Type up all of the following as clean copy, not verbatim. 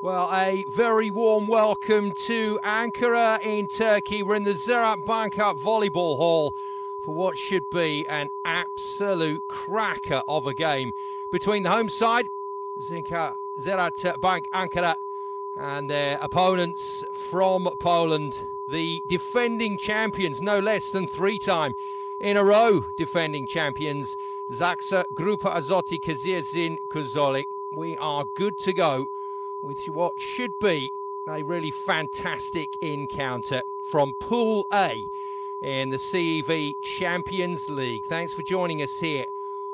Well, a very warm welcome to Ankara in Turkey. We're in the Ziraat Volleyball Hall for what should be an absolute cracker of a game between the home side, Ziraat Bank Ankara, and their opponents from Poland, the defending champions, no less than 3-time in a row defending champions, ZAKSA Grupa Azoty KŁDZIERZYN-KOďLE. We are good to go with what should be a really fantastic encounter from Pool A in the CEV Champions League. Thanks for joining us here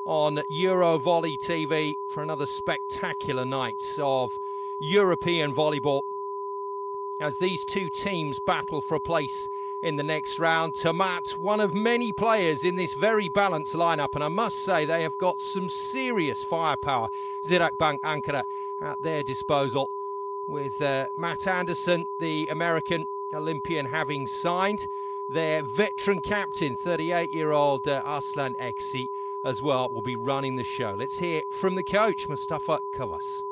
on Volley TV for another spectacular night of European volleyball, as these two teams battle for a place in the next round. Tomat, one of many players in this very balanced lineup, and I must say they have got some serious firepower, Ziraat Bank Ankara, at their disposal, with Matt Anderson, the American Olympian, having signed. Their veteran captain, 38-year-old Aslan Eksi, as well, will be running the show. Let's hear from the coach, Mustafa Kavas.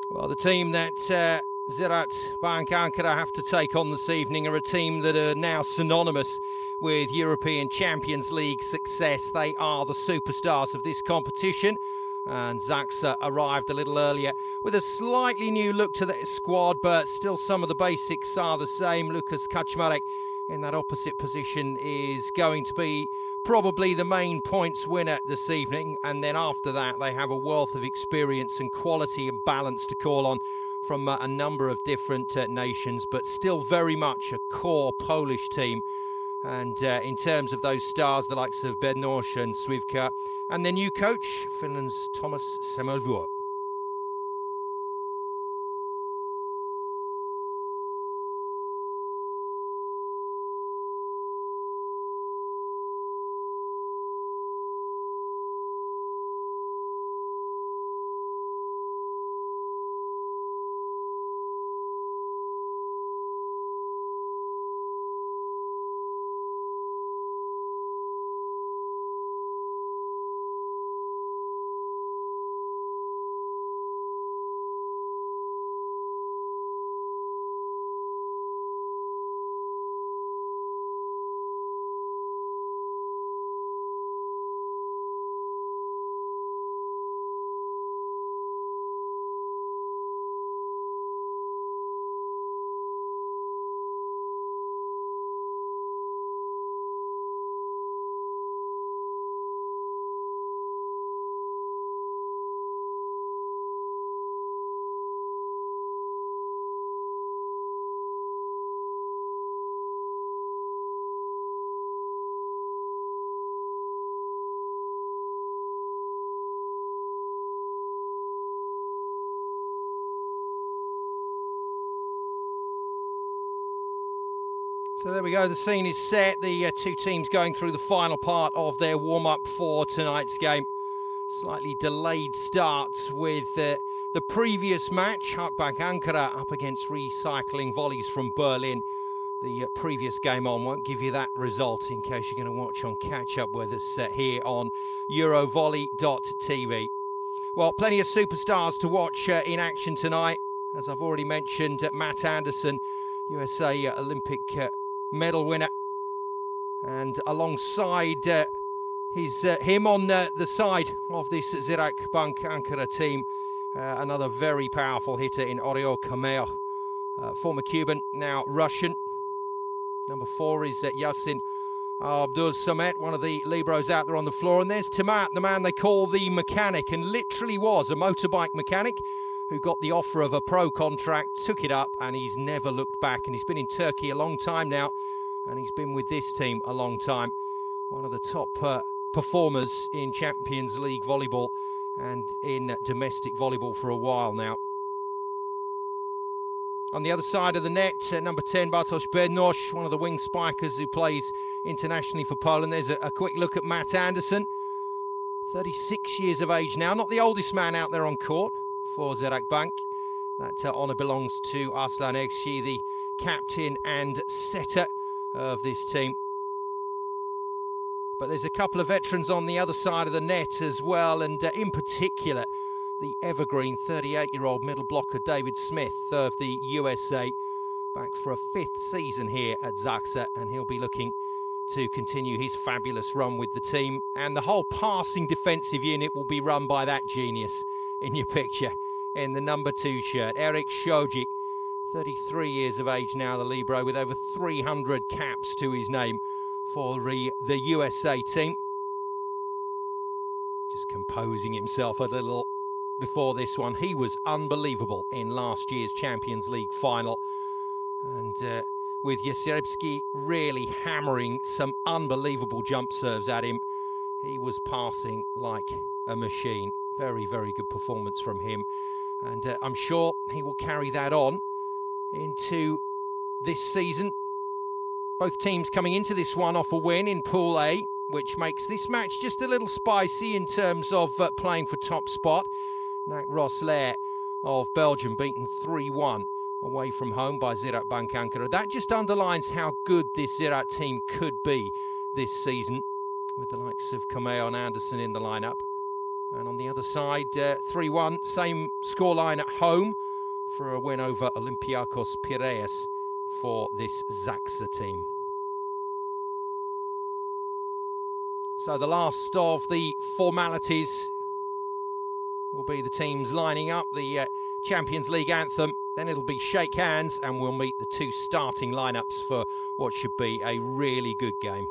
Well, the team that Ziraat Bank Ankara have to take on this evening are a team that are now synonymous with European Champions League success. They are the superstars of this competition, and ZAKSA arrived a little earlier with a slightly new look to their squad, but still some of the basics are the same. Lukas Kaczmarek in that opposite position is going to be probably the main points winner this evening, and then after that they have a wealth of experience and quality and balance to call on from a number of different nations, but still very much a core Polish team. And in terms of those stars, the likes of Bednosh and Swivka, and their new coach, Finland's Thomas Semmelvuo. So there we go, the scene is set. The two teams going through the final part of their warm-up for tonight's game. Slightly delayed start with the previous match, Halkbank Ankara up against Recycling Volleys from Berlin. The previous game on won't give you that result in case you're going to watch on catch-up with us here on Eurovolley.tv. Well, plenty of superstars to watch in action tonight. As I've already mentioned, Matt Anderson, USA Olympic medal winner, and alongside him on the side of this Ziraat Bank Ankara team, another very powerful hitter in Oreo Cameo, former Cuban, now Russian. Number 4 is Yasin Abdul Samet, one of the Libros out there on the floor. And there's Timat, the man they call the mechanic, and literally was a motorbike mechanic who got the offer of a pro contract, took it up, and he's never looked back. And he's been in Turkey a long time now, and he's been with this team a long time. One of the top performers in Champions League volleyball and in domestic volleyball for a while now. On the other side of the net, number 10, Bartosz Bednosz, one of the wing spikers who plays internationally for Poland. There's a quick look at Matt Anderson, 36 years of age now, not the oldest man out there on court for Ziraat Bank. That honour belongs to Arslan Ekşi, the captain and setter of this team. But there's a couple of veterans on the other side of the net as well, and in particular, the evergreen 38-year-old middle blocker David Smith of the USA, back for a 5th season here at ZAKSA, and he'll be looking to continue his fabulous run with the team. And the whole passing defensive unit will be run by that genius in your picture in the number 2 shirt, Eric Shoji, 33 years of age now, the Libro, with over 300 caps to his name for the USA team. Just composing himself a little before this one. He was unbelievable in last year's Champions League final, and with Jastrzębski really hammering some unbelievable jump serves at him, he was passing like a machine. Very, very good performance from him, and I'm sure he will carry that on into this season. Both teams coming into this one off a win in Pool A, which makes this match just a little spicy in terms of playing for top spot. Nac Rosler of Belgium beaten 3-1 away from home by Ziraat Bank Ankara. That just underlines how good this Ziraat team could be this season, with the likes of Kameo and Anderson in the lineup. And on the other side, 3-1, same scoreline at home for a win over Olympiakos Piraeus for this ZAKSA team. So the last of the formalities will be the teams lining up, the Champions League anthem, then it'll be shake hands, and we'll meet the 2 starting lineups for what should be a really good game.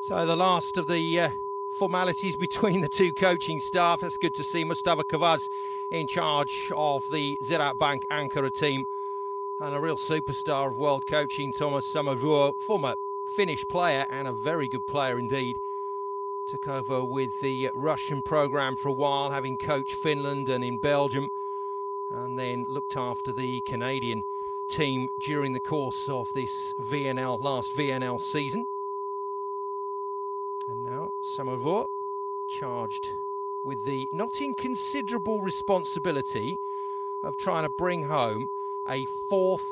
So the last of the formalities between the 2 coaching staff. That's good to see Mustafa Kavaz in charge of the Ziraat Bank Ankara team, and a real superstar of world coaching, Thomas Samovuo, former Finnish player and a very good player indeed. Took over with the Russian program for a while, having coached Finland and in Belgium, and then looked after the Canadian team during the course of this last VNL season. And now Samovuo charged with the not inconsiderable responsibility of trying to bring home a 4th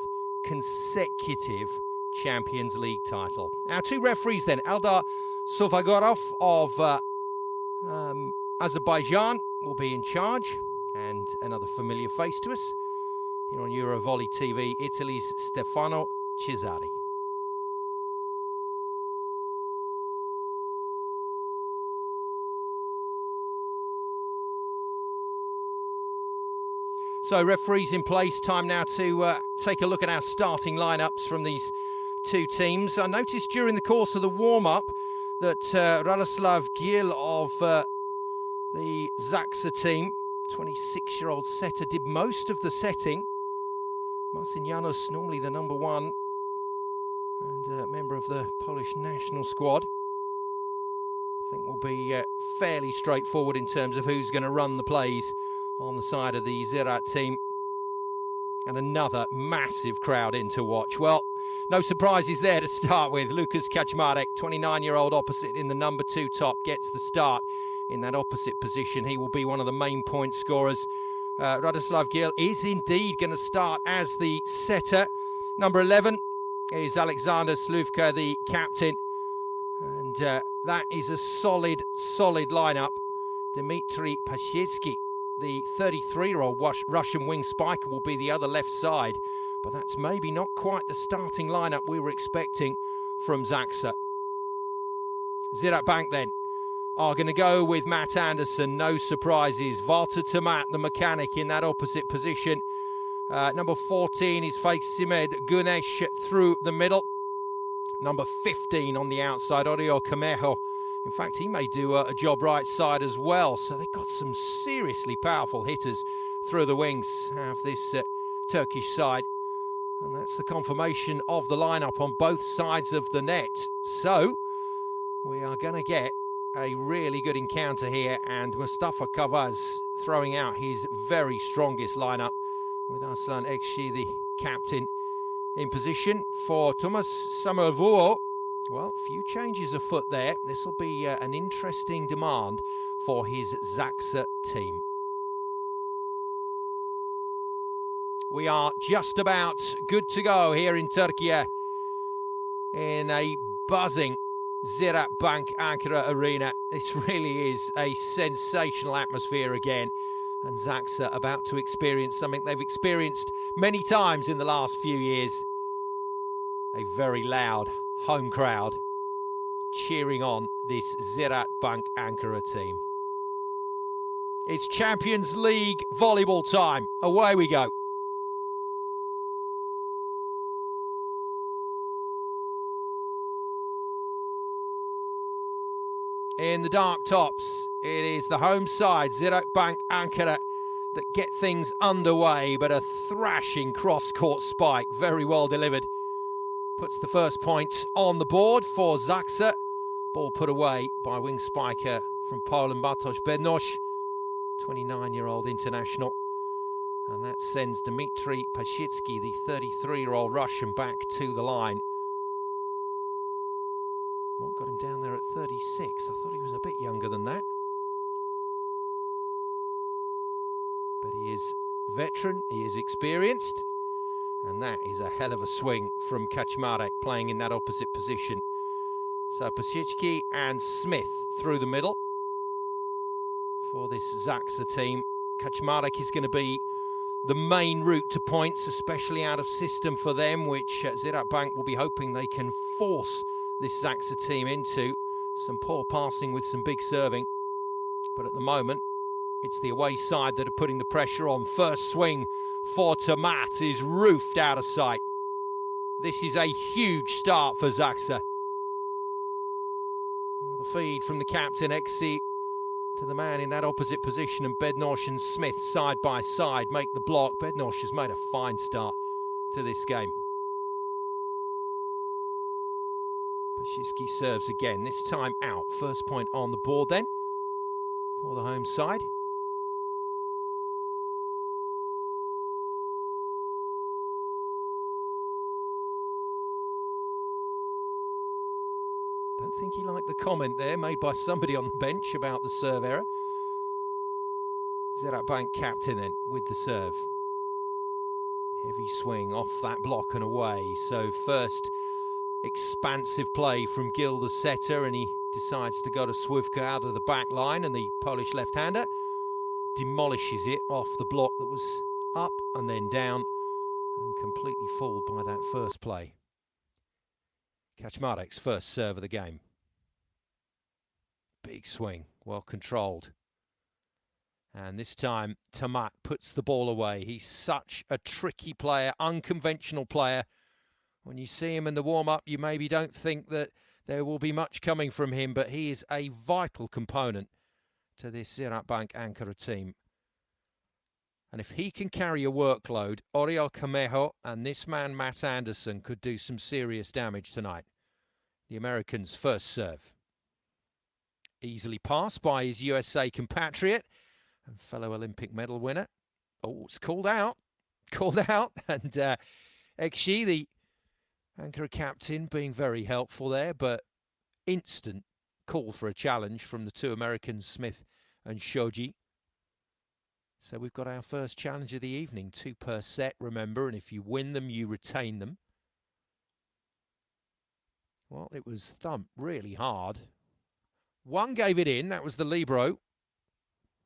consecutive Champions League title. Our 2 referees then, Eldar Sovagorov of Azerbaijan will be in charge, and another familiar face to us here on Eurovolley TV, Italy's Stefano Cesari. So referees in place, time now to take a look at our starting lineups from these 2 teams. I noticed during the course of the warm-up that Radoslav Gil of the ZAKSA team, 26-year-old setter, did most of the setting. Marcin Janus, normally the number 1 and a member of the Polish national squad. I think will be fairly straightforward in terms of who's going to run the plays on the side of the Ziraat team. And another massive crowd in to watch. Well, No surprises there to start with. Lukas Kaczmarek, 29-year-old opposite in the number 2 top, gets the start in that opposite position. He will be one of the main point scorers. Radoslav Gil is indeed going to start as the setter. Number 11 is Alexander Slivka, the captain. And that is a solid lineup. Dmitry Pashetsky, the 33-year-old Russian wing spiker, will be the other left side. But that's maybe not quite the starting lineup we were expecting from ZAKSA. Ziraat Bank then are going to go with Matt Anderson, no surprises. Walter Tomat, the mechanic, in that opposite position. Number 14 is Faisimed Gunesh through the middle. Number 15 on the outside, Oriol Camejo. In fact, he may do a job right side as well. So they've got some seriously powerful hitters through the wings of this Turkish side. And that's the confirmation of the lineup on both sides of the net. So we are going to get a really good encounter here, and Mustafa Kavaz throwing out his very strongest lineup with Aslan Ekşi, the captain, in position for Thomas Samuelvuo. Well, a few changes afoot there. This will be an interesting demand for his ZAKSA team. We are just about good to go here in Turkey in a buzzing Ziraat Bank Ankara arena. This really is a sensational atmosphere again, and ZAKSA about to experience something they've experienced many times in the last few years. A very loud home crowd cheering on this Ziraat Bank Ankara team. It's Champions League volleyball time. Away we go. In the dark tops, it is the home side, Ziraat Bank Ankara, that get things underway, but a thrashing cross-court spike, very well delivered, puts the first point on the board for ZAKSA. Ball put away by wing spiker from Poland, Bartosz Bednosz, 29-year-old international. And that sends Dmitry Pashetsky, the 33-year-old Russian, back to the line. What got him down there at 36? I thought he was a bit younger than that. But he is veteran, he is experienced. And that is a hell of a swing from Kaczmarek playing in that opposite position. So Pashetsky and Smith through the middle for this ZAKSA team. Kaczmarek is going to be the main route to points, especially out of system for them, which Ziraat Bank will be hoping they can force this ZAKSA team into. Some poor passing with some big serving. But at the moment, it's the away side that are putting the pressure on. First swing for Tomat is roofed out of sight. This is a huge start for ZAKSA. The feed from the captain, Ekşi, to the man in that opposite position, and Bednosz and Smith side by side make the block. Bednosz has made a fine start to this game. Pashetsky serves again, this time out. First point on the board then for the home side. Don't think he liked the comment there made by somebody on the bench about the serve error. Ziraat Bank captain then with the serve. Heavy swing off that block and away. So first expansive play from Gil, the setter, and he decides to go to Swivka out of the back line, and the Polish left-hander demolishes it off the block that was up and then down, and completely fooled by that first play. Kaczmarek's first serve of the game. Big swing, well controlled. And this time Tomat puts the ball away. He's such a tricky player, unconventional player. When you see him in the warm-up, you maybe don't think that there will be much coming from him, but he is a vital component to this Ziraat Bank Ankara team. And if he can carry a workload, Oriol Camejo and this man Matt Anderson could do some serious damage tonight. The American's first serve. Easily passed by his USA compatriot and fellow Olympic medal winner. Oh, it's called out. Called out. And Ekşi, the Ankara captain being very helpful there, but instant call for a challenge from the two Americans, Smith and Shoji. So we've got our first challenge of the evening, 2 per set, remember, and if you win them, you retain them. Well, it was thumped really hard. One gave it in, that was the libero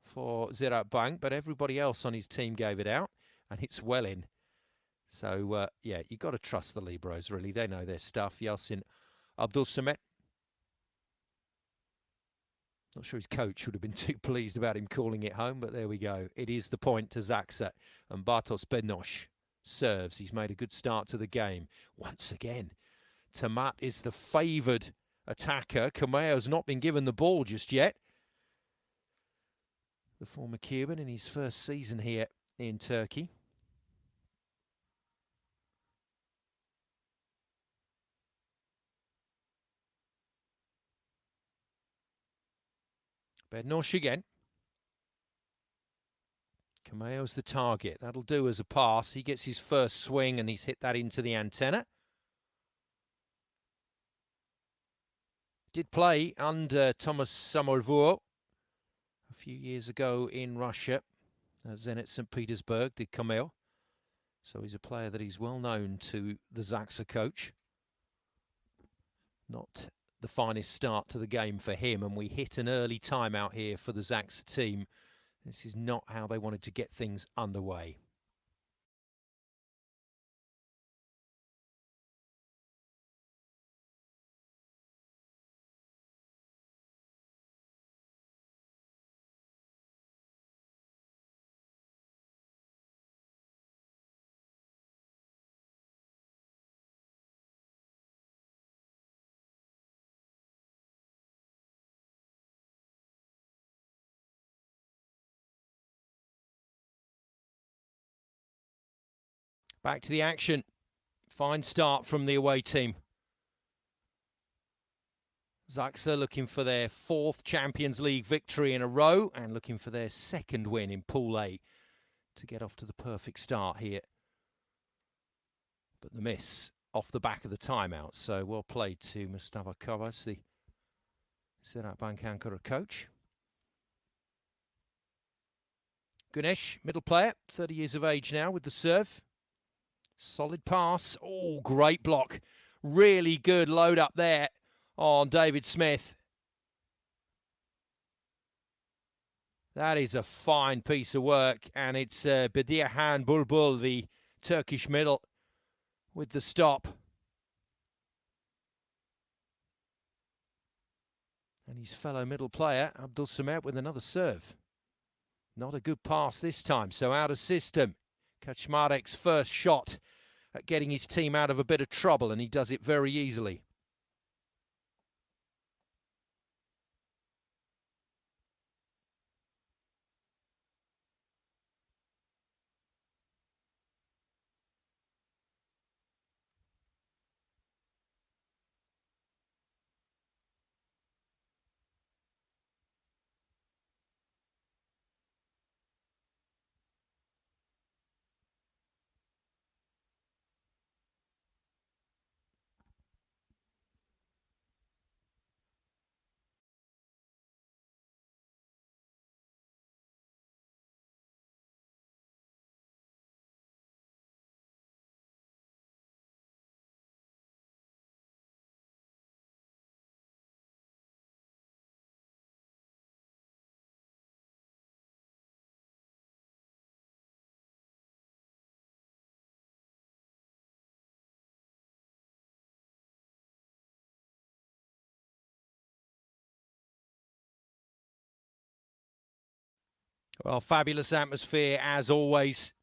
for Ziraat Bank, but everybody else on his team gave it out, and it's well in. So, yeah, you've got to trust the liberos, really. They know their stuff. Yasin Abdulsamet. Not sure his coach would have been too pleased about him calling it home, but there we go. It is the point to ZAKSA, and Bartosz Bednosh serves. He's made a good start to the game. Once again, Tamat is the favoured attacker. Cameo's not been given the ball just yet. The former Cuban in his first season here in Turkey. Bednosh again. Cameo's the target. That'll do as a pass. He gets his first swing and he's hit that into the antenna. Did play under Thomas Samorvuo a few years ago in Russia. Zenit St. Petersburg did Cameo. So he's a player that he's well known to the ZAKSA coach. Not the finest start to the game for him, and we hit an early timeout here for the ZAKSA team. This is not how they wanted to get things underway. Back to the action. Fine start from the away team. ZAKSA looking for their 4th Champions League victory in a row and looking for their 2nd win in Pool A to get off to the perfect start here. But the miss off the back of the timeout. So well played to Mustafa Kovas, the Ziraat Bank Ankara coach. Gunesh, middle player, 30 years of age now with the serve. Solid pass. Oh, great block. Really good load up there on David Smith. That is a fine piece of work, and it's Bediahan Bulbul, the Turkish middle, with the stop. And his fellow middle player, Abdulsamet, with another serve. Not a good pass this time, so out of system. Kaczmarek's first shot at getting his team out of a bit of trouble, and he does it very easily. Well, fabulous atmosphere as always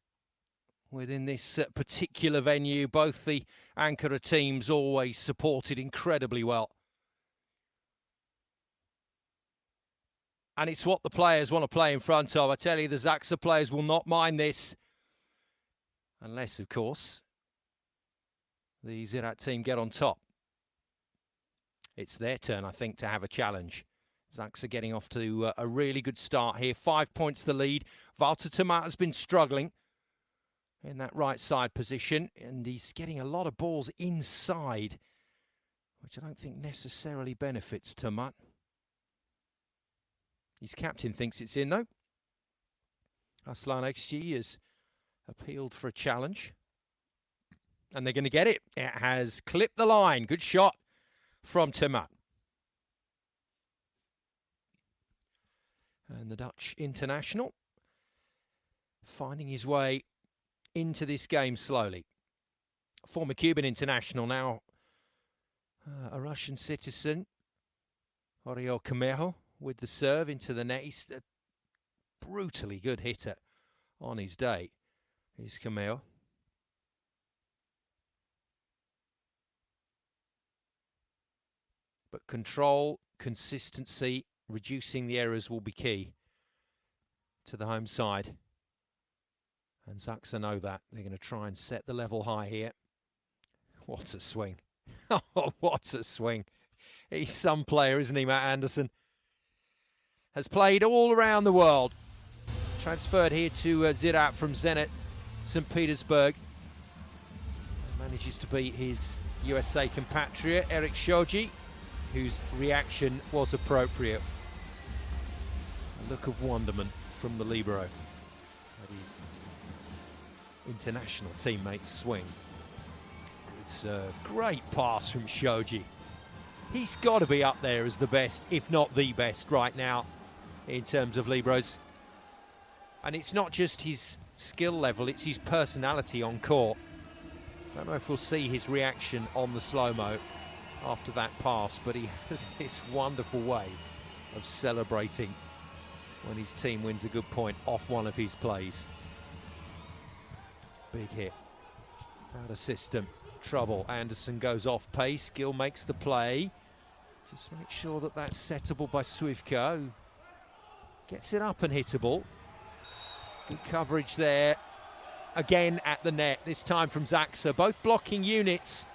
within this particular venue. Both the Ankara teams always supported incredibly well. And it's what the players want to play in front of. I tell you, the ZAKSA players will not mind this. Unless, of course, the Ziraat team get on top. It's their turn, I think, to have a challenge. ZAKSA getting off to a really good start here. 5 points the lead. Walter Tamat has been struggling. in that right side position, and he's getting a lot of balls inside, which I don't think necessarily benefits Tamat. His captain thinks it's in though. Aslan Ekşi has appealed for a challenge, and they're going to get it. It has clipped the line. Good shot from Tamat. And the Dutch international finding his way into this game slowly. Former Cuban international, now a Russian citizen, Oriol Camejo, with the serve into the net. He's a brutally good hitter on his day, is Camejo. But control, consistency, reducing the errors will be key to the home side. And ZAKSA know that. They're going to try and set the level high here. What a swing. Oh, what a swing. He's some player, isn't he, Matt Anderson? Has played all around the world. Transferred here to Ziraat from Zenit St. Petersburg. Manages to beat his USA compatriot, Eric Shoji, whose reaction was appropriate. A look of wonderment from the libero at his international teammate swing. It's a great pass from Shoji. He's got to be up there as the best, if not the best right now in terms of liberos. And it's not just his skill level, it's his personality on court. Don't know if we'll see his reaction on the slow-mo after that pass, but he has this wonderful way of celebrating when his team wins a good point off one of his plays. Big hit. Out of system. Trouble. Anderson goes off pace. Gill makes the play. Just make sure that that's settable by Swivka, who gets it up and hittable. Good coverage there. Again at the net, this time from ZAKSA. Both blocking units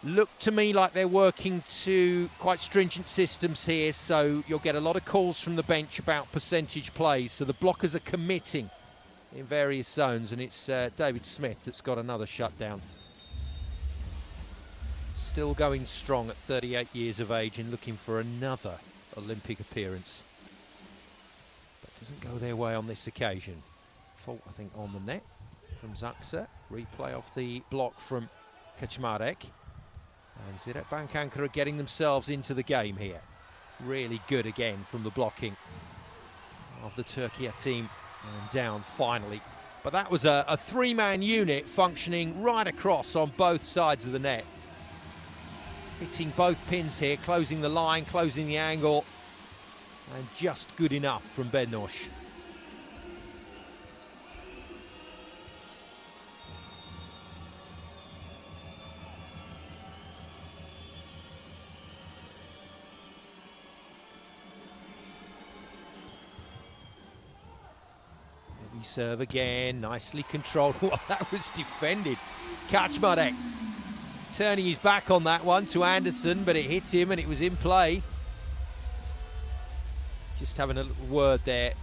look to me like they're working to quite stringent systems here, so you'll get a lot of calls from the bench about percentage plays. So the blockers are committing in various zones, and it's David Smith that's got another shutdown. Still going strong at 38 years of age and looking for another Olympic appearance. But doesn't go their way on this occasion. Fault, I think, on the net from ZAKSA. Replay off the block from Kaczmarek. And Ziraat Bank Ankara getting themselves into the game here. Really good again from the blocking of the Turkey team. And down finally. But that was a three-man unit functioning right across on both sides of the net. Hitting both pins here, closing the line, closing the angle. And just good enough from Bednosh. Serve again, nicely controlled. Well, that was defended. Kaczmarek turning his back on that one to Anderson, but it hit him and it was in play. Just having a little word there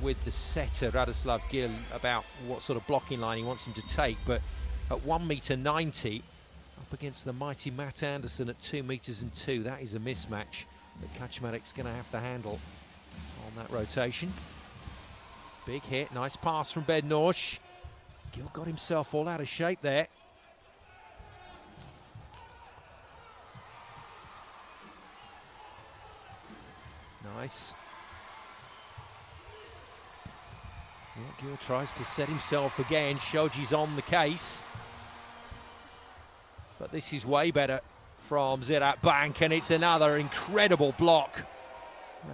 with the setter, Radoslav Gill, about what sort of blocking line he wants him to take. But at 1.90 m, up against the mighty Matt Anderson at 2.02 m, that is a mismatch that Kaczmarek's going to have to handle on that rotation. Big hit, nice pass from Bednosh. Gill got himself all out of shape there. Nice. Yeah, Gill tries to set himself again. Shoji's on the case. But this is way better from Ziraat Bank, and it's another incredible block.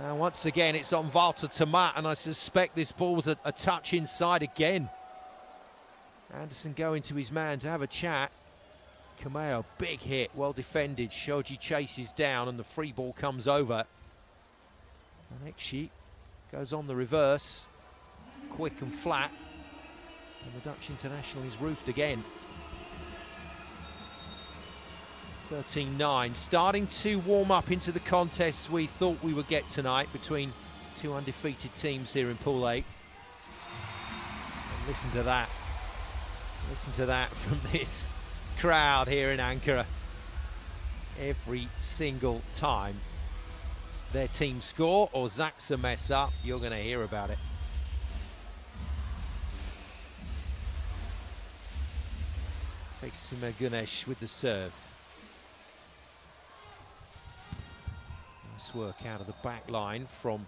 Now, once again, it's on Walter Tamat, and I suspect this ball was a touch inside again. Anderson going to his man to have a chat. Camejo, big hit, well defended. Shoji chases down, and the free ball comes over. And Ekşi goes on the reverse, quick and flat. And the Dutch international is roofed again. 13-9, starting to warm up into the contests we thought we would get tonight between two undefeated teams here in Pool A. And Listen to that. Listen to that from this crowd here in Ankara. Every single time their team score or ZAKSA mess up, you're going to hear about it. Faksima Gunesh with the serve. Nice work out of the back line from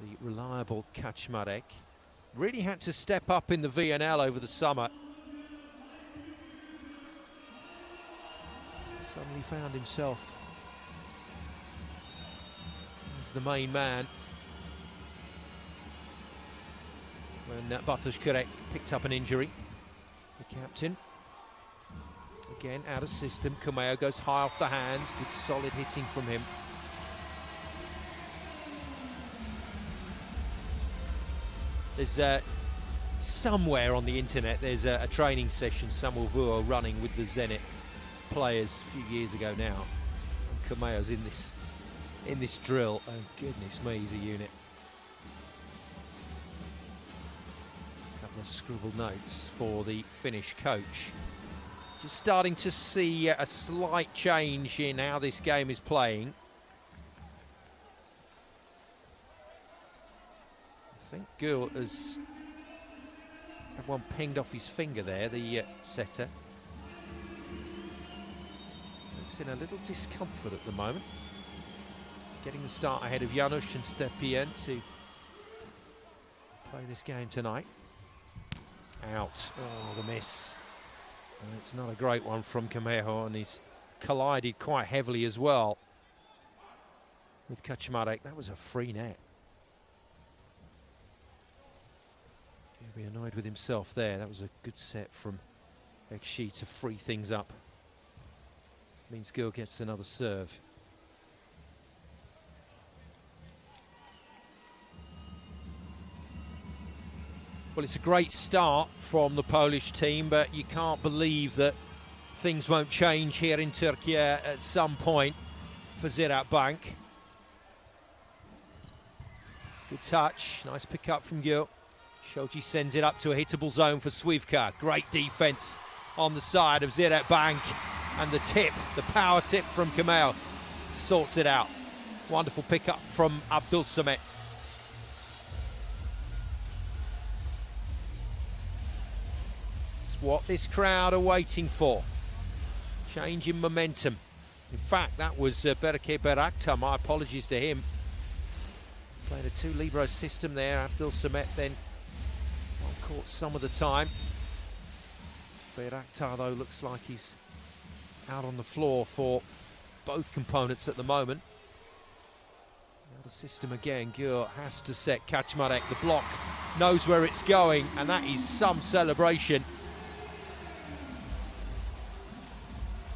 the reliable Kaczmarek. Really had to step up in the VNL over the summer. Suddenly found himself as the main man when Bartosz Kurek picked up an injury. The captain, again out of system. Kameo goes high off the hands, good solid hitting from him. There's somewhere on the internet, there's a training session Samuel Vuo running with the Zenit players a few years ago now. And Kameo's in this drill. Oh goodness me, he's a unit. A couple of scribbled notes for the Finnish coach. Just starting to see a slight change in how this game is playing. I think Gül has had one pinged off his finger there, the setter. Looks in a little discomfort at the moment. Getting the start ahead of Janusz and Stepien to play this game tonight. Out. Oh, the miss. And it's not a great one from Kameo, and he's collided quite heavily as well with Kaczmarek. That was a free net. He'll be annoyed with himself there. That was a good set from Ekşi to free things up. Means Gül gets another serve. Well, it's a great start from the Polish team, but you can't believe that things won't change here in Turkey at some point for Ziraat Bank. Good touch, nice pick up from Gül. Shoji sends it up to a hittable zone for Swivka. Great defense on the side of Ziraat Bank. And the tip, the power tip from Kameo sorts it out. Wonderful pick up from Abdulsamet. It's what this crowd are waiting for. Change in momentum. In fact, that was Berke Beraktar. My apologies to him. Playing a two libero system there. Abdulsamet then on court some of the time. Beraktar, though, looks like he's out on the floor for both components at the moment. Now the system again. Gül has to set Kaczmarek. The block knows where it's going, and that is some celebration.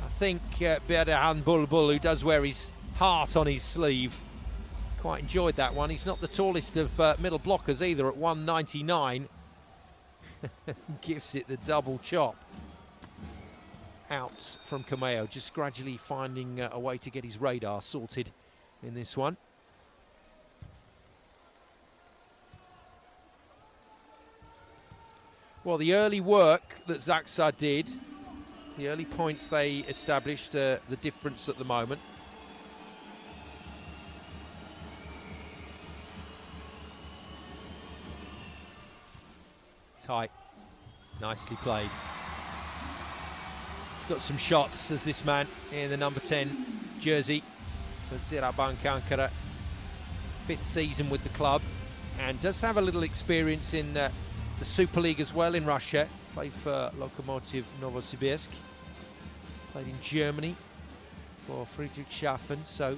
I think Berhan Bulbul, who does wear his heart on his sleeve, quite enjoyed that one. He's not the tallest of middle blockers either at 199. Gives it the double chop. Out from Kameo, just gradually finding a way to get his radar sorted in this one. Well, the early work that ZAKSA did, the early points they established, the difference at the moment. Tight, nicely played. He's got some shots as this man in the number 10 jersey for Ziraat Bank Ankara. 5th season with the club, and does have a little experience in the Super League as well in Russia. Played for Lokomotiv Novosibirsk. Played in Germany for Friedrichshafen, so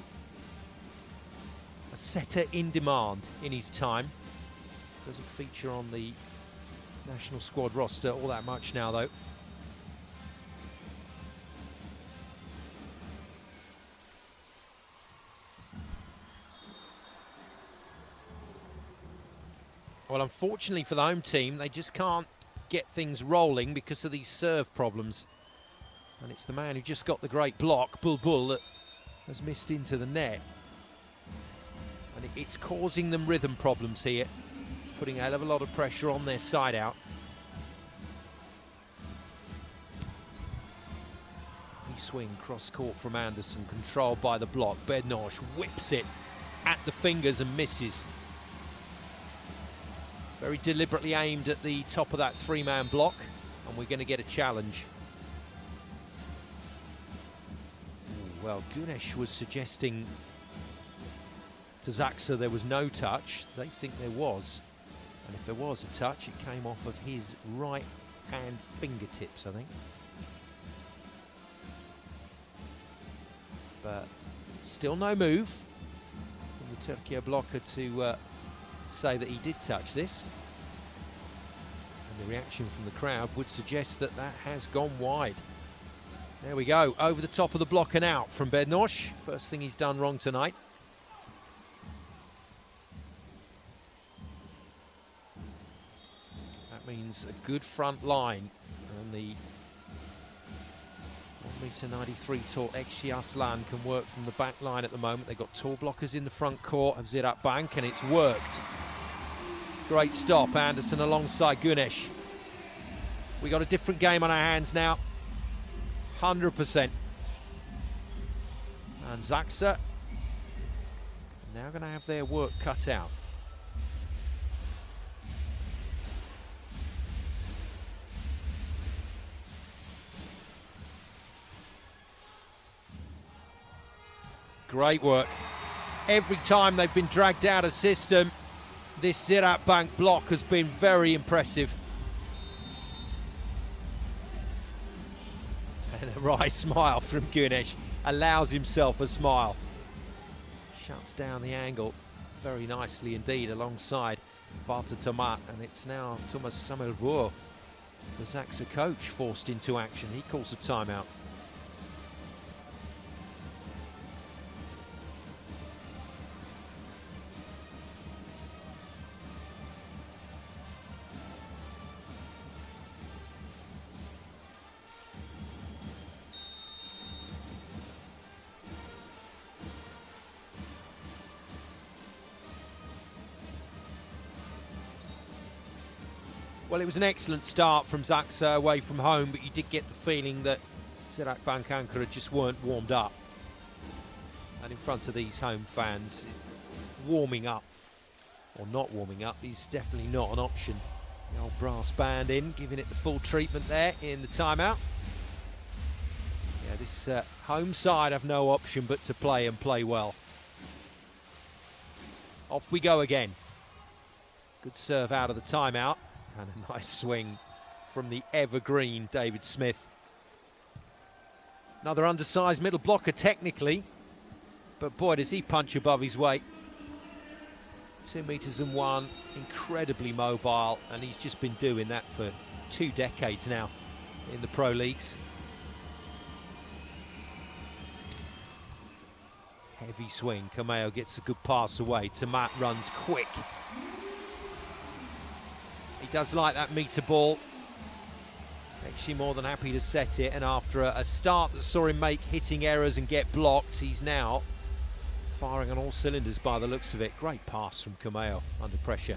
a setter in demand in his time. Doesn't feature on the national squad roster all that much now, though. Well, unfortunately for the home team, they just can't get things rolling because of these serve problems. And it's the man who just got the great block, Bulbul, that has missed into the net. And it's causing them rhythm problems here. It's putting a hell of a lot of pressure on their side out. Swing cross court from Anderson, controlled by the block. Bednosh whips it at the fingers and misses. Very deliberately aimed at the top of that three-man block, and we're going to get a challenge. Ooh, well, Gunesh was suggesting to ZAKSA there was no touch. They think there was, and if there was a touch, it came off of his right hand fingertips, I think. But still no move from the Turkey blocker to say that he did touch this. And the reaction from the crowd would suggest that that has gone wide. There we go, over the top of the block and out from Bednosh. First thing he's done wrong tonight. That means a good front line, and the 1m93 tall Ekşi Aslan can work from the back line at the moment. They've got tall blockers in the front court of Ziraat Bank, and it's worked. Great stop, Anderson alongside Gunesh. We got a different game on our hands now, 100%. And ZAKSA now going to have their work cut out. Great work. Every time they've been dragged out of system, this Ziraat Bank block has been very impressive. And a wry smile from Gunesh, allows himself a smile. Shuts down the angle very nicely indeed alongside Valter Tomat, and it's now Thomas Samuel-Vuo, the ZAKSA coach, forced into action. He calls a timeout. Well, it was an excellent start from ZAKSA away from home, but you did get the feeling that Ziraat Bank Ankara just weren't warmed up. And in front of these home fans, warming up, or not warming up, is definitely not an option. The old brass band in, giving it the full treatment there in the timeout. Yeah, this home side have no option but to play and play well. Off we go again. Good serve out of the timeout. And a nice swing from the evergreen David Smith. Another undersized middle blocker technically, but boy does he punch above his weight. 2 meters and 1, incredibly mobile, and he's just been doing that for 2 decades now in the pro leagues. Heavy swing, Kameo gets a good pass away, Tomat runs quick. He does like that meter ball. Actually more than happy to set it, and after a start that saw him make hitting errors and get blocked, he's now firing on all cylinders by the looks of it. Great pass from Kameo under pressure.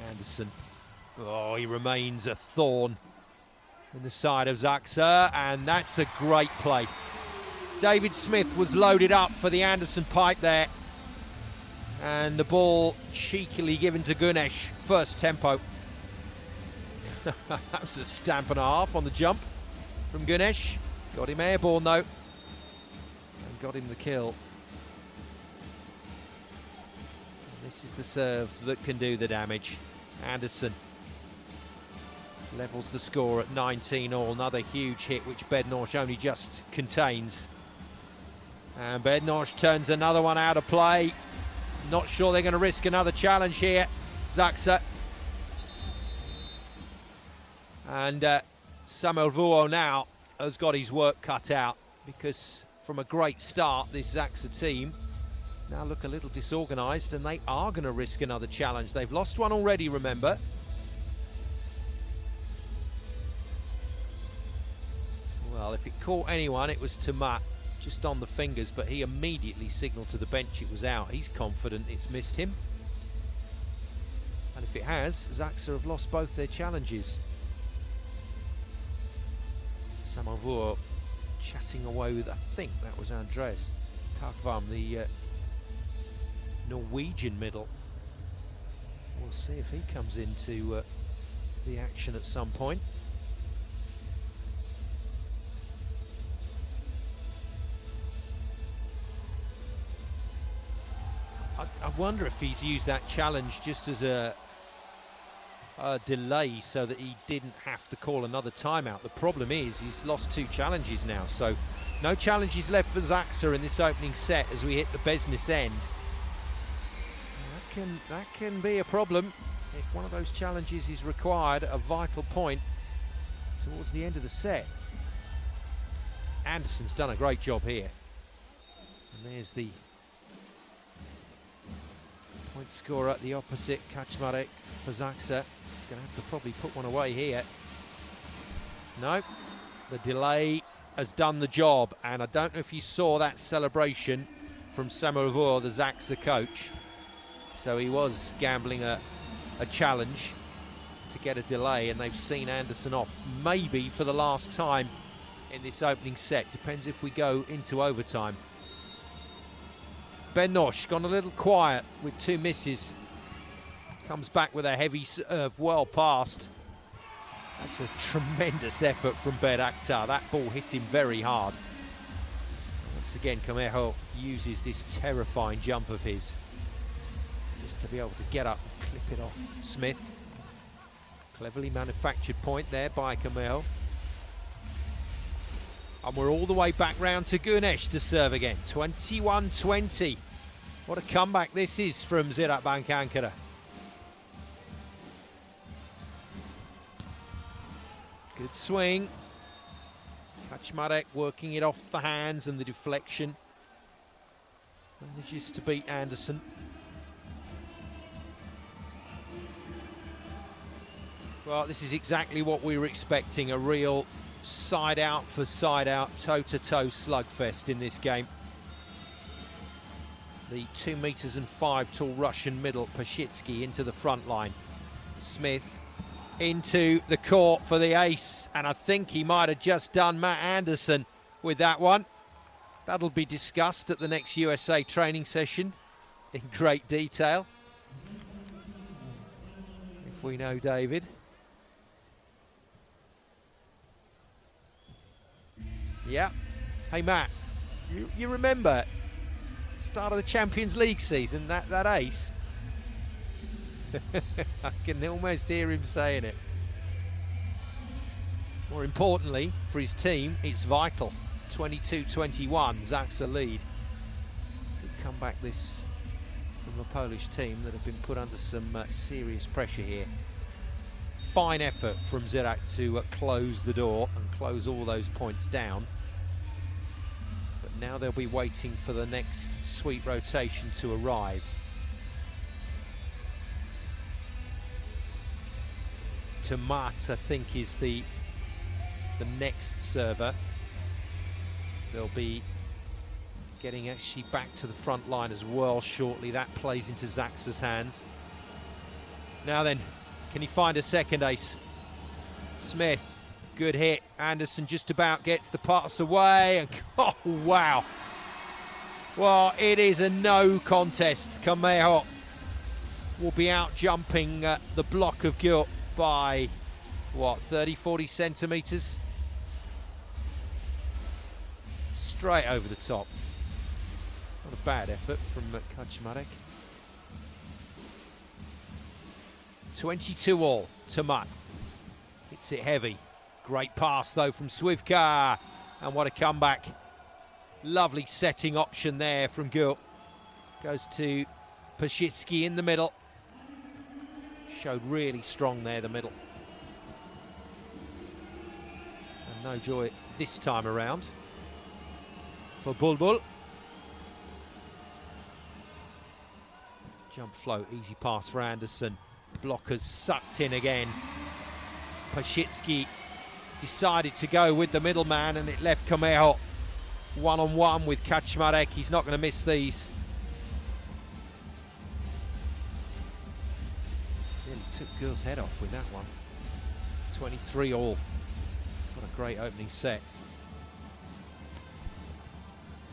Anderson. Oh, he remains a thorn in the side of ZAKSA, and that's a great play. David Smith was loaded up for the Anderson pipe there, and the ball cheekily given to Gunesh. First tempo. That was a stamp and a half on the jump from Gunesh. Got him airborne though, and got him the kill. And this is the serve that can do the damage. Anderson levels the score at 19-all. Another huge hit which Bednosh only just contains. And Bednosh turns another one out of play. Not sure they're going to risk another challenge here, ZAKSA. And Samuel-Vuo now has got his work cut out, because from a great start, this ZAKSA team now look a little disorganised, and they are going to risk another challenge. They've lost one already, remember. If it caught anyone, it was Tomat, just on the fingers, but he immediately signalled to the bench it was out. He's confident it's missed him. And if it has, ZAKSA have lost both their challenges. Samovur chatting away with, I think that was Andreas Takvam, the Norwegian middle. We'll see if he comes into the action at some point. I wonder if he's used that challenge just as a delay so that he didn't have to call another timeout. The problem is he's lost 2 challenges now, so no challenges left for ZAKSA in this opening set as we hit the business end. That can be a problem if one of those challenges is required at a vital point towards the end of the set. Anderson's done a great job here. And there's the point scorer at the opposite, Kaczmarek for ZAKSA. Gonna have to probably put one away here. No, the delay has done the job, and I don't know if you saw that celebration from Samovur, the ZAKSA coach. So he was gambling a challenge to get a delay, and they've seen Anderson off, maybe for the last time in this opening set. Depends if we go into overtime. Benosh gone a little quiet with 2 misses. Comes back with a heavy serve, well passed. That's a tremendous effort from Beraktar. That ball hit him very hard. Once again, Camejo uses this terrifying jump of his just to be able to get up and clip it off Smith. Cleverly manufactured point there by Camejo. And we're all the way back round to Gunesh to serve again. 21-20. What a comeback this is from Ziraat Bank Ankara. Good swing. Kaczmarek working it off the hands and the deflection. Manages to beat Anderson. Well, this is exactly what we were expecting. A real side out for side out, toe-to-toe slugfest in this game. The 2 meters and 5 tall Russian middle, Pashitsky, into the front line. Smith into the court for the ace, and I think he might have just done Matt Anderson with that one. That'll be discussed at the next USA training session in great detail, if we know David. Yeah. Hey Matt, you remember start of the Champions League season, that ace? I can almost hear him saying it. More importantly, for his team, it's vital. 22-21, ZAKSA lead. Good comeback this from a Polish team that have been put under some serious pressure here. Fine effort from Ziraat to close the door and close all those points down. But now they'll be waiting for the next sweet rotation to arrive. Tomat, I think, is the next server. They'll be getting actually back to the front line as well shortly. That plays into ZAKSA's hands. Now then, can he find a second ace? Smith, good hit. Anderson just about gets the pass away, and oh wow. Well, it is a no contest. Camejo will be out jumping the block of Gyult by what, 30-40 centimeters? Straight over the top. Not a bad effort from Kaczmarek. 22 all, Tomat. Hits it heavy. Great pass though from Swivka. And what a comeback. Lovely setting option there from Gyult. Goes to Pashitsky in the middle. Showed really strong there, the middle. And no joy this time around for Bulbul. Jump float, easy pass for Anderson. Blockers sucked in again. Pashitsky decided to go with the middleman, and it left Komeho one-on-one with Kaczmarek. He's not going to miss these. Really took Gur's head off with that one. 23 all. What a great opening set.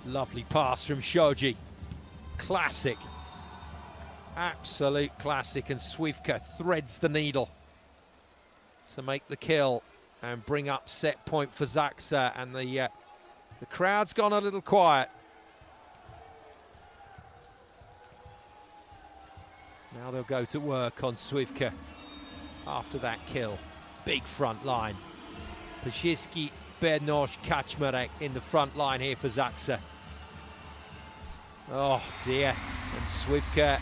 Lovely pass from Shoji. Classic. Absolute classic, and Swivka threads the needle to make the kill and bring up set point for ZAKSA, and the crowd's gone a little quiet. Now they'll go to work on Swivka after that kill. Big front line. Pazicki, Bednosh, Kaczmarek in the front line here for ZAKSA. Oh dear, and Swivka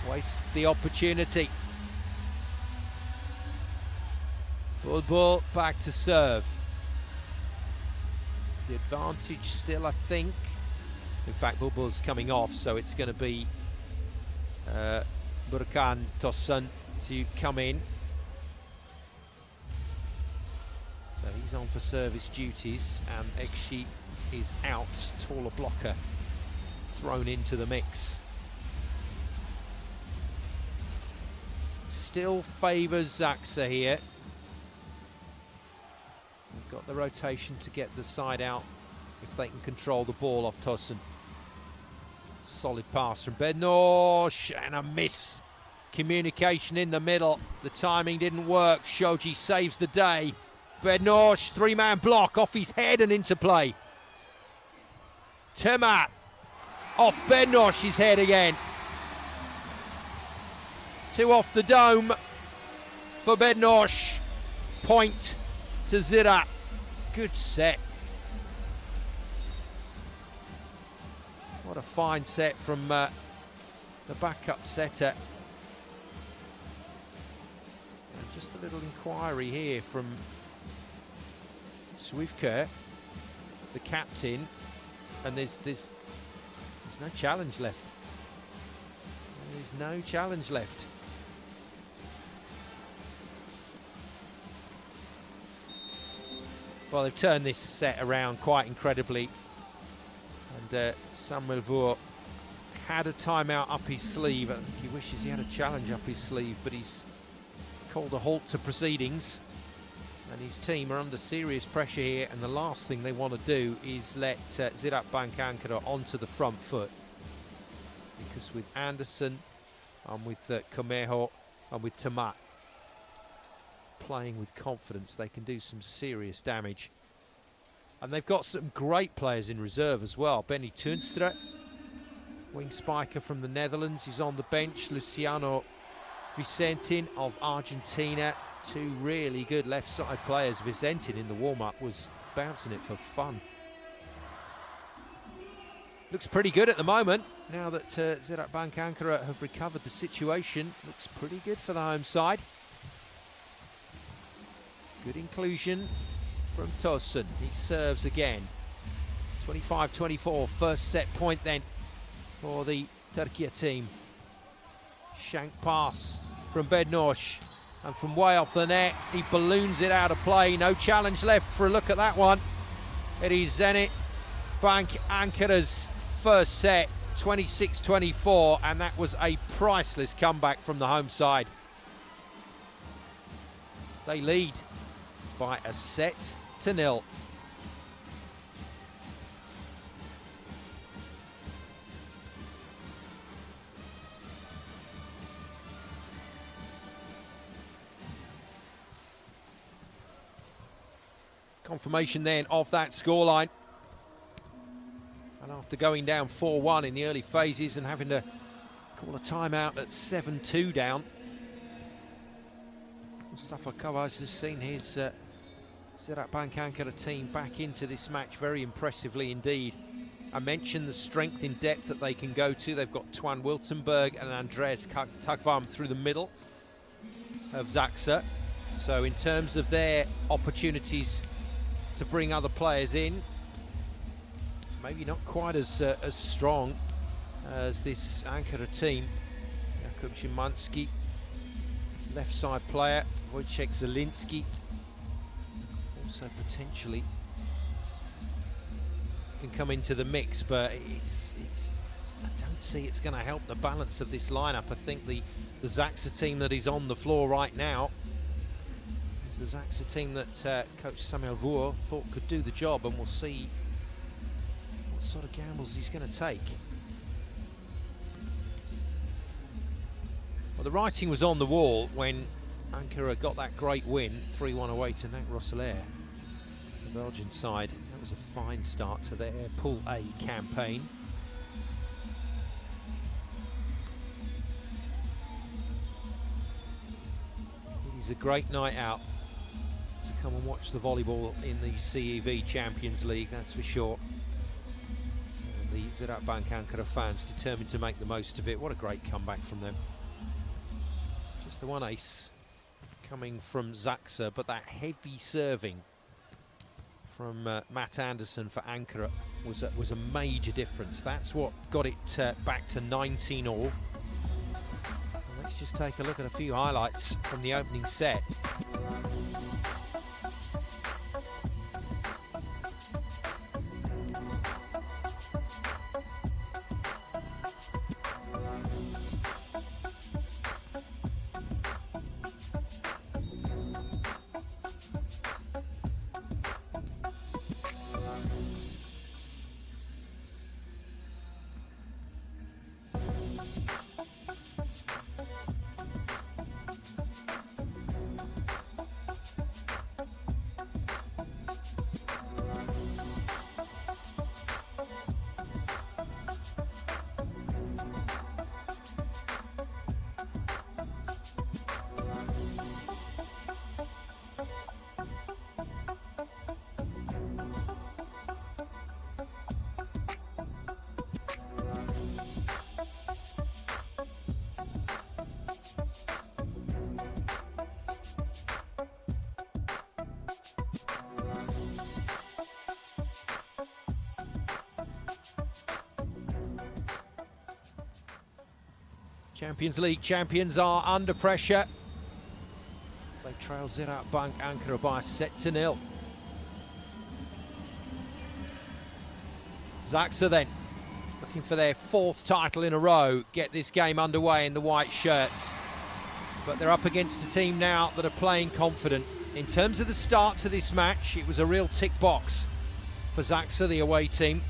wastes the opportunity. Volleyball back to serve. The advantage still, I think. In fact, Volleyball's coming off, so it's going to be Burkan Tosun to come in. So he's on for service duties, and Ekşi is out. Taller blocker thrown into the mix. Still favours ZAKSA here. We've got the rotation to get the side out if they can control the ball off Tosun. Solid pass from Bednosh, and a miss. Communication in the middle. The timing didn't work. Shoji saves the day. Bednosh, three-man block off his head and into play. Temat off Bednosh's head again. Two off the dome for Bednosh. Point to Ziraat. Good set. What a fine set from the backup setter. And just a little inquiry here from Swivka, the captain, and there's no challenge left. There's no challenge left. Well, they've turned this set around quite incredibly, and Samuel Vore had a timeout up his sleeve. I think he wishes he had a challenge up his sleeve, but he's called a halt to proceedings, and his team are under serious pressure here, and the last thing they want to do is let Ziraat Bank Ankara onto the front foot, because with Anderson and with Komeho and with Temat playing with confidence, they can do some serious damage. And they've got some great players in reserve as well. Benny Tunstra, wing spiker from the Netherlands, is on the bench. Luciano Vicentin of Argentina, two really good left side players. Vicentin in the warm-up was bouncing it for fun. Looks pretty good at the moment. Now that Ziraat Bank Ankara have recovered the situation, looks pretty good for the home side. Good inclusion from Tosun. He serves again. 25-24, first set point then for the Turkey team. Shank pass from Bednosh, and from way off the net, he balloons it out of play. No challenge left for a look at that one. It is Zenit Bank Ankara's first set, 26-24, and that was a priceless comeback from the home side. They lead by a set to nil. Confirmation then of that scoreline. And after going down 4-1 in the early phases and having to call a timeout at 7-2 down, Mustafa Kavaz has seen his Ziraat Bank Ankara team back into this match very impressively indeed. I mentioned the strength in depth that they can go to. They've got Twan Wiltenberg and Andreas Tagvam through the middle of ZAKSA. So in terms of their opportunities to bring other players in, maybe not quite as strong as this Ankara team. Jakub Szymanski, left side player, Wojciech Zielinski also potentially can come into the mix, but it's I don't see it's going to help the balance of this lineup. I think the ZAKSA team that is on the floor right now is the ZAKSA team that coach Samuel Vuo thought could do the job, and we'll see what sort of gambles he's going to take. Well, the writing was on the wall when ANKARA got that great win, 3-1 away to NAC Roeselare. The Belgian side, that was a fine start to their Pool A campaign. It is a great night out to come and watch the volleyball in the CEV Champions League, that's for sure. And the Ziraat Bank ANKARA fans determined to make the most of it. What a great comeback from them. Just the one ace coming from ZAKSA, but that heavy serving from Matt Anderson for ANKARA was a major difference. That's what got it back to 19-all. Let's just take a look at a few highlights from the opening set. Champions League champions are under pressure. They trail Ziraat Bank ANKARA by a set to 0. ZAKSA then looking for their 4th title in a row, get this game underway in the white shirts. But they're up against a team now that are playing confident. In terms of the start to this match, it was a real tick box for ZAKSA, the away team.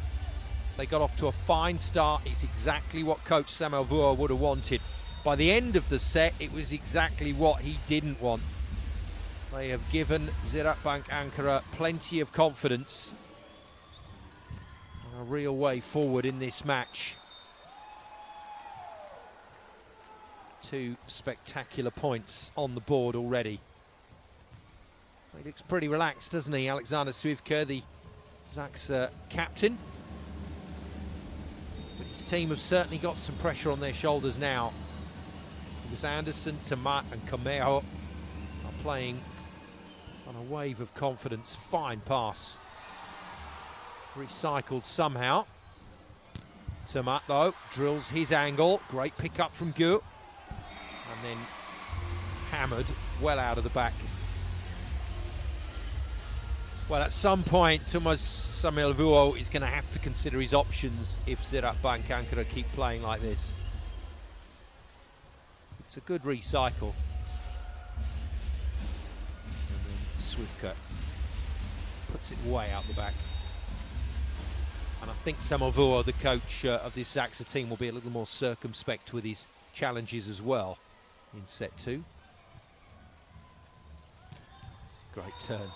They got off to a fine start. It's exactly what coach Samuel Vuo would have wanted. By the end of the set, it was exactly what he didn't want. They have given Ziraat Bank ANKARA plenty of confidence. A real way forward in this match. 2 spectacular points on the board already. He looks pretty relaxed, doesn't he, Alexander Swivka, the ZAKSA captain. But his team have certainly got some pressure on their shoulders now. Because Anderson, Tamat and Cameo are playing on a wave of confidence. Fine pass. Recycled somehow. Tamat, though, drills his angle. Great pick up from Gu. And then hammered well out of the back. Well, at some point, Thomas Samuel Vuo is going to have to consider his options if Ziraat Bank ANKARA keep playing like this. It's a good recycle. And then Swivka puts it way out the back. And I think Samuel Vuo, the coach of this ZAKSA team, will be a little more circumspect with his challenges as well in set 2. Great turn.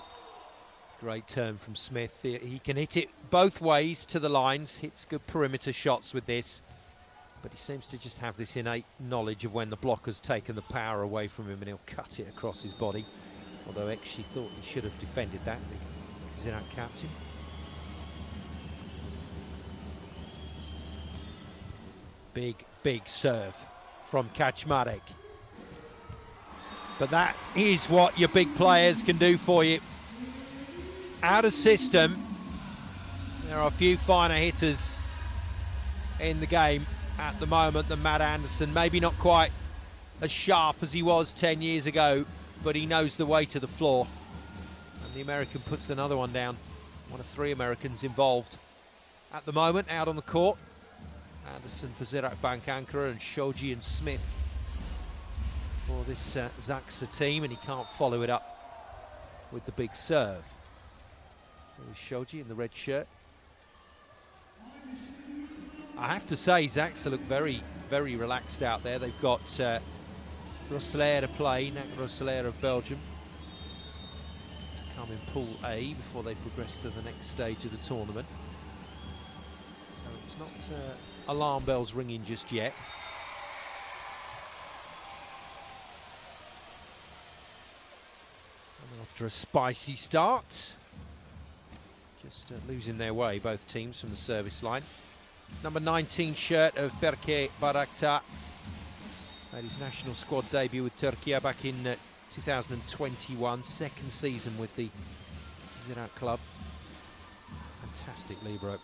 Great turn from Smith. He can hit it both ways to the lines, hits good perimeter shots with this, but he seems to just have this innate knowledge of when the blocker's taken the power away from him, and he'll cut it across his body. Although actually thought he should have defended that, the Ziraat captain. Big serve from Kaczmarek. But that is what your big players can do for you. Out of system, there are a few finer hitters in the game at the moment than Matt Anderson. Maybe not quite as sharp as he was 10 years ago, but he knows the way to the floor. And the American puts another one down. One of 3 Americans involved at the moment out on the court. Anderson for Ziraat Bank Ankara, and Shoji and Smith for this ZAKSA team, and he can't follow it up with the big serve. There's Shoji in the red shirt. I have to say, ZAKSA look very, very relaxed out there. They've got Rosselaar to play, Nak Rosselaar of Belgium, to come in Pool A before they progress to the next stage of the tournament. So it's not alarm bells ringing just yet. And after a spicy start, just losing their way, both teams, from the service line. Number 19 shirt of Berke Bayraktar made his national squad debut with Turkey back in 2021, second season with the Ziraat club. Fantastic libero.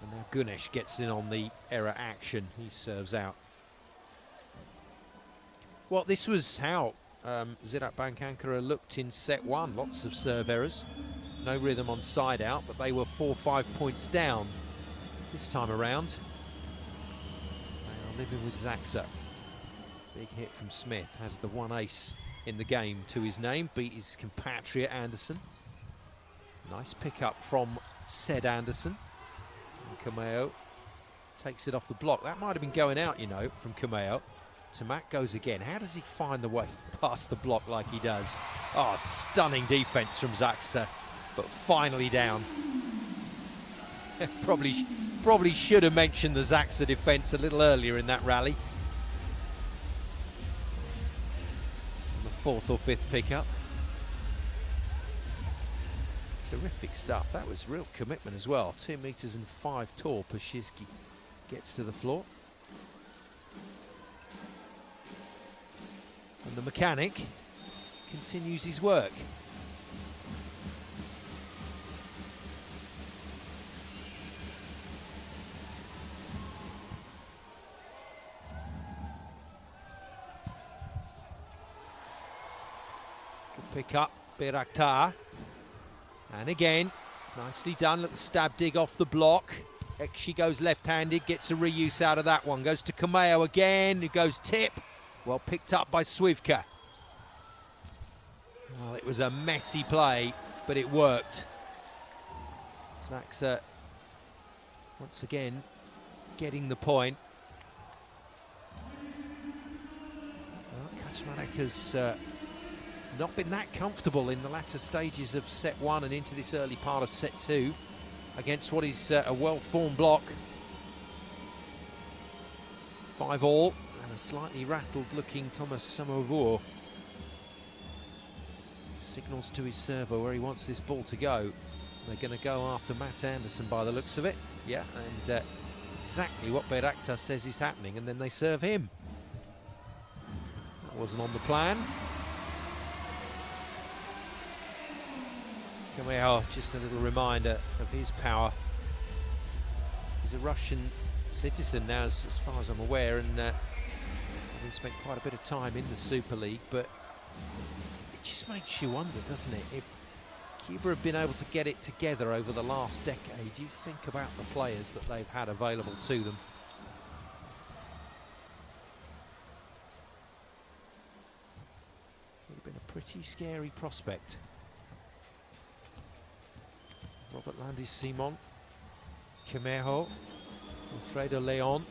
And now Gunesh gets in on the error action. He serves out. Well, this was how Ziraat Bank Ankara looked in set 1. Lots of serve errors. No rhythm on side out, but they were 4-5 points down this time around. They are living with ZAKSA. Big hit from Smith. Has the 1 ace in the game to his name. Beat his compatriot Anderson. Nice pick-up from said Anderson. And Kameo takes it off the block. That might have been going out, you know, from Kameo. Tamak goes again. How does he find the way past the block like he does? Oh, stunning defense from ZAKSA, but finally down. Probably should have mentioned the ZAKSA defense a little earlier in that rally. The 4th or 5th pickup. Terrific stuff. That was real commitment as well. 2 meters and 5 tall. Pashizki gets to the floor. And the mechanic continues his work. Good pick up, Bayraktar. And again, nicely done. Little stab dig off the block. Ekshi goes left-handed, gets a reuse out of that one. Goes to Kameo again, who goes tip. Well picked up by Swivka. Well, it was a messy play, but it worked. ZAKSA once again getting the point. Well, Kaczmarek has not been that comfortable in the latter stages of set 1 and into this early part of set 2 against what is a well-formed block. 5-all. And a slightly rattled-looking Thomas Samovour signals to his server where he wants this ball to go. They're going to go after Matt Anderson by the looks of it. Yeah, and exactly what Bayraktar says is happening, and then they serve him. That wasn't on the plan. Kameo, just a little reminder of his power. He's a Russian citizen now, as far as I'm aware, and he spent quite a bit of time in the Super League, but it just makes you wonder, doesn't it? If Cuba have been able to get it together over the last decade, you think about the players that they've had available to them. Would have been a pretty scary prospect. Robert Landis Simon, Camejo, Alfredo Leon.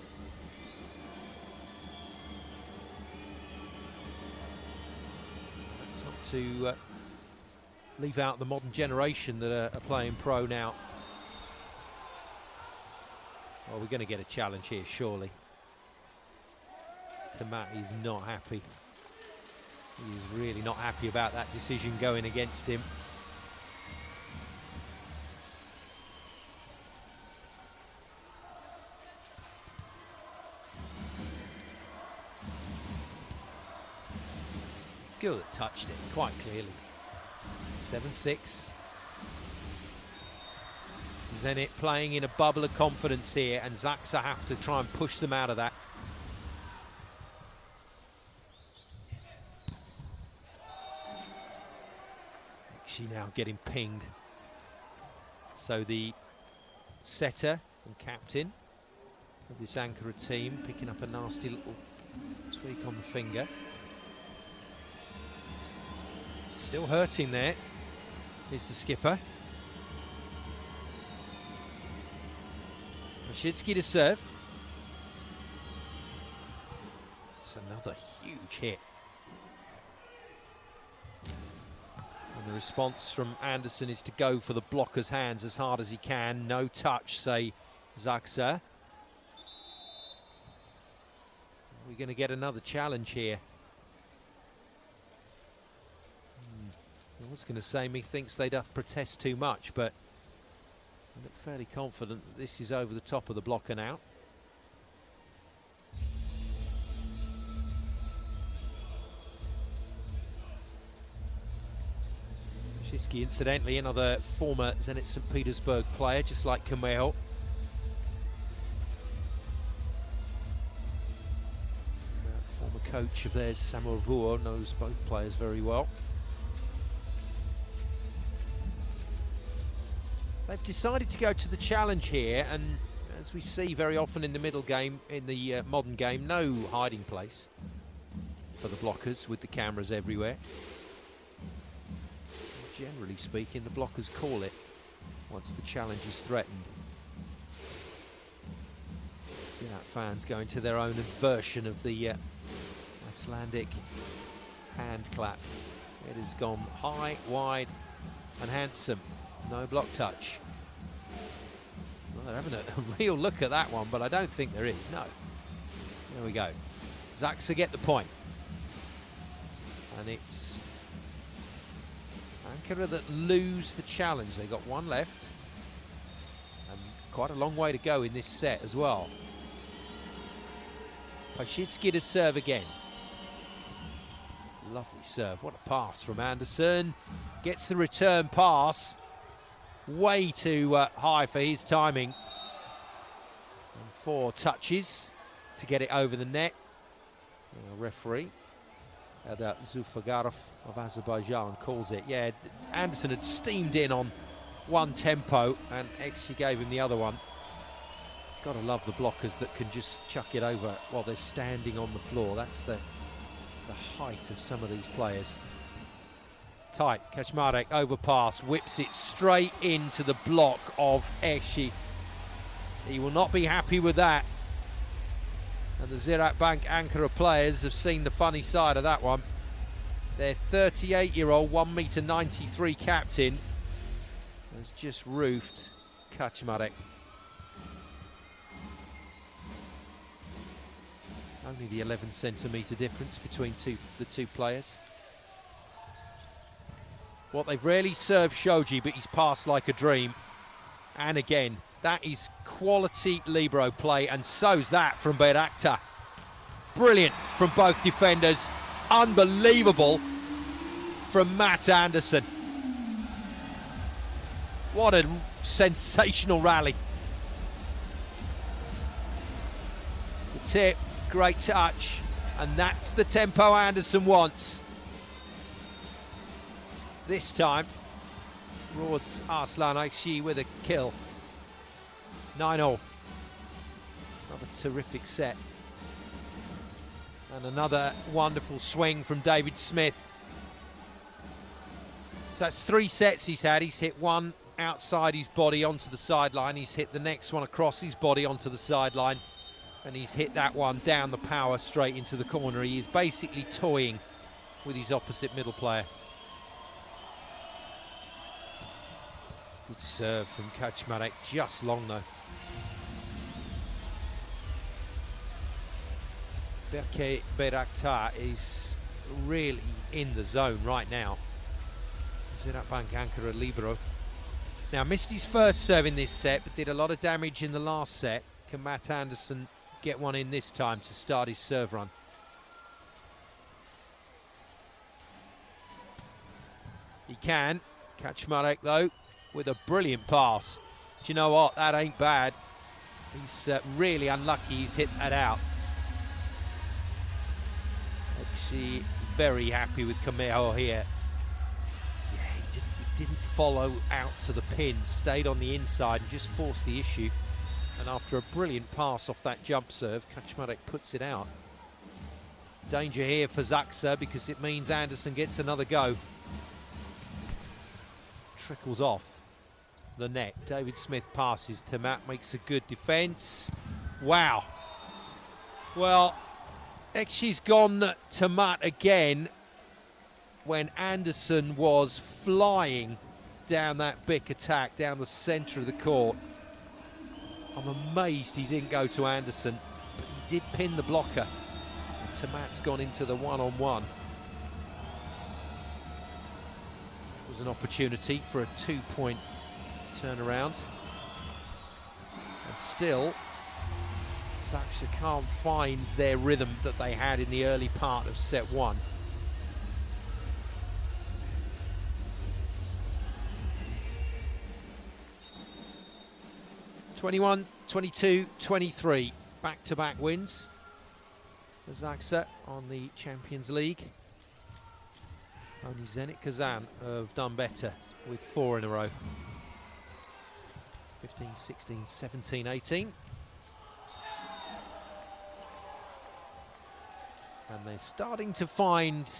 That's not to leave out the modern generation that are playing pro now. Well, we're going to get a challenge here, surely. Tamat is not happy. He is really not happy about that decision going against him. Skill that touched it quite clearly. 7-6. Zenit playing in a bubble of confidence here, and ZAKSA have to try and push them out of that. actually now getting pinged. So the setter and captain of this Ankara team picking up a nasty little tweak on the finger. Still hurting there is the skipper. Rashidski to serve. It's another huge hit. And the response from Anderson is to go for the blocker's hands as hard as he can. No touch, say ZAKSA. We're going to get another challenge here. I was going to say methinks they'd have to protest too much, but I look fairly confident that this is over the top of the blocker now. Rashidski, incidentally, another former Zenit St. Petersburg player, just like Kamel. Former coach of theirs, Samuel Vuo, knows both players very well. They've decided to go to the challenge here, and as we see very often in the middle game, in the modern game, no hiding place for the blockers with the cameras everywhere. Generally speaking, the blockers call it once the challenge is threatened. Ziraat fans going to their own version of the Icelandic hand clap. It has gone high, wide and handsome. No block touch. Well, they're having a real look at that one, but I don't think there is, no. There we go. ZAKSA get the point. And it's Ankara that lose the challenge. They got one left. And quite a long way to go in this set as well. Rashidski to serve again. Lovely serve. What a pass from Anderson. Gets the return pass. Way too high for his timing. And 4 touches to get it over the net. Referee Erdal Zulfagarov of Azerbaijan calls it. Yeah, Anderson had steamed in on one tempo and actually gave him the other one. Gotta love the blockers that can just chuck it over while they're standing on the floor. That's the height of some of these players. Tight, Kaczmarek overpass, whips it straight into the block of Ekşi. He will not be happy with that. And the Ziraat Bank Ankara players have seen the funny side of that one. Their 38-year-old, 1m93 captain has just roofed Kaczmarek. Only the 11-centimetre difference between the two players. What they've rarely served Shoji, but he's passed like a dream. And again, that is quality libero play, and so's that from Bayraktar. Brilliant from both defenders. Unbelievable from Matt Anderson. What a sensational rally. The tip, great touch, and that's the tempo Anderson wants. This time, Roards Arslan Ekşi with a kill. 9-0. Another terrific set. And another wonderful swing from David Smith. So that's 3 sets he's had. He's hit one outside his body onto the sideline. He's hit the next one across his body onto the sideline. And he's hit that one down the power straight into the corner. He is basically toying with his opposite middle player. Good serve from Kaczmarek, just long though. Berke Bayraktar is really in the zone right now. Ziraat Bank Ankara libero. Now missed his first serve in this set, but did a lot of damage in the last set. Can Matt Anderson get one in this time to start his serve run? He can. Kaczmarek though, with a brilliant pass. Do you know what? That ain't bad. He's really unlucky he's hit that out. Actually, very happy with Kamel here. Yeah, he didn't follow out to the pin, stayed on the inside and just forced the issue. And after a brilliant pass off that jump serve, Kaczmarek puts it out. Danger here for ZAKSA because it means Anderson gets another go. Trickles off the net. David Smith passes. Tamat makes a good defence. Wow. Well, she's gone to Matt again when Anderson was flying down that big attack down the centre of the court. I'm amazed he didn't go to Anderson, but he did pin the blocker. And Tamat's gone into the one-on-one. It was an opportunity for a 2-point turnaround. And still, ZAKSA can't find their rhythm that they had in the early part of set one. (21, 22, 23). Back-to-back wins for ZAKSA on the Champions League. Only Zenit Kazan have done better with 4 in a row. 15, 16, 17, 18. And they're starting to find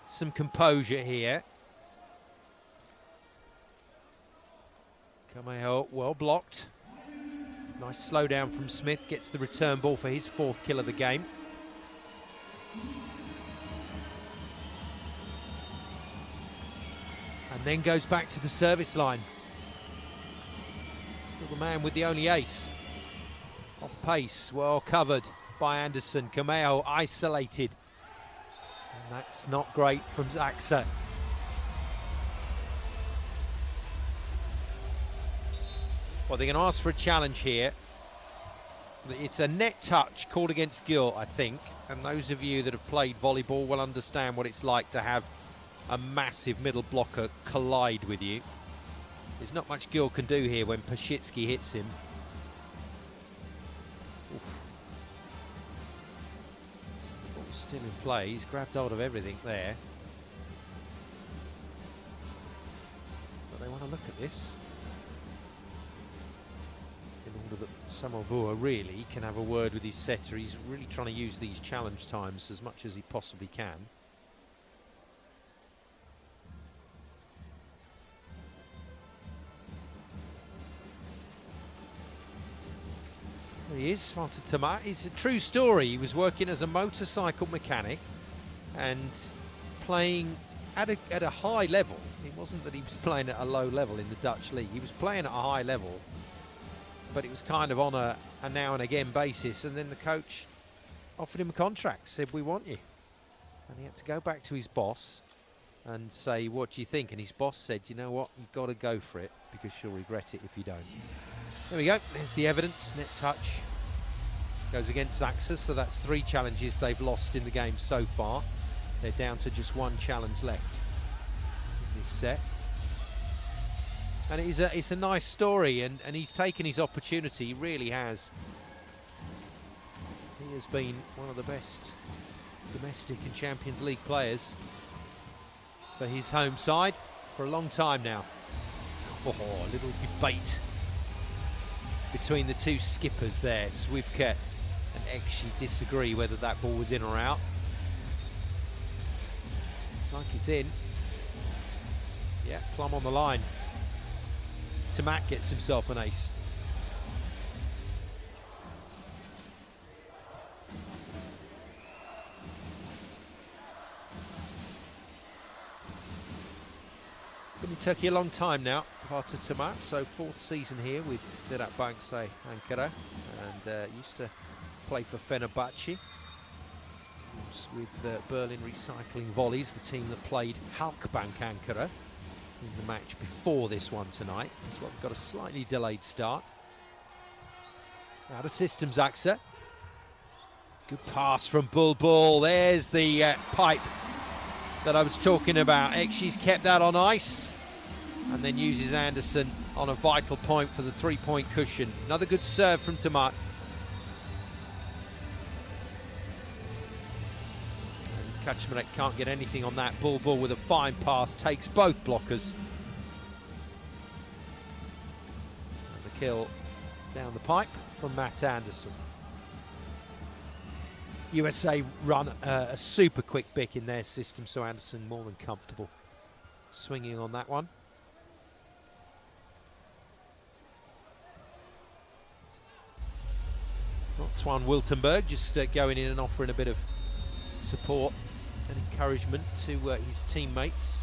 some composure here. Kameo well blocked. Nice slowdown from Smith, gets the return ball for his 4th kill of the game. And then goes back to the service line. Still the man with the only ace. Off pace, well covered by Anderson. Kameo isolated. And that's not great from ZAKSA. Well, they're going to ask for a challenge here. It's a net touch called against Gill, I think. And those of you that have played volleyball will understand what it's like to have a massive middle blocker collide with you. There's not much Gill can do here when Pashitsky hits him. Oof. Ball's still in play. He's grabbed hold of everything there. But they want to look at this. In order that Samovua really can have a word with his setter. He's really trying to use these challenge times as much as he possibly can. There he is, Martin Tamat. It's a true story. He was working as a motorcycle mechanic and playing at a high level. It wasn't that he was playing at a low level in the Dutch league. He was playing at a high level, but it was kind of on a now and again basis. And then the coach offered him a contract, said, "We want you." And he had to go back to his boss and say, "What do you think?" And his boss said, "You know what, you've got to go for it because you'll regret it if you don't." There we go, there's the evidence. Net touch goes against ZAKSA, so that's 3 challenges they've lost in the game so far. They're down to just 1 challenge left in this set. And it's a nice story, and he's taken his opportunity, he really has. He has been one of the best domestic and Champions League players for his home side for a long time now. Oh, a little debate between the 2 skippers there. Swivka and Ekshi disagree whether that ball was in or out. Looks like it's in. Yeah, plumb on the line. Tamat gets himself an ace. Been in Turkey a long time now, Martin Tamat, so 4th season here with Ziraat ANKARA, and used to play for Fenerbahce with Berlin Recycling Volleys, the team that played Halkbank Ankara in the match before this one tonight. That's why we've got a slightly delayed start. Out of system, ZAKSA. Good pass from Bulbul. There's the pipe that I was talking about. Ekshi's kept that on ice and then uses Anderson on a vital point for the 3-point cushion. Another good serve from Tamat. And Kaczmarek can't get anything on that. Bulbul with a fine pass takes both blockers kill down the pipe from Matt Anderson. USA run a super quick bick in their system, so Anderson more than comfortable swinging on that one. Antoine Wiltenberg just going in and offering a bit of support and encouragement to his teammates.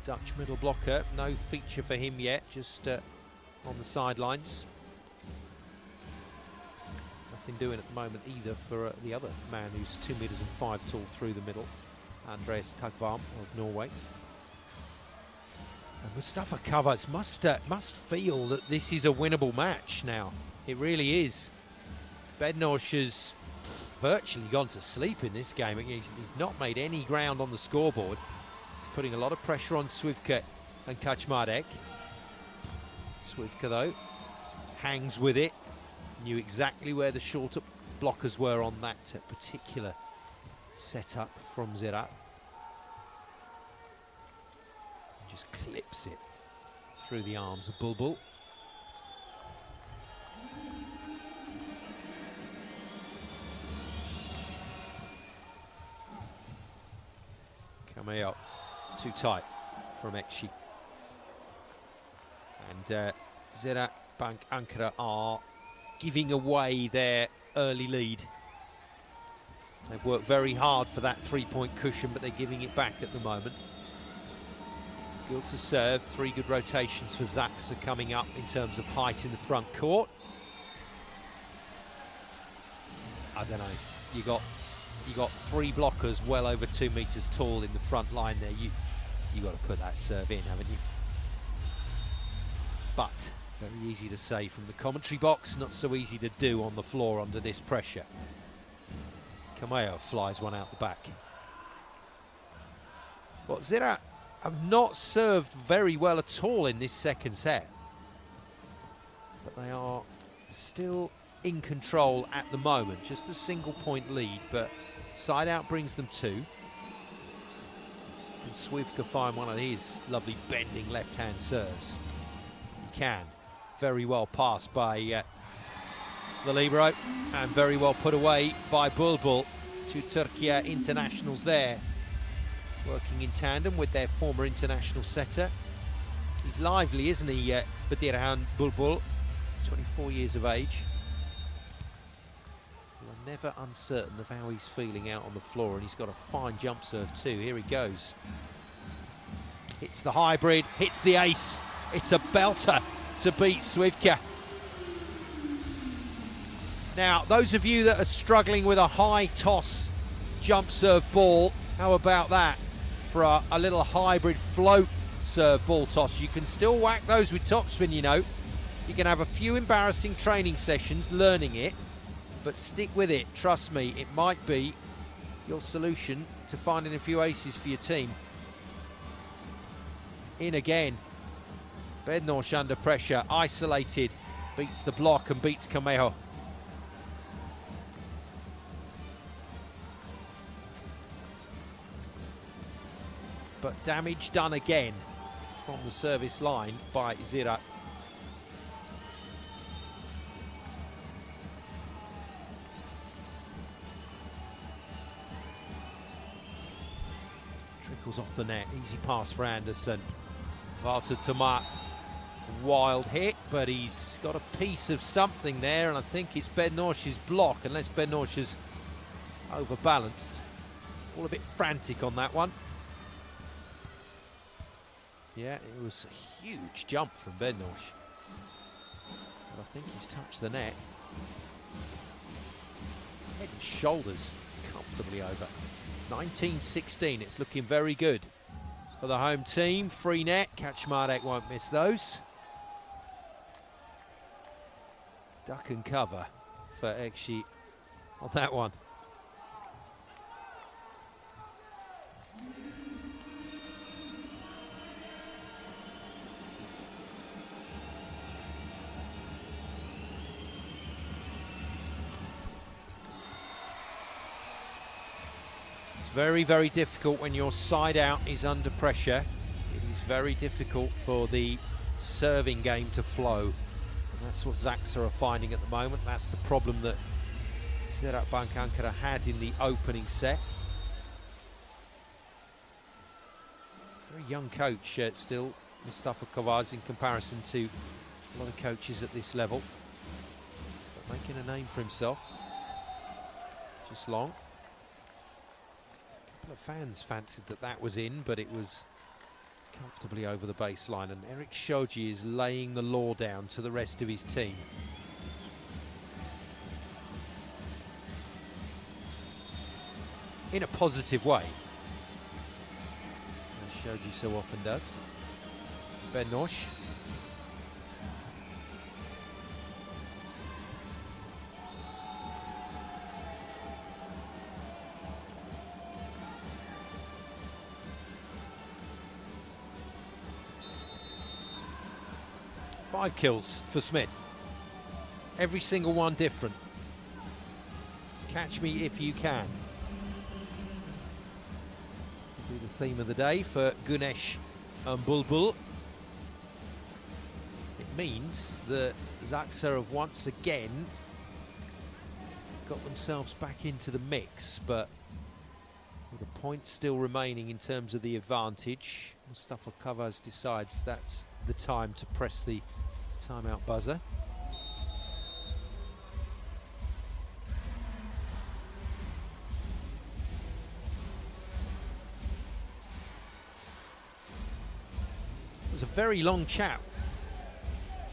Dutch middle blocker, no feature for him yet, just on the sidelines. Nothing doing at the moment either for the other man who's 2 meters and 5 tall through the middle, Andreas Tagvam of Norway. And Mustafa Kavas must feel that this is a winnable match now. It really is. Bednosh has virtually gone to sleep in this game. He's not made any ground on the scoreboard. He's putting a lot of pressure on Swivka and Kaczmarek. Swivka, though, hangs with it. Knew exactly where the shorter blockers were on that particular setup from Ziraat. Just clips it through the arms of Bulbul. Cameo, too tight from Ekşi. And Ziraat Bank Ankara are giving away their early lead. They've worked very hard for that 3-point cushion, but they're giving it back at the moment. Good to serve, 3 good rotations for ZAKSA coming up in terms of height in the front court. I don't know, you got 3 blockers well over 2 meters tall in the front line there. You got to put that serve in, haven't you? But very easy to say from the commentary box, not so easy to do on the floor under this pressure. Cameo flies one out the back. But Ziraat have not served very well at all in this second set. But they are still in control at the moment. Just a single-point lead, but side out brings them 2. And Swivka find one of his lovely bending left-hand serves. He can. Very well passed by the libero, and very well put away by Bulbul. 2 Turkey internationals there, working in tandem with their former international setter. He's lively, isn't he, Bedirhan Bulbul, 24 years of age. You're never uncertain of how he's feeling out on the floor, and he's got a fine jump serve too. Here he goes. Hits the hybrid, hits the ace. It's a belter to beat Swivka. Now, those of you that are struggling with a high toss jump serve ball, how about that for a little hybrid float serve ball toss? You can still whack those with topspin, you know. You can have a few embarrassing training sessions learning it, but stick with it. Trust me, it might be your solution to finding a few aces for your team. In again. Bednosh under pressure, isolated, beats the block and beats Cameo. But damage done again from the service line by Ziraat. Trickles off the net, easy pass for Anderson. Valter Tomat. Wild hit, but he's got a piece of something there, and I think it's Bednosh's block, unless Bednosh is overbalanced. All a bit frantic on that one. Yeah, it was a huge jump from Bednosh. But I think he's touched the net. Head and shoulders comfortably over. 19-16, it's looking very good for the home team. Free net, Kaczmarek won't miss those. Duck and cover for Ekşi on that one. It's very, very difficult when your side out is under pressure. It is very difficult for the serving game to flow. That's what ZAKSA are finding at the moment. That's the problem that Ziraat Bank Ankara had in the opening set. Very young coach still, Mustafa Kovaz, in comparison to a lot of coaches at this level. But making a name for himself. Just long. A couple of fans fancied that was in, but it was comfortably over the baseline, and Eric Shoji is laying the law down to the rest of his team. In a positive way, as Shoji so often does. Bednosh. Five kills for Smith. Every single one different. Catch me if you can. Will be the theme of the day for Gunesh and Bulbul. It means that ZAKSA have once again got themselves back into the mix, but with a point still remaining in terms of the advantage, Mustafa Kovaz decides that's the time to press the timeout buzzer. It was a very long chat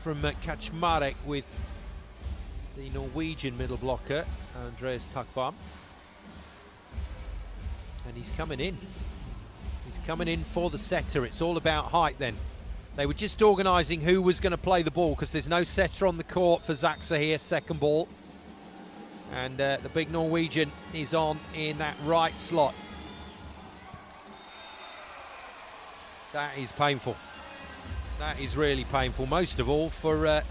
from Kaczmarek with the Norwegian middle blocker, Andreas Takvam. And he's coming in. He's coming in for the setter. It's all about height then. They were just organising who was going to play the ball because there's no setter on the court for ZAKSA here, second ball. And the big Norwegian is on in that right slot. That is painful. That is really painful, most of all for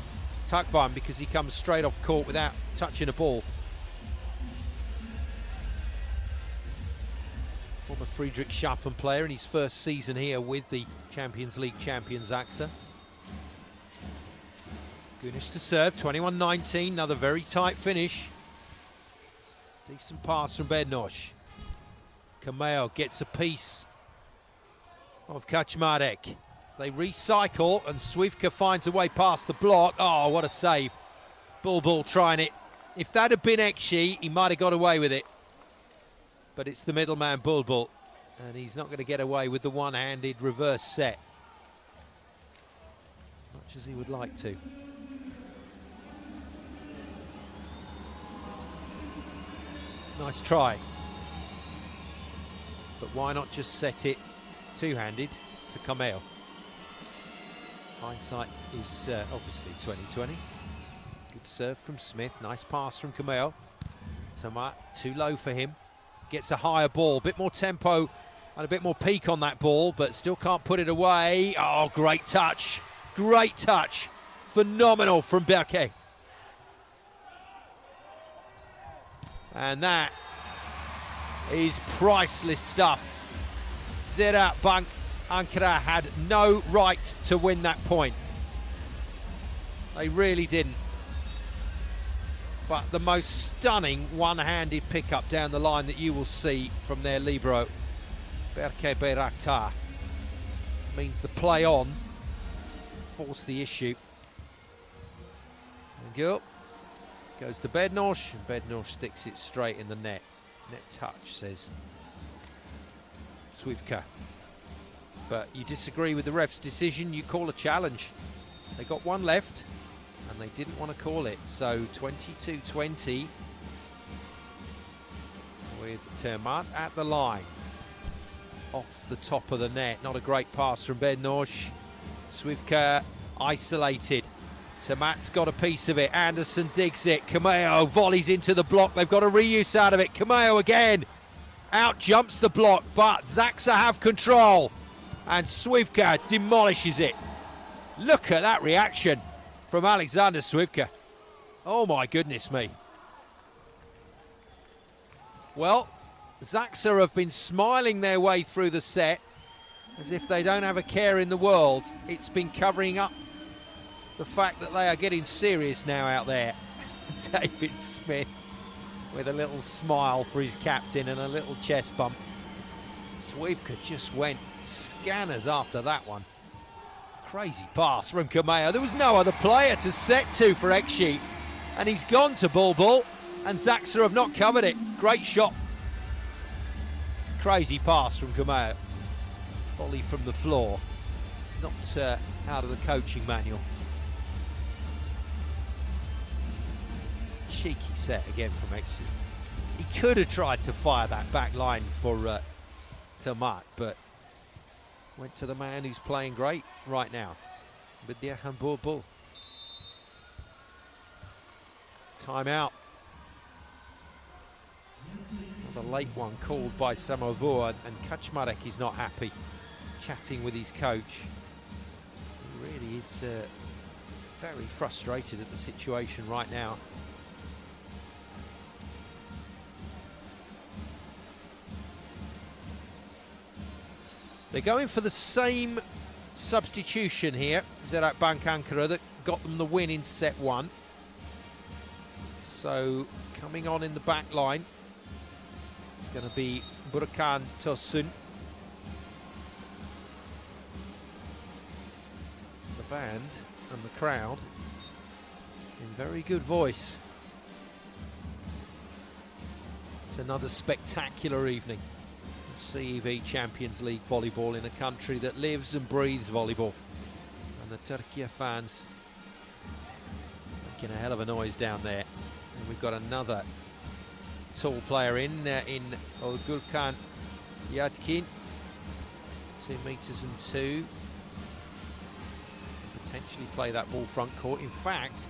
Takvam, because he comes straight off court without touching a ball. Former Friedrichshafen player in his first season here with the Champions League champion ZAKSA. Gunesh to serve, 21-19, another very tight finish. Decent pass from Bednosh. Kameo gets a piece of Kaczmarek. They recycle and Swivka finds a way past the block. Oh, what a save. Bulbul trying it. If that had been Ekşi, he might have got away with it. But it's the middleman Bulbul, and he's not going to get away with the one-handed reverse set as much as he would like to. Nice try, but why not just set it two-handed to Kameo? Hindsight is obviously 2020. Good serve from Smith, nice pass from Kameo. Tamat too low for him. Gets a higher ball, a bit more tempo and a bit more peak on that ball, but still can't put it away. Oh, great touch. Great touch. Phenomenal from Berke. And that is priceless stuff. Ziraat Bank Ankara had no right to win that point. They really didn't. But the most stunning one-handed pickup down the line that you will see from their libero, Berke Bayraktar, means the play on forced the issue. And go. Goes to Bednosh, and Bednosh sticks it straight in the net. Net touch, says Swivka. But you disagree with the ref's decision, you call a challenge. They got one left, and they didn't want to call it. So 22-20 with Termat at the line. Off the top of the net. Not a great pass from Bednosh. Swivka isolated. Termat's got a piece of it. Anderson digs it. Kameo volleys into the block. They've got a reuse out of it. Kameo again. Out jumps the block, but ZAKSA have control. And Swivka demolishes it. Look at that reaction from Alexander Swivka. Oh my goodness me. Well, ZAKSA have been smiling their way through the set as if they don't have a care in the world. It's been covering up the fact that they are getting serious now out there. David Smith with a little smile for his captain and a little chest bump. Swivka just went scanners after that one. Crazy pass from Kameo. There was no other player to set to for Ekşi, and he's gone to Volleyball, and ZAKSA have not covered it. Great shot. Crazy pass from Kameo. Volley from the floor, not out of the coaching manual. Cheeky set again from Ekşi. He could have tried to fire that back line for Tamat, but went to the man who's playing great right now, Bediahan Volleyball. Timeout. Another late one called by Samovoa, and Kaczmarek is not happy, chatting with his coach. He really is very frustrated at the situation right now. They're going for the same substitution here, Ziraat Bank Ankara, that got them the win in set one. So coming on in the back line, it's going to be Burkan Tosun. The band and the crowd in very good voice. It's another spectacular evening. CEV Champions League volleyball in a country that lives and breathes volleyball, and the Turkey fans making a hell of a noise down there. And we've got another tall player in Gülkan Yatkin, 2 meters and 2, potentially play that ball front court. In fact,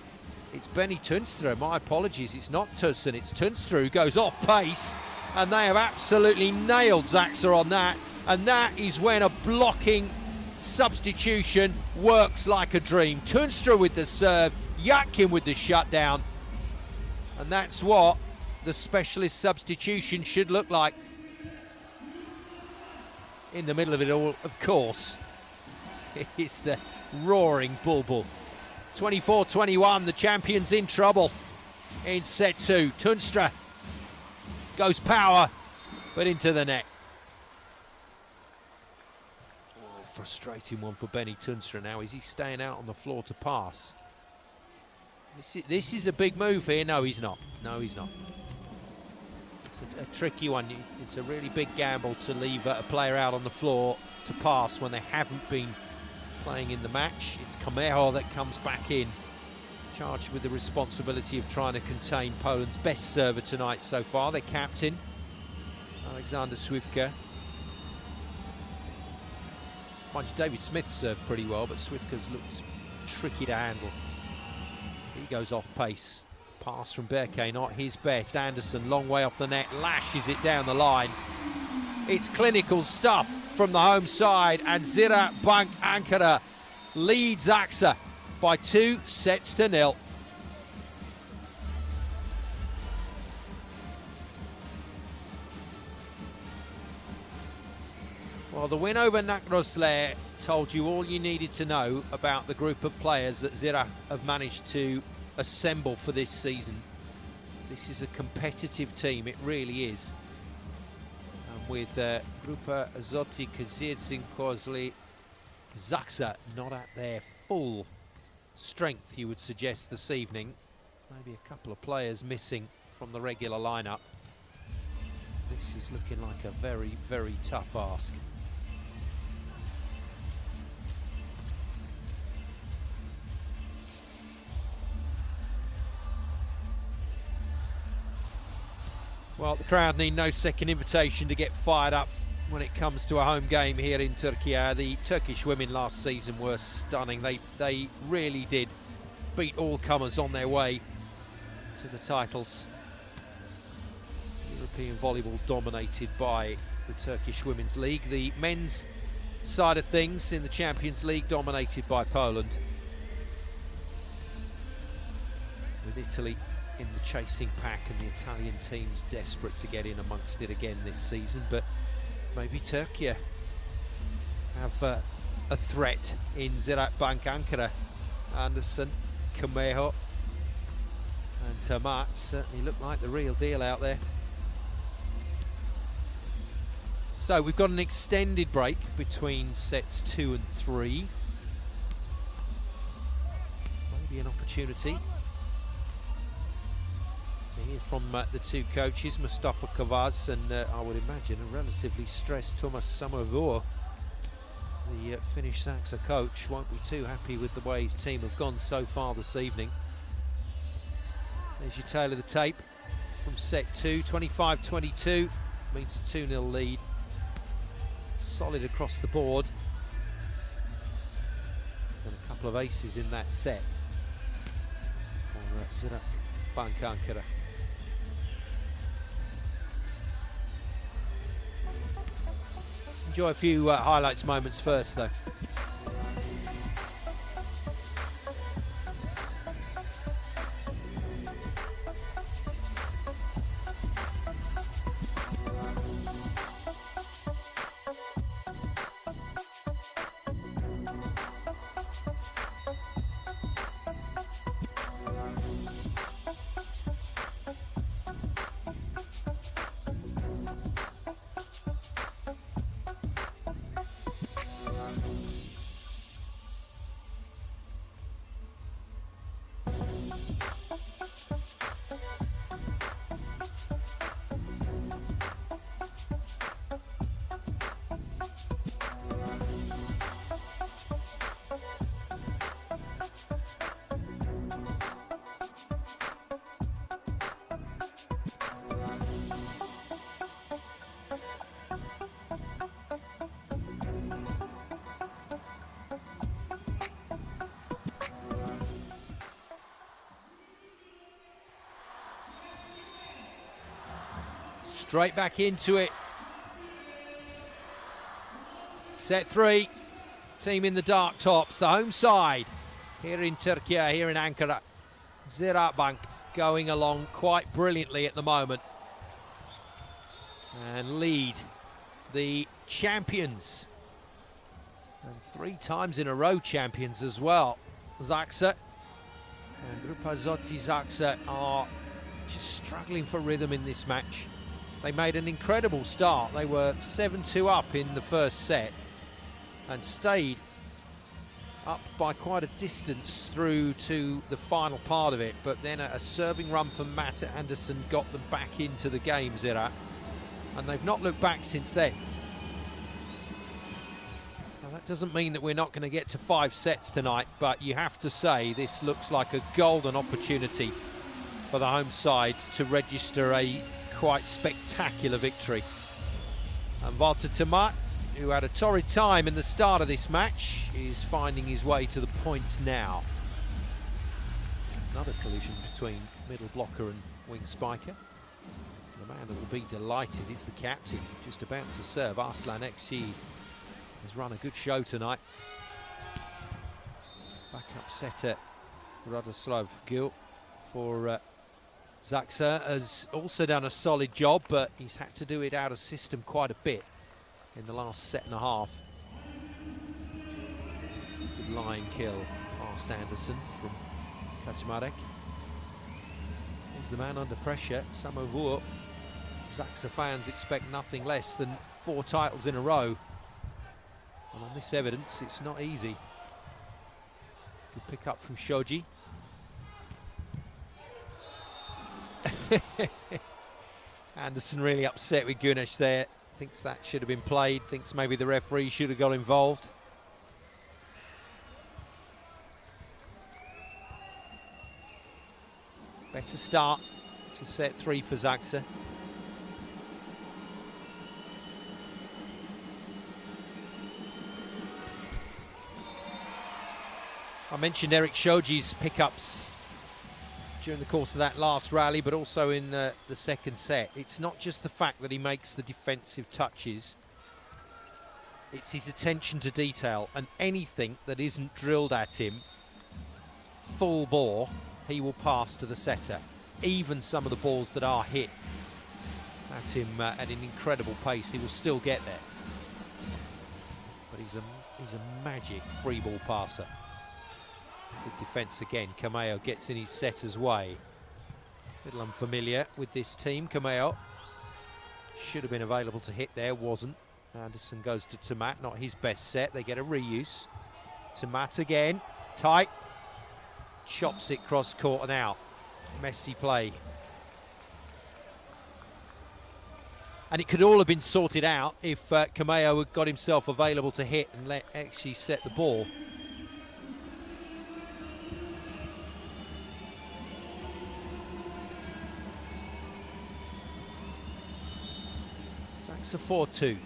it's Benny Tunstra. My apologies, it's not Tussen, it's Tunstra who goes off pace. And they have absolutely nailed ZAKSA on that. And that is when a blocking substitution works like a dream. Tunstra with the serve, Yatkin with the shutdown. And that's what the specialist substitution should look like. In the middle of it all, of course, it's the roaring Bulbul. 24-21, the champions in trouble in set two. Tunstra goes power, but into the net. Oh, frustrating one for Benny Tunstra now. Is he staying out on the floor to pass? This is a big move here. No, he's not. No, he's not. It's a tricky one. It's a really big gamble to leave a player out on the floor to pass when they haven't been playing in the match. It's Kameo that comes back in, charged with the responsibility of trying to contain Poland's best server tonight so far, their captain, Alexander Swivka. Mind you, David Smith served pretty well, but Swivka's looked tricky to handle. He goes off pace. Pass from Berke, not his best. Anderson, long way off the net, lashes it down the line. It's clinical stuff from the home side, and Ziraat Bank Ankara leads ZAKSA by 2-0. Well, the win over Nakrosle told you all you needed to know about the group of players that Ziraat have managed to assemble for this season. This is a competitive team, it really is. And with Grupa Azoty KŁDZIERZYN-KOďLE, ZAKSA not at their full strength, you would suggest, this evening. Maybe a couple of players missing from the regular lineup. This is looking like a very, very tough ask. Well, the crowd need no second invitation to get fired up when it comes to a home game here in Turkey. The Turkish women last season were stunning. They really did beat all comers on their way to the titles. European volleyball dominated by the Turkish Women's League. The men's side of things in the Champions League dominated by Poland, with Italy in the chasing pack and the Italian teams desperate to get in amongst it again this season. But maybe Turkey have a threat in Ziraat Bank Ankara Anderson, Camejo, and Tomat certainly look like the real deal out there. So we've got an extended break between sets 2 and 3. Maybe an opportunity to hear from the two coaches, Mustafa Kavaz and I would imagine a relatively stressed Thomas Samovour. The Finnish ZAKSA coach won't be too happy with the way his team have gone so far this evening. There's your tail of the tape from set 2, 25-22, means a 2-0 lead. Solid across the board. And a couple of aces in that set for Ziraat Bank Ankara. Let's enjoy a few highlights moments first though. Straight back into it. Set 3. Team in the dark tops, the home side. Here in Turkey, here in Ankara. Ziraat Bank going along quite brilliantly at the moment. And lead the champions. And 3 times in a row champions as well. ZAKSA and Grupa Azoty ZAKSA are just struggling for rhythm in this match. They made an incredible start. They were 7-2 up in the first set and stayed up by quite a distance through to the final part of it. But then a serving run from Matt Anderson got them back into the game, Ziraat. And they've not looked back since then. Now, that doesn't mean that we're not going to get to 5 sets tonight, but you have to say this looks like a golden opportunity for the home side to register a quite spectacular victory. And Walter Tomat, who had a torrid time in the start of this match, is finding his way to the points now. Another collision between middle blocker and wing spiker. The man that will be delighted is the captain, just about to serve. Arslan XG has run a good show tonight. Backup setter Radoslav Gil for ZAKSA has also done a solid job, but he's had to do it out of system quite a bit in the last set and a half. Good line kill past Anderson from Kaczmarek. He's the man under pressure, Samovour. ZAKSA fans expect nothing less than 4 titles in a row. And on this evidence, it's not easy. Good pick up from Shoji. Anderson really upset with Gunesh there. Thinks that should have been played. Thinks maybe the referee should have got involved. Better start to set 3 for ZAKSA. I mentioned Eric Shoji's pickups during the course of that last rally, but also in the second set. It's not just the fact that he makes the defensive touches, it's his attention to detail, and anything that isn't drilled at him full bore, he will pass to the setter. Even some of the balls that are hit at him at an incredible pace, he will still get there. But he's a magic free ball passer. Good defence again. Kameo gets in his setter's way. Little unfamiliar with this team. Kameo should have been available to hit there, wasn't. Anderson goes to Tomat, not his best set. They get a reuse. Tomat again, tight. Chops it cross court and out. Messy play. And it could all have been sorted out if Kameo had got himself available to hit and let actually set the ball. ZAKSA 4-2.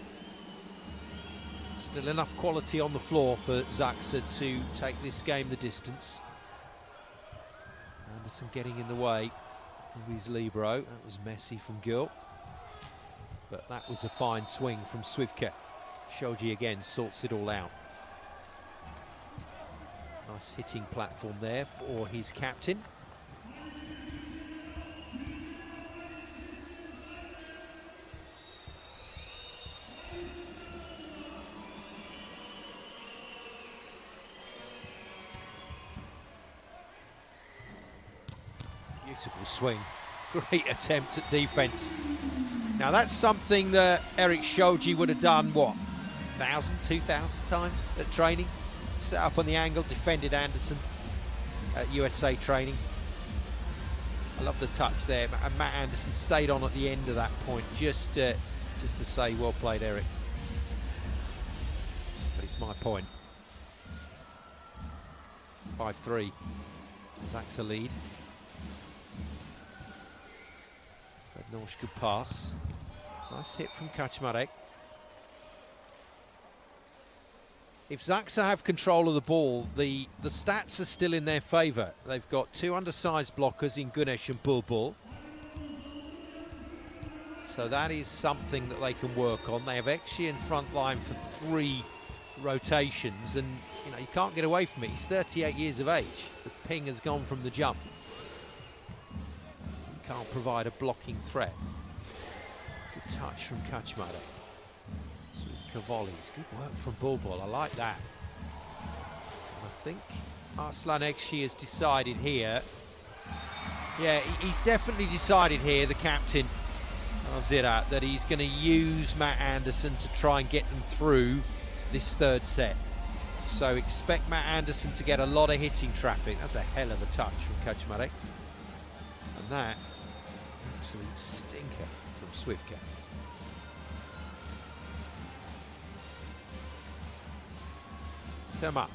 Still enough quality on the floor for ZAKSA to take this game the distance. Anderson getting in the way of his libero. That was messy from Gil. But that was a fine swing from Swivka. Shoji again sorts it all out. Nice hitting platform there for his captain. Beautiful swing. Great attempt at defence. Now that's something that Eric Shoji would have done, what, 1,000, 2,000 times at training? Set up on the angle, defended Anderson at USA training. I love the touch there, and Matt Anderson stayed on at the end of that point, just to say, well played, Eric. But it's my point. 5-3, ZAKSA lead. Norsh good pass. Nice hit from Kaczmarek. If ZAKSA have control of the ball, the stats are still in their favour. They've got two undersized blockers in Gunesh and Bulbul. So that is something that they can work on. They have Ekshi in front line for 3 rotations, and you know, you can't get away from it. He's 38 years of age. The ping has gone from the jump. Can't provide a blocking threat. Good touch from Kaczmarek. Swivka volleys. Good work from Bulbul. I like that. I think Arslan Ekshi has decided here. Yeah, he's definitely decided here, the captain of Ziraat, that he's going to use Matt Anderson to try and get them through this third set. So expect Matt Anderson to get a lot of hitting traffic. That's a hell of a touch from Kaczmarek. And that, absolute stinker from Swivka. Tomat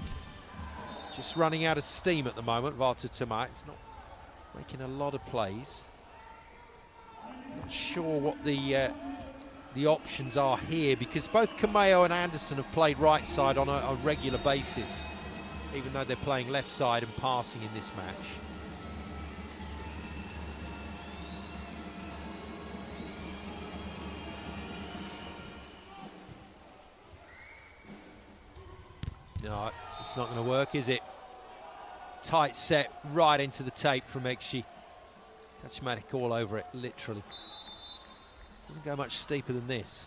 just running out of steam at the moment. Valter Tomat, it's not making a lot of plays. Not sure what the options are here, because both Kameo and Anderson have played right side on a regular basis, even though they're playing left side and passing in this match. No, it's not going to work, is it? Tight set right into the tape from Ekshi. Kaczmarek all over it, literally. Doesn't go much steeper than this.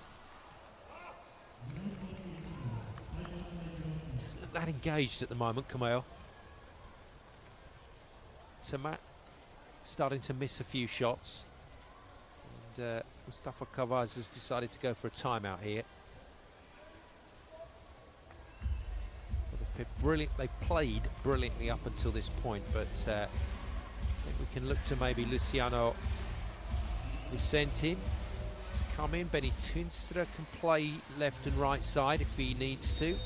Doesn't look that engaged at the moment, Kameo. Tomat starting to miss a few shots. And Mustafa Kavaz has decided to go for a timeout here. They played brilliantly up until this point, but I think we can look to maybe Luciano Vicentin to come in. Benny Tunstra can play left and right side if he needs to.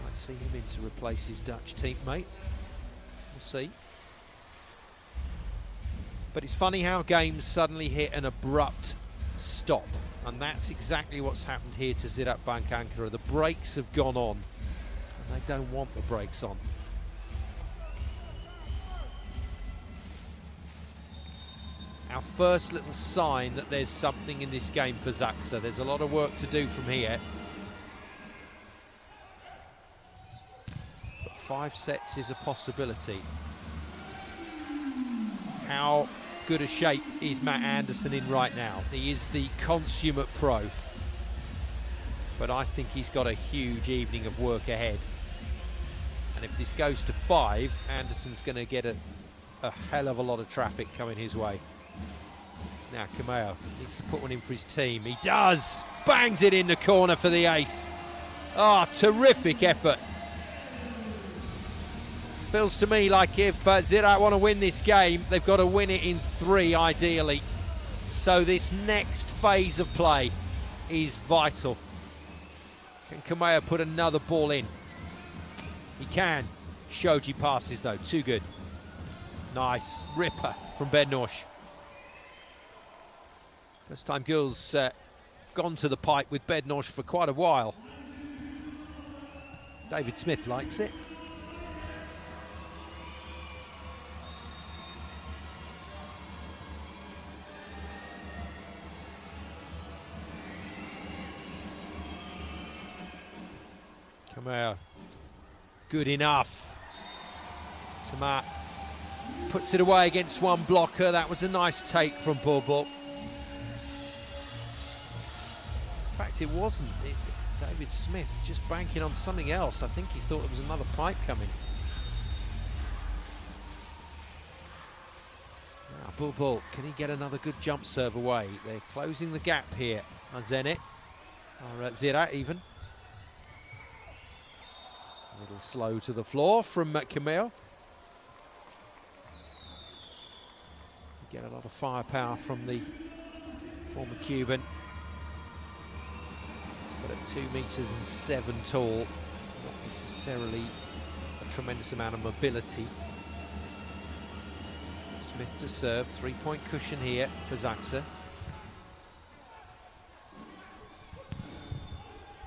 Might see him in to replace his Dutch teammate. We'll see. But it's funny how games suddenly hit an abrupt stop. And that's exactly what's happened here to Ziraat Bank Ankara. The brakes have gone on, and they don't want the brakes on. Our first little sign that there's something in this game for ZAKSA. There's a lot of work to do from here. But 5 sets is a possibility. How good a shape is Matt Anderson in right now? He is the consummate pro. but I think he's got a huge evening of work ahead. And if this goes to 5, Anderson's going to get a hell of a lot of traffic coming his way. Now Kameo needs to put one in for his team. He does! Bangs it in the corner for the ace. Oh, terrific effort. Feels to me like if Ziraat want to win this game, they've got to win it in 3 ideally. So this next phase of play is vital. Can Kameo put another ball in? He can. Shoji passes though, too good. Nice ripper from Bednosh. First time Gül's gone to the pipe with Bednosh for quite a while. David Smith likes it. Kameo, good enough. Tamat puts it away against one blocker. That was a nice take from Volleyball. In fact, it wasn't. David Smith just banking on something else. I think he thought there was another pipe coming. Now, Volleyball, can he get another good jump serve away? They're closing the gap here. Zenit, or Ziraat even. A little slow to the floor from Kameo. Get a lot of firepower from the former Cuban. But at 2 meters and 7 tall, not necessarily a tremendous amount of mobility. Smith to serve, 3-point cushion here for ZAKSA.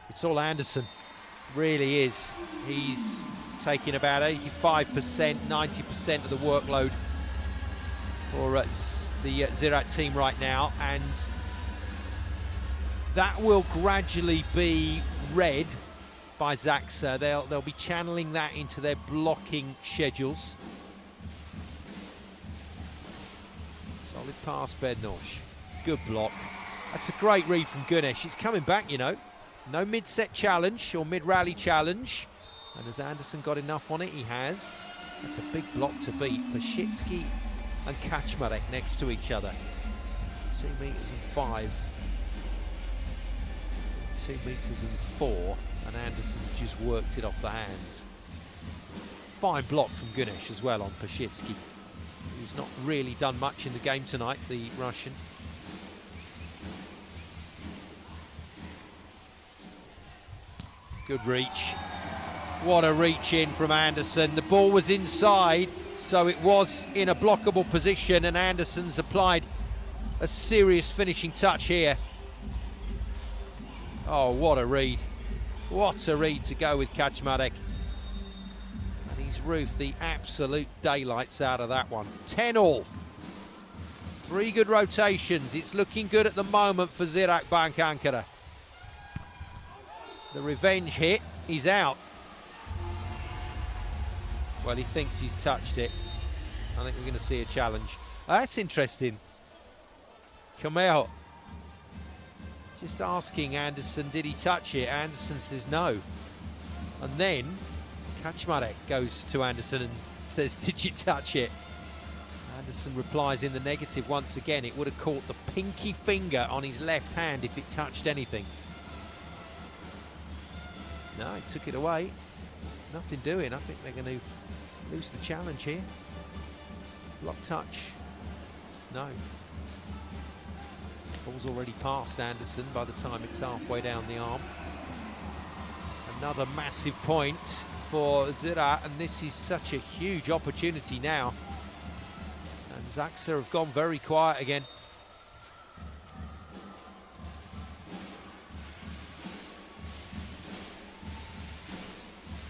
It's all Anderson, really is. He's taking about 85%, 90% of the workload for the Ziraat team right now, and that will gradually be read by ZAKSA. They'll be channeling that into their blocking schedules. Solid pass, Bednosh. Good block. That's a great read from Güneş. He's coming back, you know. No mid-set challenge or mid-rally challenge. And has Anderson got enough on it? He has. That's a big block to beat. Pashitsky and Kaczmarek next to each other. 2 meters and 5. 2 meters and 4. And Anderson just worked it off the hands. Fine block from Güneş as well on Pashitsky, who's not really done much in the game tonight, the Russian. Good reach. What a reach in from Anderson. The ball was inside, so it was in a blockable position, and Anderson's applied a serious finishing touch here. Oh, what a read. What a read to go with Kaczmarek. And he's roofed the absolute daylights out of that one. 10-all. 3 good rotations. It's looking good at the moment for Ziraat Bank Ankara. The revenge hit, he's out. Well, he thinks he's touched it. I think we're going to see a challenge. That's interesting. Kameo just asking Anderson, did he touch it? Anderson says no. And then Kaczmarek goes to Anderson and says, did you touch it? Anderson replies in the negative once again. It would have caught the pinky finger on his left hand if it touched anything. No, he took it away. Nothing doing. I think they're going to lose the challenge here. Block touch. No. Ball's already past Anderson by the time it's halfway down the arm. Another massive point for Ziraat, and this is such a huge opportunity now. And ZAKSA have gone very quiet again.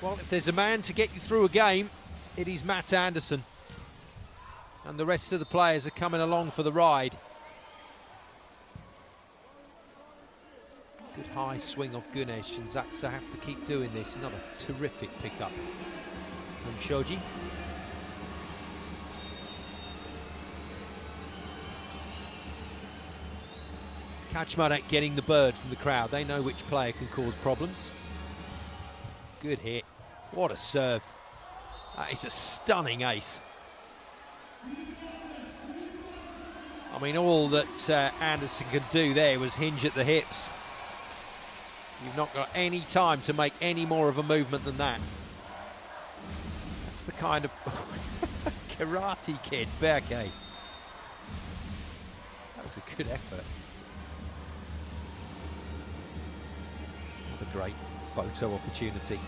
Well, if there's a man to get you through a game, it is Matt Anderson. And the rest of the players are coming along for the ride. Good high swing of Güneş, and ZAKSA have to keep doing this. Another terrific pickup from Shoji. Kaczmarek getting the bird from the crowd. They know which player can cause problems. Good hit. What a serve. That is a stunning ace. I mean, all that Anderson could do there was hinge at the hips. You've not got any time to make any more of a movement than that. That's the kind of Karate Kid, Berke. That was a good effort. What a great photo opportunity.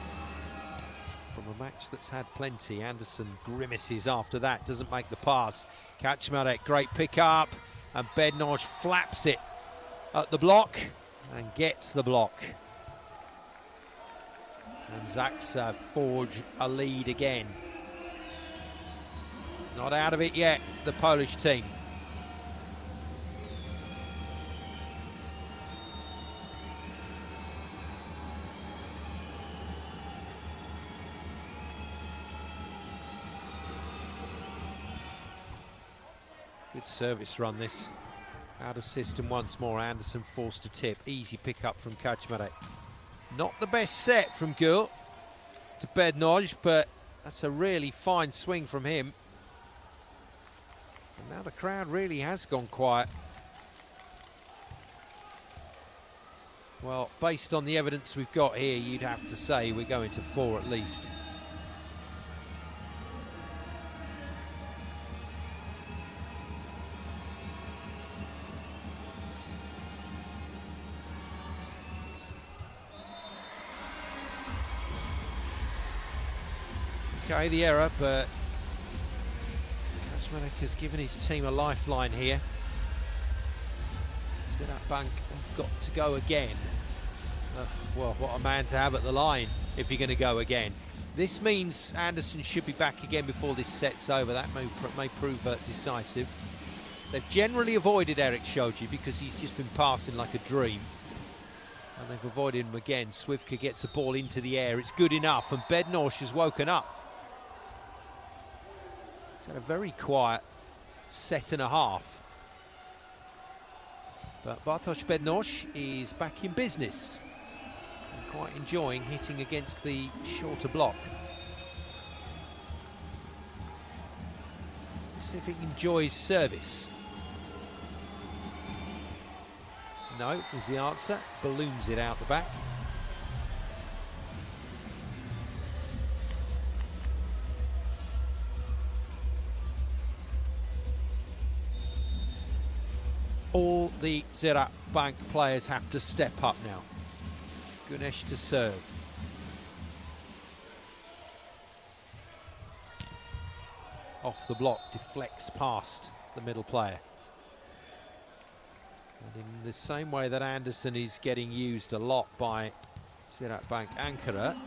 From a match that's had plenty. Anderson grimaces after that, doesn't make the pass. Kaczmarek, great pick up, and Bednoj flaps it at the block and gets the block. And ZAKSA forge a lead again. Not out of it yet, the Polish team. Good service run this. Out of system once more. Anderson forced to tip. Easy pick up from Kaczmarek. Not the best set from Gül to Bednoj, but that's a really fine swing from him. And now the crowd really has gone quiet. Well, based on the evidence we've got here, you'd have to say we're going to 4 at least. Okay, the error, but Kaczmarek has given his team a lifeline here. Ziraat Bank have got to go again. Well, what a man to have at the line if you're going to go again. This means Anderson should be back again before this set's over. That may prove decisive. They've generally avoided Eric Shoji because he's just been passing like a dream. And they've avoided him again. Swivka gets the ball into the air. It's good enough, and Bednoj has woken up. It's had a very quiet set and a half. But Bartosz Bednoj is back in business and quite enjoying hitting against the shorter block. Let's see if he enjoys service. No, is the answer. Balloons it out the back. All the Ziraat Bank players have to step up now. Güneş to serve. Off the block, deflects past the middle player. And in the same way that Anderson is getting used a lot by Ziraat Bank ANKARA,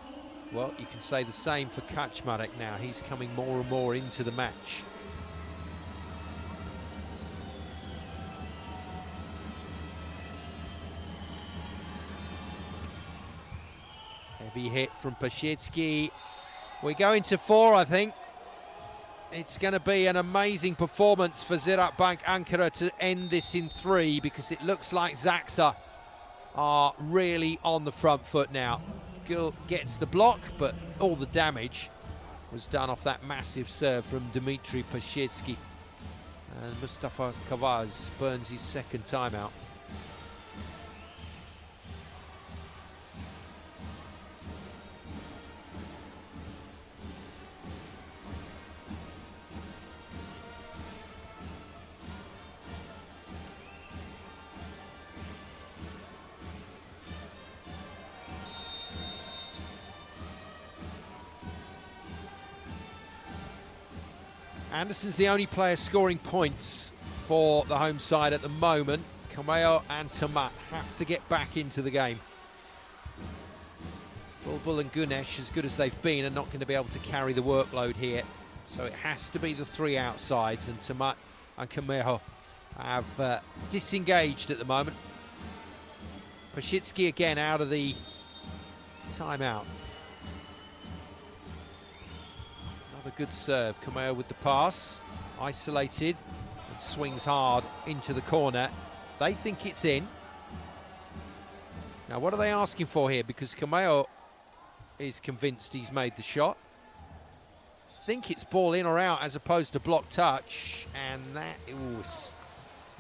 well, you can say the same for Kaczmarek now. He's coming more and more into the match. Heavy hit from Pasiecki. We're going to 4, I think. It's going to be an amazing performance for Ziraat Bank ANKARA to end this in 3, because it looks like ZAKSA are really on the front foot now. Gül gets the block, but all the damage was done off that massive serve from Dmitry Pasiecki. And Mustafa Kavaz burns his second timeout. Anderson's the only player scoring points for the home side at the moment. Kameo and Tomat have to get back into the game. Volleyball and Güneş, as good as they've been, are not going to be able to carry the workload here. So it has to be the 3 outsides, and Tomat and Kameo have disengaged at the moment. Pasiecki again out of the timeout. Another good serve. Kameo with the pass, isolated, and swings hard into the corner. They think it's in. Now, what are they asking for here? Because Kameo is convinced he's made the shot. I think it's ball in or out as opposed to block touch, and that was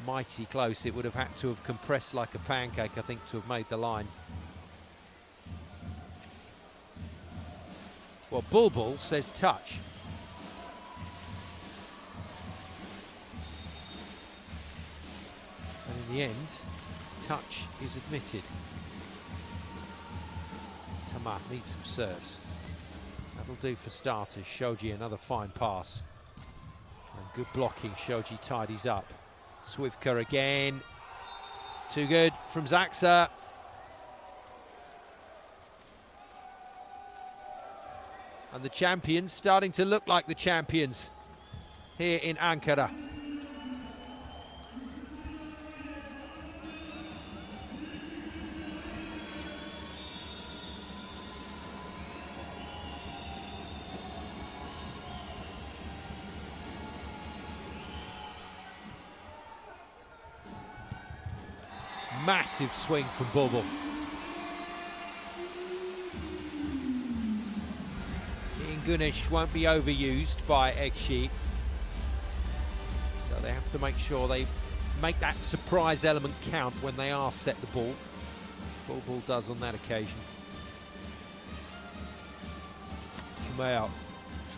mighty close. It would have had to have compressed like a pancake, I think, to have made the line. Well, Volley-ball says touch. And in the end, touch is admitted. Tamat needs some serves. That'll do for starters. Shoji, another fine pass. And good blocking. Shoji tidies up. Swivka again. Too good from ZAKSA. And the champions starting to look like the champions here in Ankara. Massive swing from Volley-ball. Gunesh won't be overused by Ekşi, so they have to make sure they make that surprise element count when they are set the ball. Volley-ball does on that occasion. Kameo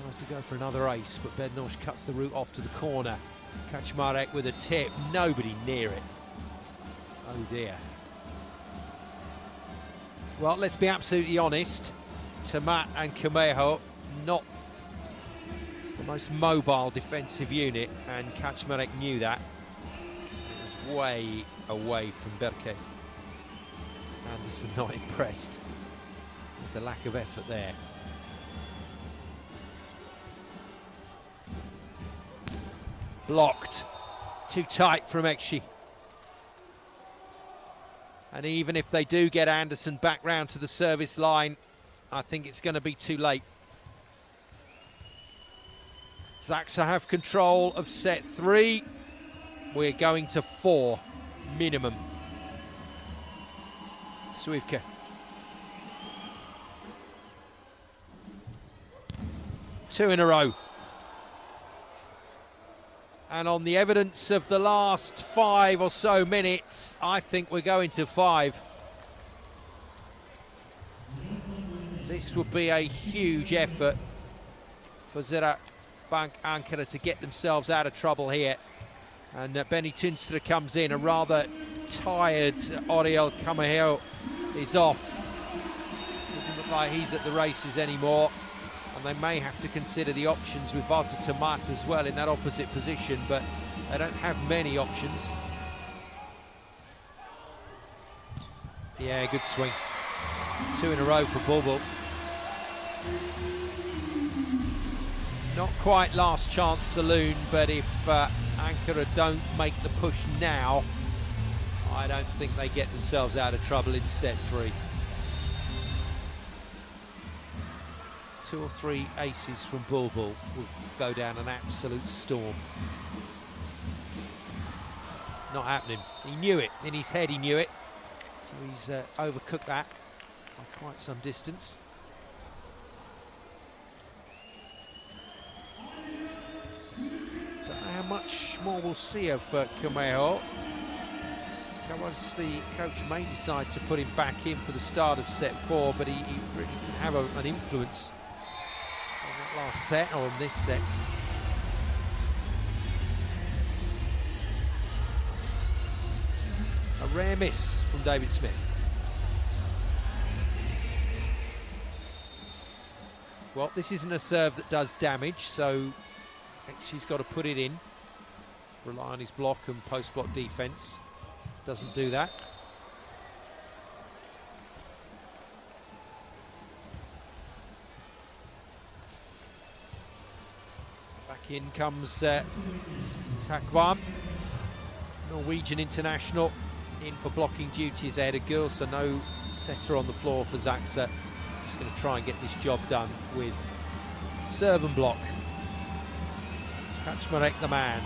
tries to go for another ace, but Bednosh cuts the route off to the corner. Kaczmarek with a tip, nobody near it. Oh dear. Well, let's be absolutely honest. Tamat and Kameo, not the most mobile defensive unit, and Kaczmarek knew that. It was way away from Berke. Anderson not impressed with the lack of effort there. Blocked. Too tight from Ekşi. And even if they do get Anderson back round to the service line, I think it's going to be too late. ZAKSA have control of set 3. We're going to 4 minimum. Swivka. Two in a row. And on the evidence of the last 5 or so minutes, I think we're going to 5. This would be a huge effort for Ziraat Bank Ankara to get themselves out of trouble here. And Benny Tinstra comes in, a rather tired Oriel Kameo is off. Doesn't look like he's at the races anymore. And they may have to consider the options with Valter Tamat as well in that opposite position, but they don't have many options. Yeah, good swing. 2 in a row for Volley-ball. Not quite last chance saloon, but if Ankara don't make the push now, I don't think they get themselves out of trouble in set 3. 2 or 3 aces from Volley-ball will go down an absolute storm. Not happening. He knew it. In his head he knew it. So he's overcooked that by quite some distance. Don't know how much more we'll see of Kameo. Was the coach may decide to put him back in for the start of set 4, but he really didn't have an influence on that last set, or on this set. A rare miss from David Smith. Well, this isn't a serve that does damage, so she's got to put it in. Rely on his block and post-block defence. Doesn't do that. Back in comes Takvam, Norwegian international, in for blocking duties ahead of girls, so no setter on the floor for ZAKSA. Just going to try and get this job done with serve and block. Kaczmarek the man.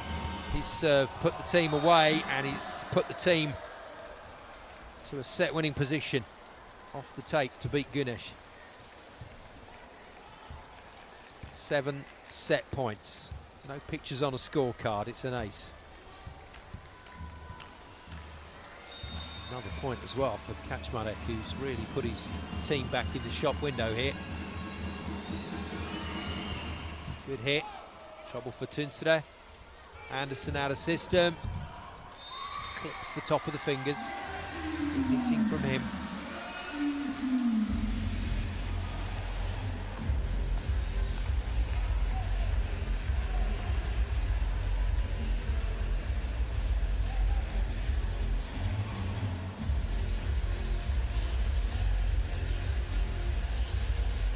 His serve put the team away, and it's put the team to a set-winning position off the tape to beat Gunesh. 7 set points. No pictures on a scorecard, it's an ace. Another point as well for Kaczmarek, who's really put his team back in the shop window here. Good hit. Trouble for Tunstra. Anderson out of system. Just clips the top of the fingers. Good hitting from him.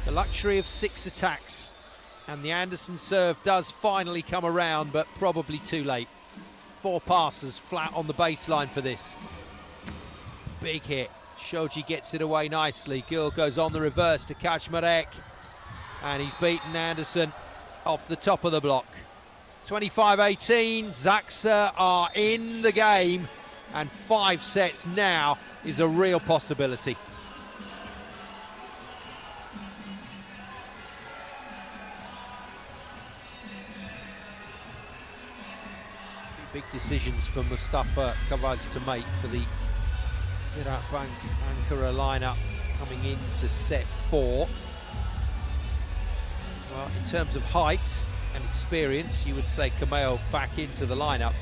The luxury of 6 attacks, and the Anderson serve does finally come around, but probably too late. 4 passes flat on the baseline for this. Big hit. Shoji gets it away nicely. Gül goes on the reverse to Kaczmarek, and he's beaten Anderson off the top of the block. 25-18, ZAKSA are in the game, and 5 sets now is a real possibility. Big decisions for Mustafa Kavaz to make for the Ziraat Bank ANKARA lineup coming into set 4. Well, in terms of height and experience, you would say Kameo back into the lineup.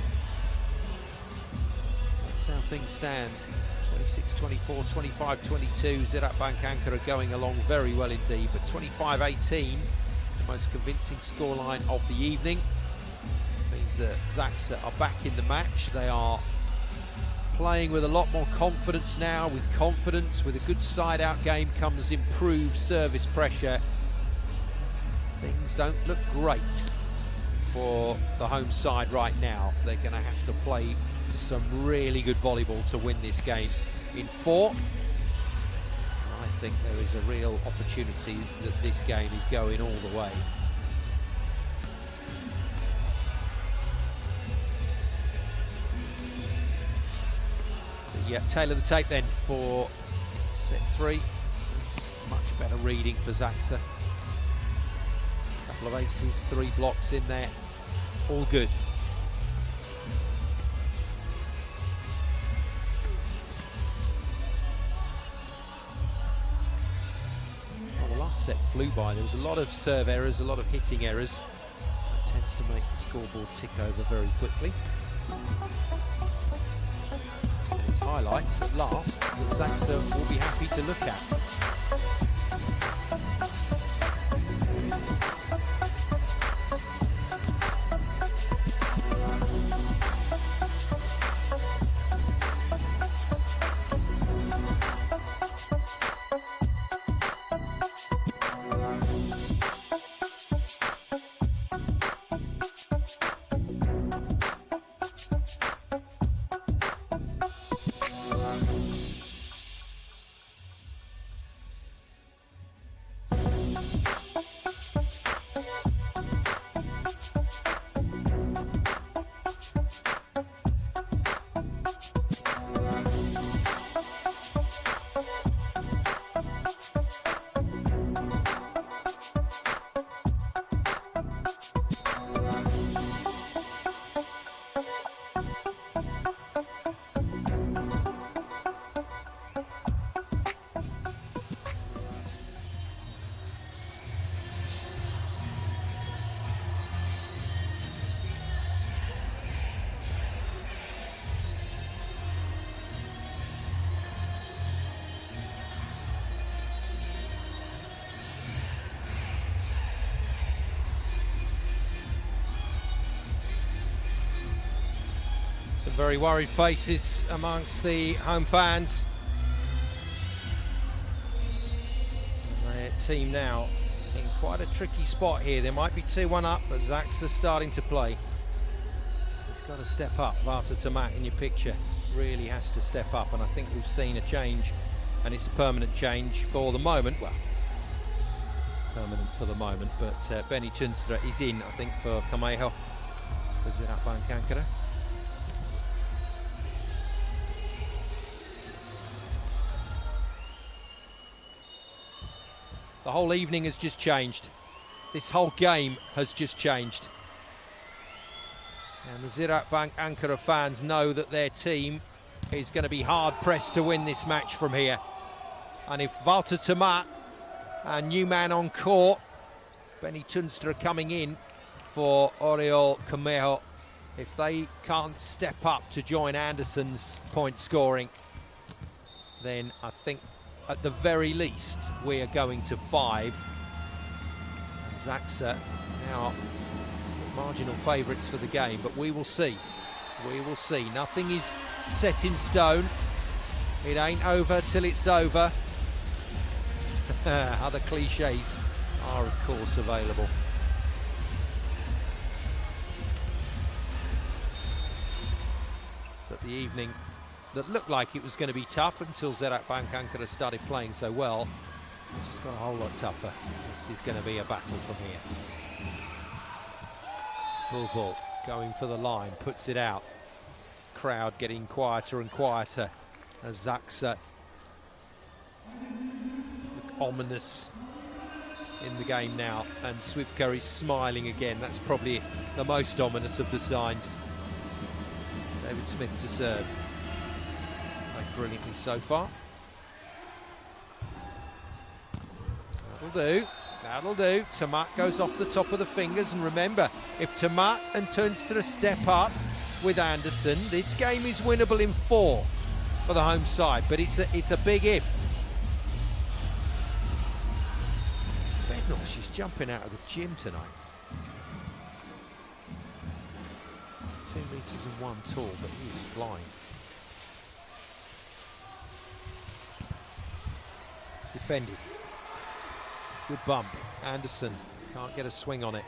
That's how things stand. 26-24, 25-22, Ziraat Bank ANKARA going along very well indeed, but 25-18, the most convincing scoreline of the evening. Means that ZAKSA are back in the match. They are playing with a lot more confidence now. With confidence, with a good side-out game comes improved service pressure. Things don't look great for the home side right now. They're going to have to play some really good volleyball to win this game in 4. I think there is a real opportunity that this game is going all the way. Yeah, tail of the tape then for set 3. It's much better reading for ZAKSA. Couple of aces, 3 blocks in there, all good. Well, the last set flew by. There was a lot of serve errors, a lot of hitting errors. That tends to make the scoreboard tick over very quickly. Highlights at last that ZAKSA will be happy to look at. Some very worried faces amongst the home fans. Their team now in quite a tricky spot here. They might be 2-1 up, but ZAKSA starting to play. He's got to step up. Varta Tamat in your picture really has to step up, and I think we've seen a change, and it's a permanent change for the moment. Well, permanent for the moment, but Benny Tunstra is in, I think, for Kameo for Ziraat Bank ANKARA. The whole evening has just changed. This whole game has just changed. And the Ziraat Bank Ankara fans know that their team is going to be hard-pressed to win this match from here. And if Walter Tomat and new man on court, Benny Tunstra coming in for Oriol Camejo, if they can't step up to join Anderson's point scoring, then I think at the very least we are going to 5. And ZAKSA now marginal favourites for the game, but we will see. We will see. Nothing is set in stone. It ain't over till it's over. Other cliches are of course available. But the evening that looked like it was going to be tough until Ziraat Bank Ankara started playing so well, it's just got a whole lot tougher. This is going to be a battle from here. Volleyball going for the line, puts it out. Crowd getting quieter and quieter as ZAKSA look ominous in the game now, and Swivka is smiling again. That's probably the most ominous of the signs. David Smith to serve. Played brilliantly so far. That'll do. That'll do. Tomat goes off the top of the fingers, and remember, if Tomat and Tunstra step up with Anderson, this game is winnable in 4 for the home side, but it's a big if. Bednosh, she's jumping out of the gym tonight. 2 meters and 1 tall, but he's flying. Defended. Good bump. Anderson can't get a swing on it.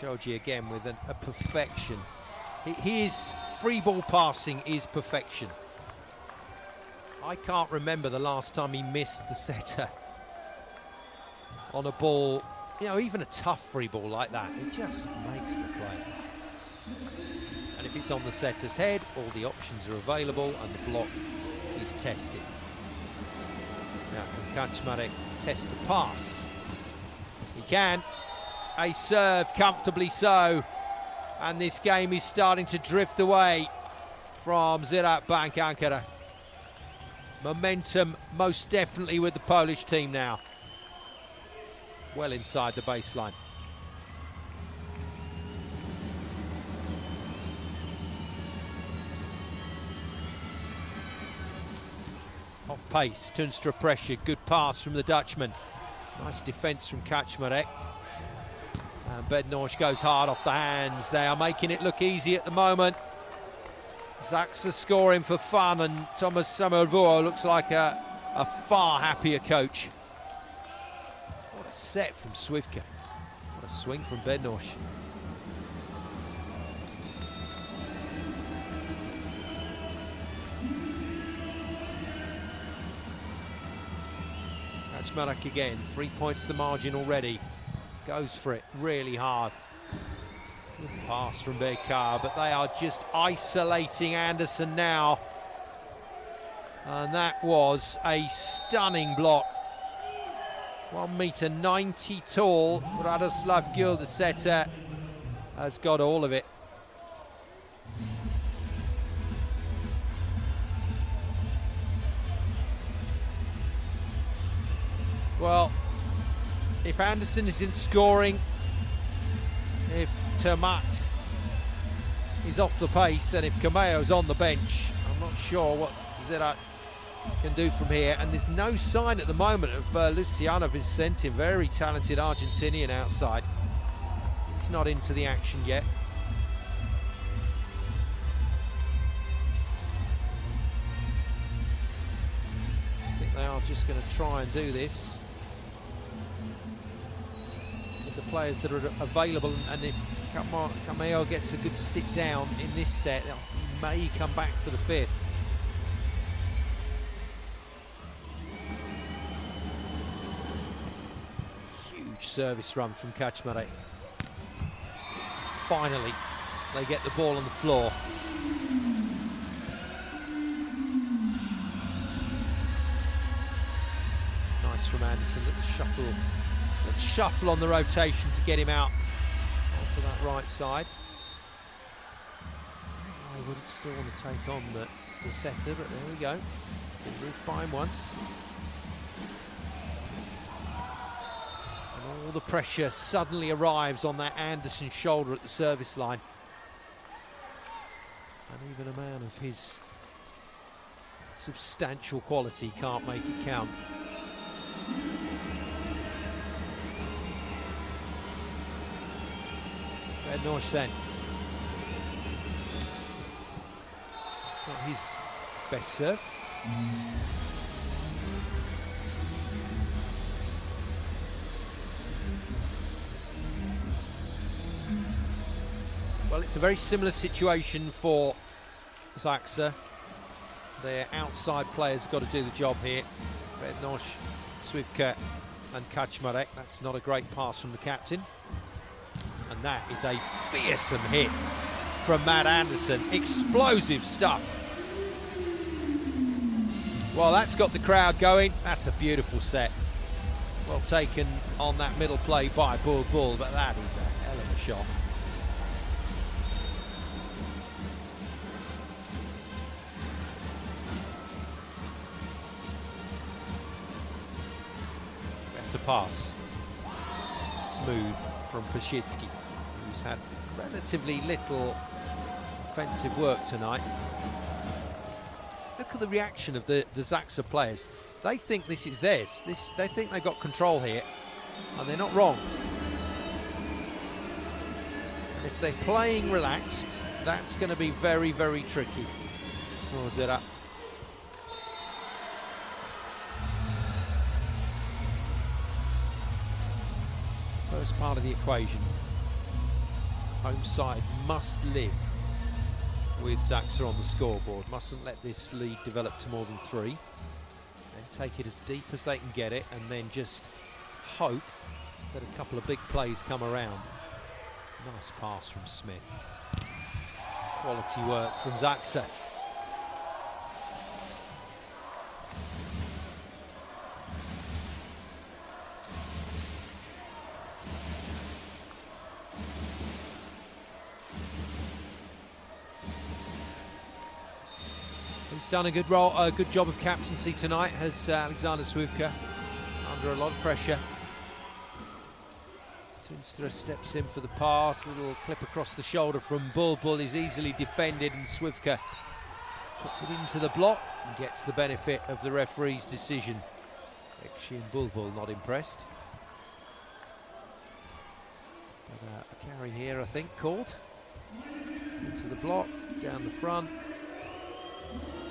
Shoji again with a perfection. His free ball passing is perfection. I can't remember the last time he missed the setter on a ball, you know, even a tough free ball like that. It just makes the play. And if it's on the setter's head, all the options are available and the block is tested. Now can Kaczmarek test the pass? He can. A serve, comfortably so. And this game is starting to drift away from Ziraat Bank Ankara. Momentum most definitely with the Polish team now. Well inside the baseline. Off pace, Tunstra pressure, good pass from the Dutchman. Nice defence from Kaczmarek. And Bednosh goes hard off the hands. They are making it look easy at the moment. ZAKSA scoring for fun, and Thomas Samuel looks like a far happier coach. What a set from Swivka. What a swing from Bednosh. Kaczmarek again, 3 points the margin already. Goes for it really hard. Good pass from Bekar, but they are just isolating Anderson now. And that was a stunning block. 1 meter 90 tall, Radoslav Gül, the setter, has got all of it. Well, if Anderson isn't scoring, if Tomat is off the pace, and if Camejo's on the bench, I'm not sure what Ziraat can do from here. And there's no sign at the moment of Luciano Vicente, very talented Argentinian outside. He's not into the action yet. I think they are just going to try and do this. The players that are available, and if Camejo gets a good sit down in this set, he may come back for the 5th. Huge service run from Kaczmarek. Finally, they get the ball on the floor. Nice Nice from Anderson. Little shuffle on the rotation to get him out onto that right side. I wouldn't still want to take on the setter, but there we go. Been roofed by him once. And all the pressure suddenly arrives on that Anderson shoulder at the service line. And even a man of his substantial quality can't make it count. Bednorz then. Not his best serve. Well, it's a very similar situation for ZAKSA. Their outside players have got to do the job here. Bednorz, Swivka and Kaczmarek. That's not a great pass from the captain. And that is a fearsome hit from Matt Anderson. Explosive stuff. Well, that's got the crowd going. That's a beautiful set. Well taken on that middle play by Volley-ball, but that is a hell of a shot. Better pass. Smooth from Pashitsky, who's had relatively little offensive work tonight. Look at the reaction of the ZAKSA players. They think this is theirs. They think they've got control here, and they're not wrong. And if they're playing relaxed, that's going to be very, very tricky for Ziraat. First part of the equation. Home side must live with ZAKSA on the scoreboard. Mustn't let this lead develop to more than 3. And take it as deep as they can get it, and then just hope that a couple of big plays come around. Nice pass from Smith. Quality work from ZAKSA. He's done a good job of captaincy tonight, has Alexander Swivka, under a lot of pressure. Tunstra steps in for the pass, little clip across the shoulder from Volley-ball is easily defended, and Swivka puts it into the block and gets the benefit of the referee's decision. Ekşi and Volley-ball not impressed. But a carry here, I think, called. Into the block, down the front.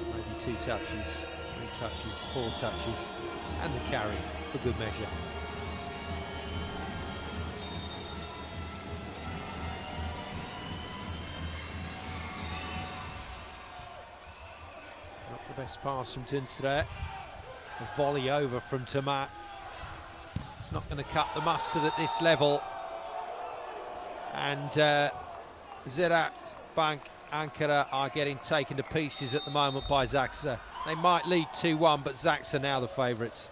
Maybe 2 touches, 3 touches, 4 touches, and the carry for good measure. Not the best pass from Tunstra. A volley over from Tamat. It's not going to cut the mustard at this level. And Ziraat, Bank, Ankara are getting taken to pieces at the moment by ZAKSA. They might lead 2-1, but ZAKSA now the favourites.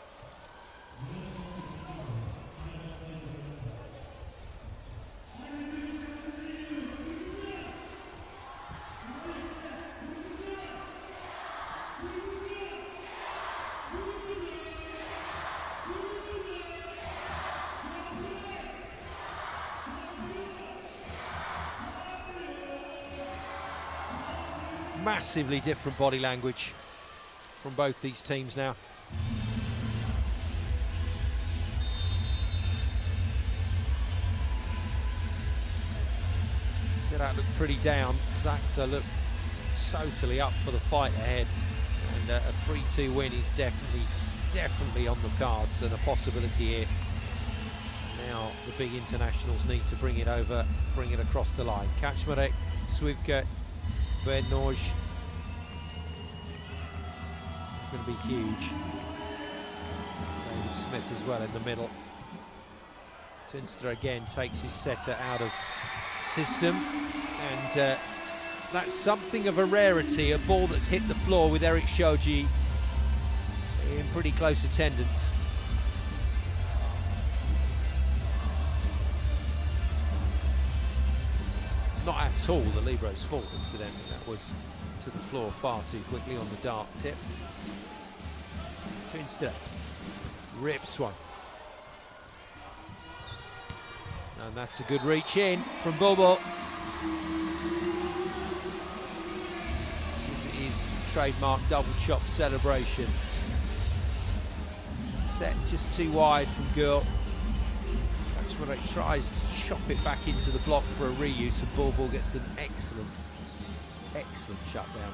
Massively different body language from both these teams now. Ziraat looked pretty down. ZAKSA looked totally up for the fight ahead, and a 3-2 win is definitely on the cards and a possibility here. Now the big internationals need to bring it over, bring it across the line. Kaczmarek, Swivka, Bednorz. It's going to be huge. David Smith as well in the middle. Tunstra again takes his setter out of system, and that's something of a rarity, a ball that's hit the floor with Eric Shoji in pretty close attendance. at all the libro's fault, incidentally. That was to the floor far too quickly on the dart tip. So instead, rips one. And that's a good reach in from Volley-ball. This is his trademark double chop celebration. Set just too wide from Girl. That's what he tries to chop it back into the block for a reuse, and Volley-ball gets an excellent shutdown.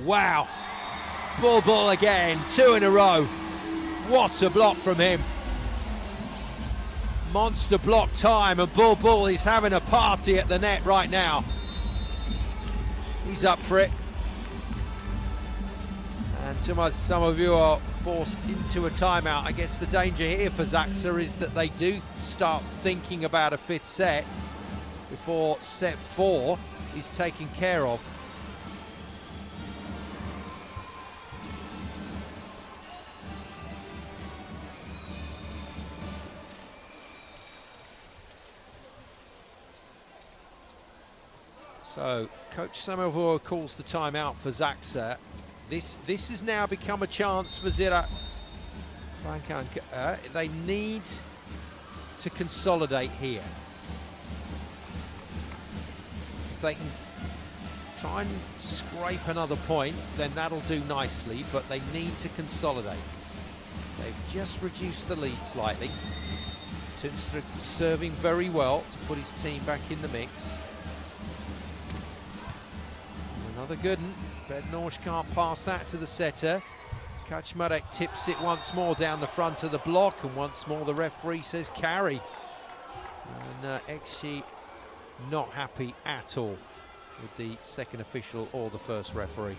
Wow, Volley-ball again, 2 in a row. What a block from him. Monster block time, and Volley-ball is having a party at the net right now. He's up for it. And some of you are forced into a timeout. I guess the danger here for ZAKSA is that they do start thinking about a 5th set before set 4 is taken care of. So, Coach Samuel calls the timeout for ZAKSA. This has now become a chance for Ziraat. They need to consolidate here. If they can try and scrape another point, then that'll do nicely, but they need to consolidate. They've just reduced the lead slightly. Toonstra serving very well to put his team back in the mix. Another good one. Bednorz can't pass that to the setter. Kaczmarek tips it once more down the front of the block, and once more the referee says carry. And XG not happy at all with the second official or the first referee.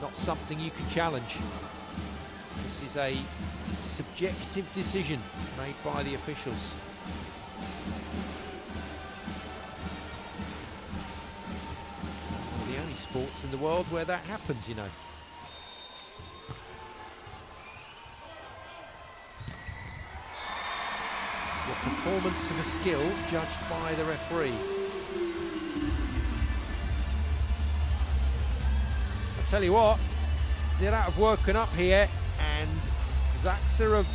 Not something you can challenge. This is a subjective decision made by the officials. The only sports in the world where that happens, you know. The performance of a skill judged by the referee. I tell you what, Ziraat have woken up here, and ZAKSA have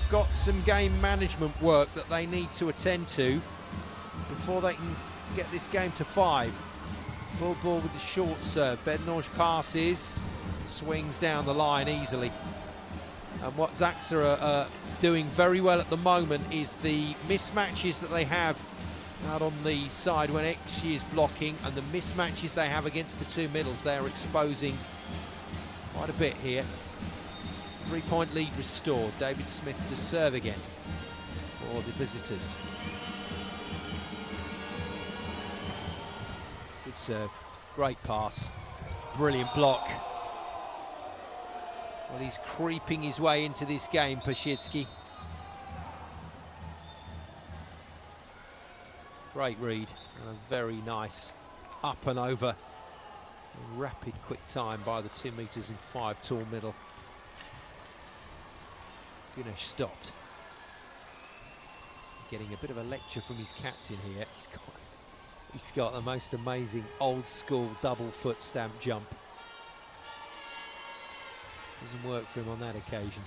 got some game management work that they need to attend to before they can get this game to 5. Volley-ball with the short serve. Bednorz passes, swings down the line easily. And what ZAKSA are doing very well at the moment is the mismatches that they have out on the side when XG is blocking, and the mismatches they have against the two middles. They are exposing quite a bit here. 3-point lead restored. David Smith to serve again for the visitors. Good serve, great pass, brilliant block. Well, he's creeping his way into this game, Pashitsky. Great read, and a very nice up and over. A rapid, quick time by the 2 meters and 5 tall middle. Gunesh stopped. Getting a bit of a lecture from his captain here. He's got the most amazing old school double foot stamp jump. Doesn't work for him on that occasion.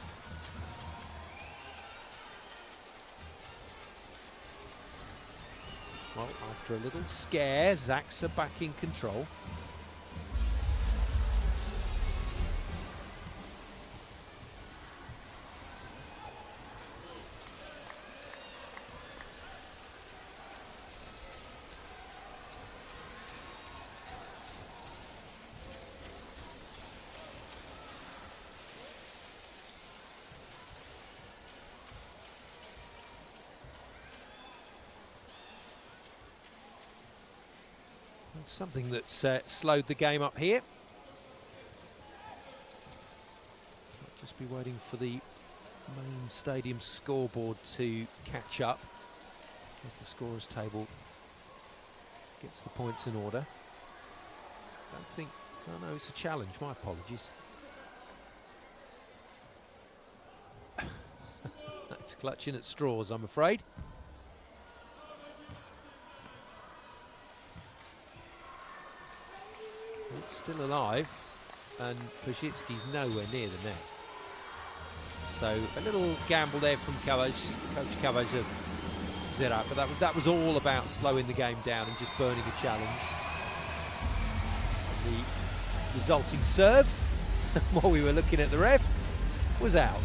Well, after a little scare, ZAKSA back in control. Something that's slowed the game up here. I'll just be waiting for the main stadium scoreboard to catch up as the scorers table gets the points in order. Oh no, it's a challenge, my apologies. It's clutching at straws, I'm afraid. It's still alive, and Pazicki's nowhere near the net. So a little gamble there from Coach Kavash of Ziraat, but that was all about slowing the game down and just burning a challenge. And the resulting serve, while we were looking at the ref, was out.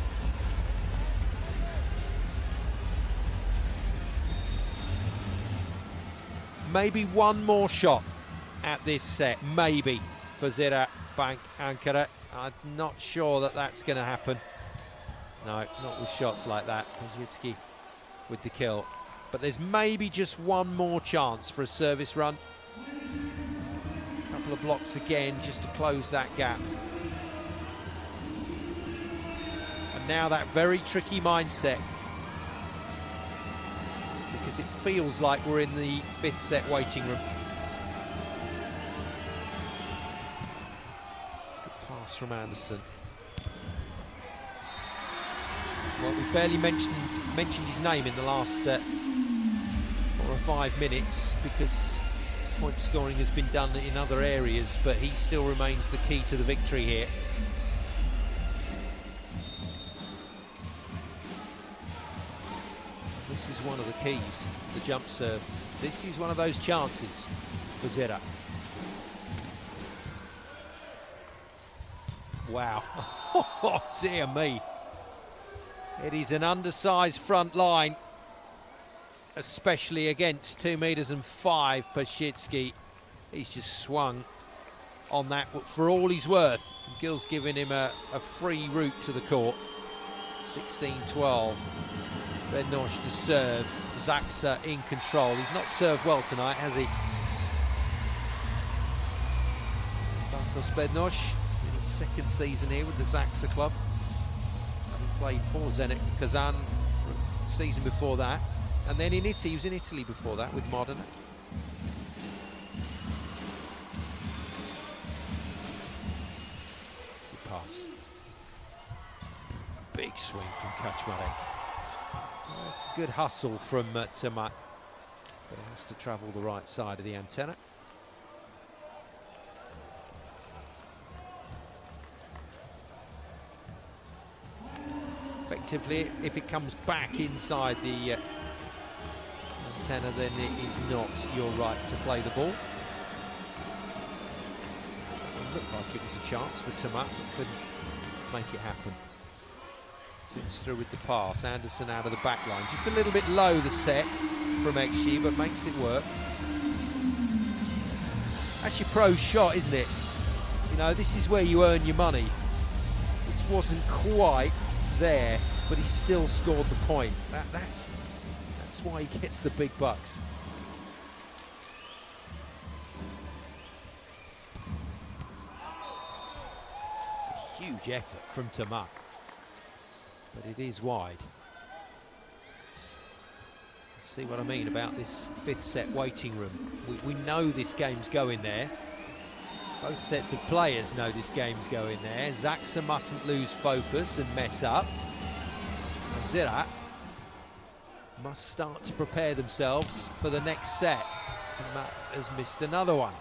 Maybe one more shot at this set, maybe, for Ziraat Bank Ankara. I'm not sure that that's going to happen. No, not with shots like that. Pazicki with the kill. But there's maybe just one more chance for a service run. A couple of blocks again just to close that gap. And now that very tricky mindset, because it feels like we're in the 5th set waiting room. Good pass from Anderson. Well, we've barely mentioned his name in the last 4 or 5 minutes because point scoring has been done in other areas, but he still remains the key to the victory here. This is one of the keys, the jump serve. This is one of those chances for Ziraat. Wow. Oh, dear me. It is an undersized front line, especially against 2.5 meters. Pazicki, he's just swung on that for all he's worth. Gil's giving him a free route to the court. 16-12. Bednosh to serve. ZAKSA in control. He's not served well tonight, has he? Bartosz Bednosh in his 2nd season here with the ZAKSA club. Played for Zenit Kazan season before that, and then in Italy, he was in Italy before that with Modena. Good pass. Big swing from Kaczmarek. That's good hustle from Tomat, but it has to travel the right side of the antenna. Effectively, if it comes back inside the antenna, then it is not your right to play the ball. It looked like it was a chance for Tomat, but couldn't make it happen. Tunstr with the pass, Anderson out of the back line. Just a little bit low the set from XG, but makes it work. That's your pro shot, isn't it? You know, this is where you earn your money. This wasn't quite there, but he still scored the point. That's why he gets the big bucks. It's a huge effort from Tomat, but it is wide. See what I mean about this 5th set waiting room. We know this game's going there. Both sets of players know this game's going there. ZAKSA mustn't lose focus and mess up. And Ziraat must start to prepare themselves for the next set. Tomat has missed another one.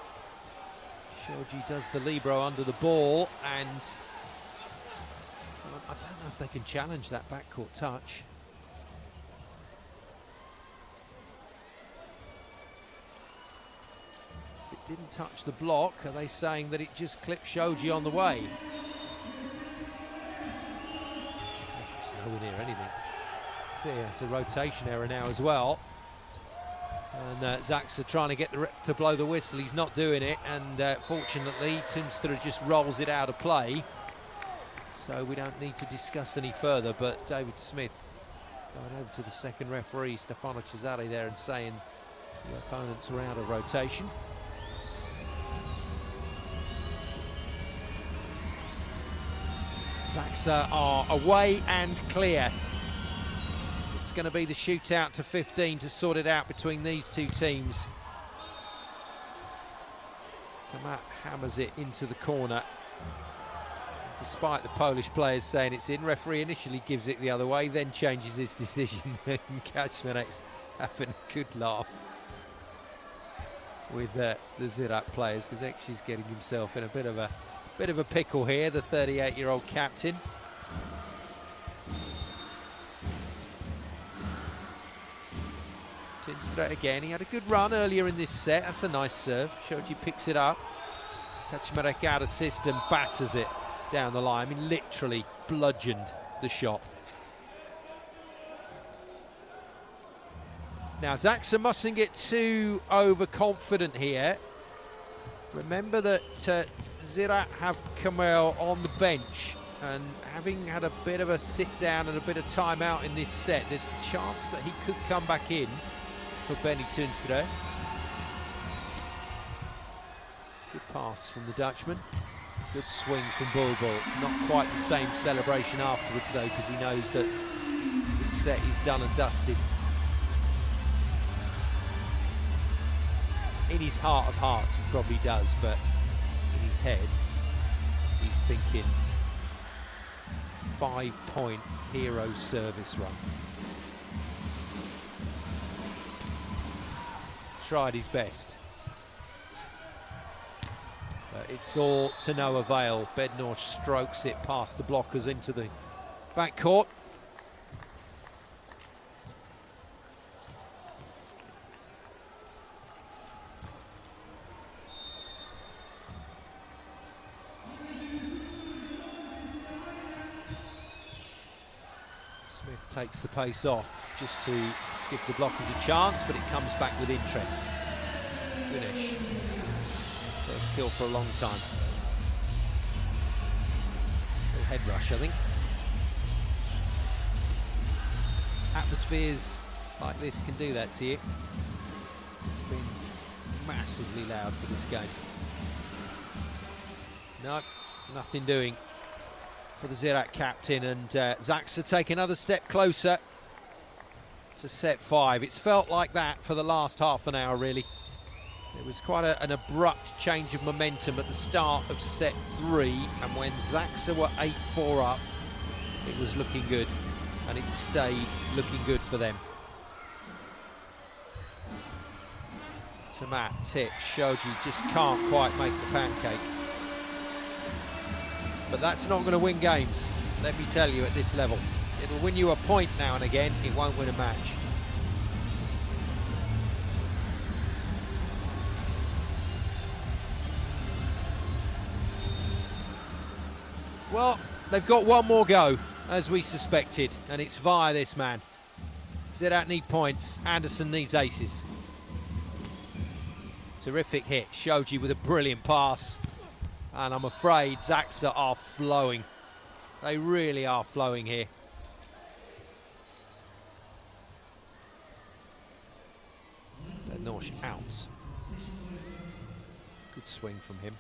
Shoji does the libero under the ball, and well, I don't know if they can challenge that backcourt touch. Didn't touch the block. Are they saying that it just clipped Shoji on the way? It's nowhere near anything. So yeah, it's a rotation error now as well. And ZAKSA trying to get the rep to blow the whistle. He's not doing it, and fortunately Tunstr just rolls it out of play. So we don't need to discuss any further, but David Smith going over to the second referee, Stefano Cesare, there, and saying the opponents are out of rotation. ZAKSA are away and clear. It's going to be the shootout to 15 to sort it out between these two teams. Tomat hammers it into the corner. Despite the Polish players saying it's in, referee initially gives it the other way, then changes his decision. And Kaczmarek's having a good laugh with the Ziraat players, because actually he's getting himself in a bit of a pickle here, the 38-year-old captain. Týnstra again, he had a good run earlier in this set. That's a nice serve. Shoji picks it up. Kaczmarek out of system, batters it down the line. I mean, literally bludgeoned the shot. Now, ZAKSA mustn't get too overconfident here. Remember that Ziraat have Kamel on the bench, and having had a bit of a sit down and a bit of time out in this set, there's a chance that he could come back in for Benny Týnstra. Good pass from the Dutchman. Good swing from Volleyball. Not quite the same celebration afterwards though, because he knows that this set is done and dusted. In his heart of hearts he probably does, but in his head he's thinking 5-point hero service run. Tried his best, but it's all to no avail. Bednarz strokes it past the blockers into the back court. Smith takes the pace off just to give the blockers a chance, but it comes back with interest. Finish. First kill for a long time. Little head rush, I think. Atmospheres like this can do that to you. It's been massively loud for this game. No, nothing doing for the Ziraat captain, and ZAKSA take another step closer to set 5. It's felt like that for the last half an hour, really. It was quite an abrupt change of momentum at the start of set 3, and when ZAKSA were 8-4 up, it was looking good, and it stayed looking good for them. Tamat, tip, Shoji just can't quite make the pancake. But that's not going to win games, let me tell you, at this level. It'll win you a point now and again, it won't win a match. Well, they've got one more go, as we suspected, and it's via this man. Ziraat need points, Anderson needs aces. Terrific hit, Shoji with a brilliant pass. And I'm afraid ZAKSA are flowing. They really are flowing here. Bednarz out. Good swing from him.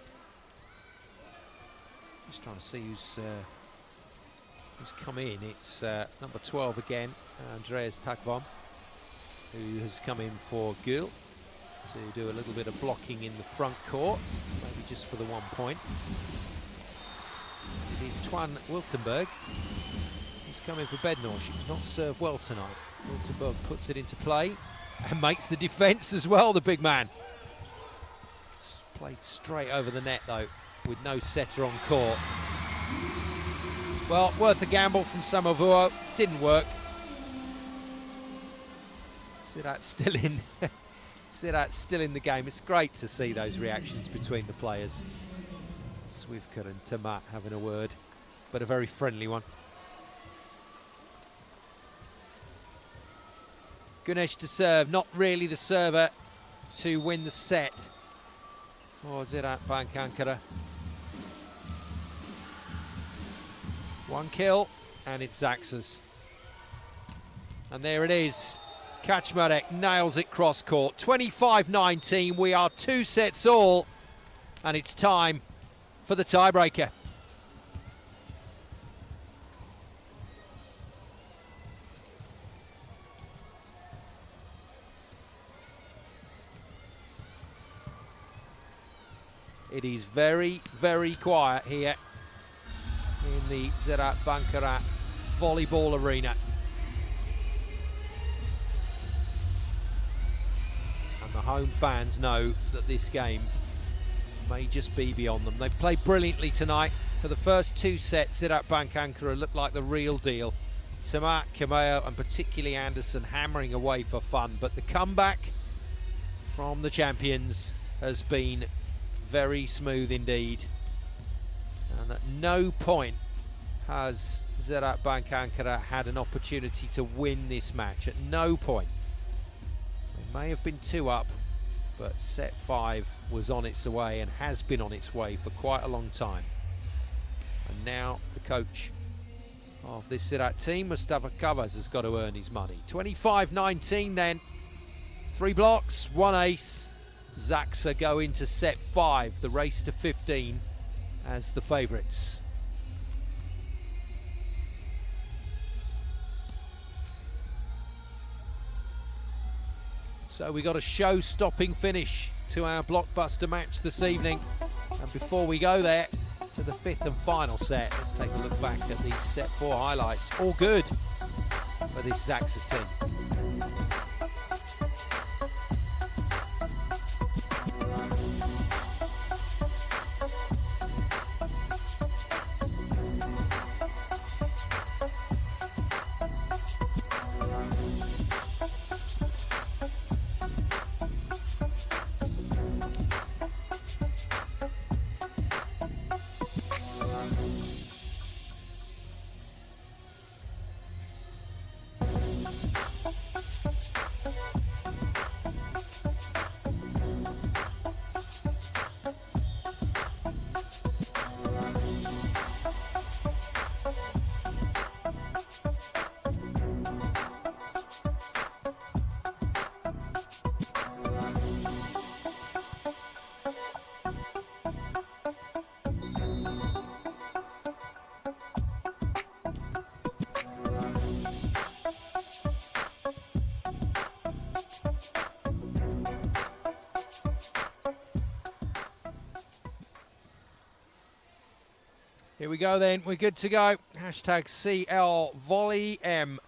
Just trying to see who's come in. It's number 12 again, Andreas Takvam, who has come in for Gül to do a little bit of blocking in the front court, maybe just for the 1 point. It is Twan Wiltenberg who's come in for Bednarz. He was not served well tonight. Wiltenberg puts it into play and makes the defence as well, the big man. It's played straight over the net though, with no setter on court. Well, worth a gamble from Samovuo. Didn't work. Ziraat's still in. Ziraat's still in the game. It's great to see those reactions between the players. Swivka and Tamat having a word, but a very friendly one. Gunesh to serve, not really the server to win the set for Ziraat Bank Ankara. 1 kill, and it's ZAKSA's. And there it is. Kaczmarek nails it cross court. 25-19. We are 2 sets all, and it's time for the tiebreaker. It is very, very quiet here the Ziraat ANKARA Volleyball Arena. And the home fans know that this game may just be beyond them. They've played brilliantly tonight. For the first two sets, Ziraat ANKARA looked like the real deal. Tamat, Kameo and particularly Anderson hammering away for fun, but the comeback from the champions has been very smooth indeed. And at no point has Ziraat ANKARA had an opportunity to win this match. At no point. They may have been 2 up, but set 5 was on its way and has been on its way for quite a long time. And now the coach of this Ziraat team, Mustafa Kabas, has got to earn his money. 25-19 then. 3 blocks, 1 ace. ZAKSA go into set 5, the race to 15 as the favourites. So we got a show-stopping finish to our blockbuster match this evening. And before we go there, to the 5th and final set, let's take a look back at the set 4 highlights. All good for this ZAKSA team. Here we go then, we're good to go. Hashtag CLVolleyM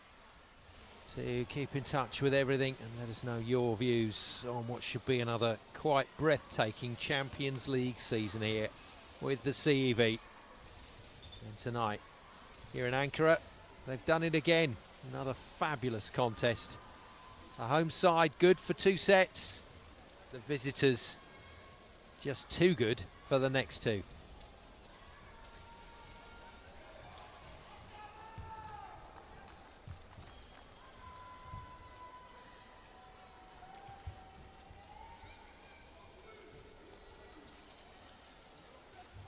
to keep in touch with everything and let us know your views on what should be another quite breathtaking Champions League season here with the CEV. And tonight, here in Ankara, they've done it again. Another fabulous contest. The home side good for 2 sets. The visitors just too good for the next 2.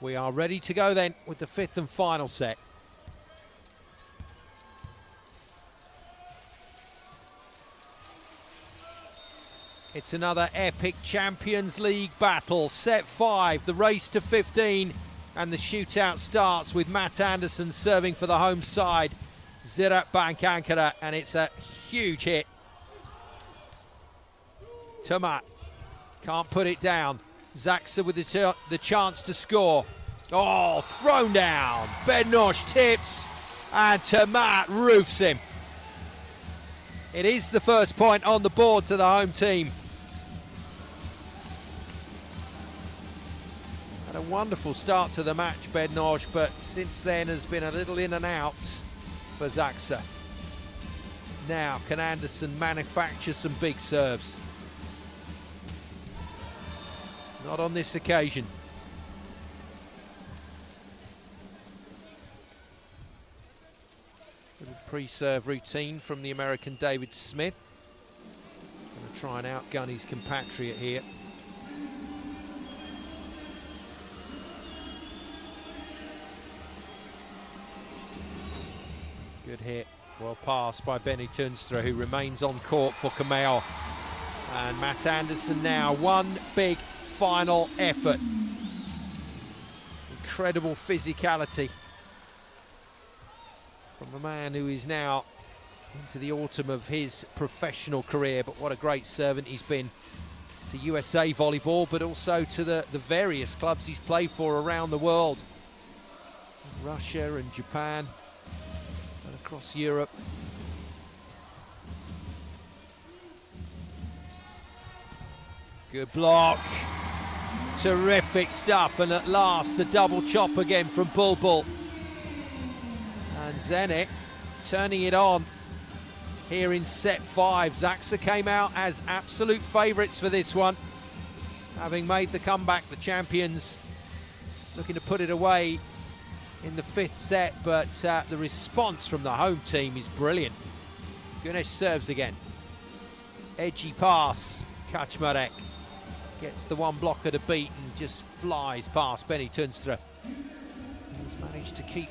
We are ready to go then with the 5th and final set. It's another epic Champions League battle. Set 5, the race to 15, and the shootout starts with Matt Anderson serving for the home side, Ziraat ANKARA, and it's a huge hit. Tamat can't put it down. ZAKSA with the chance to score. Oh, thrown down. Bednosh tips, and Tamat roofs him. It is the first point on the board to the home team. Had a wonderful start to the match, Bednosh, but since then has been a little in and out for ZAKSA. Now, can Anderson manufacture some big serves? Not on this occasion. Little pre-serve routine from the American David Smith. Going to try and outgun his compatriot here. Good hit. Well passed by Benny Tunstra, who remains on court for Kameo. And Matt Anderson now, one big final effort. Incredible physicality from a man who is now into the autumn of his professional career, but what a great servant he's been to USA Volleyball, but also to the various clubs he's played for around the world. Russia and Japan and across Europe. Good block. Terrific stuff, and at last the double chop again from Bulbul. And Zenit turning it on here in set 5. ZAKSA came out as absolute favourites for this one, having made the comeback, the champions, looking to put it away in the 5th set, but the response from the home team is brilliant. Gunesh serves again. Edgy pass. Kaczmarek gets the one blocker to beat and just flies past Benny Tunstra. He's managed to keep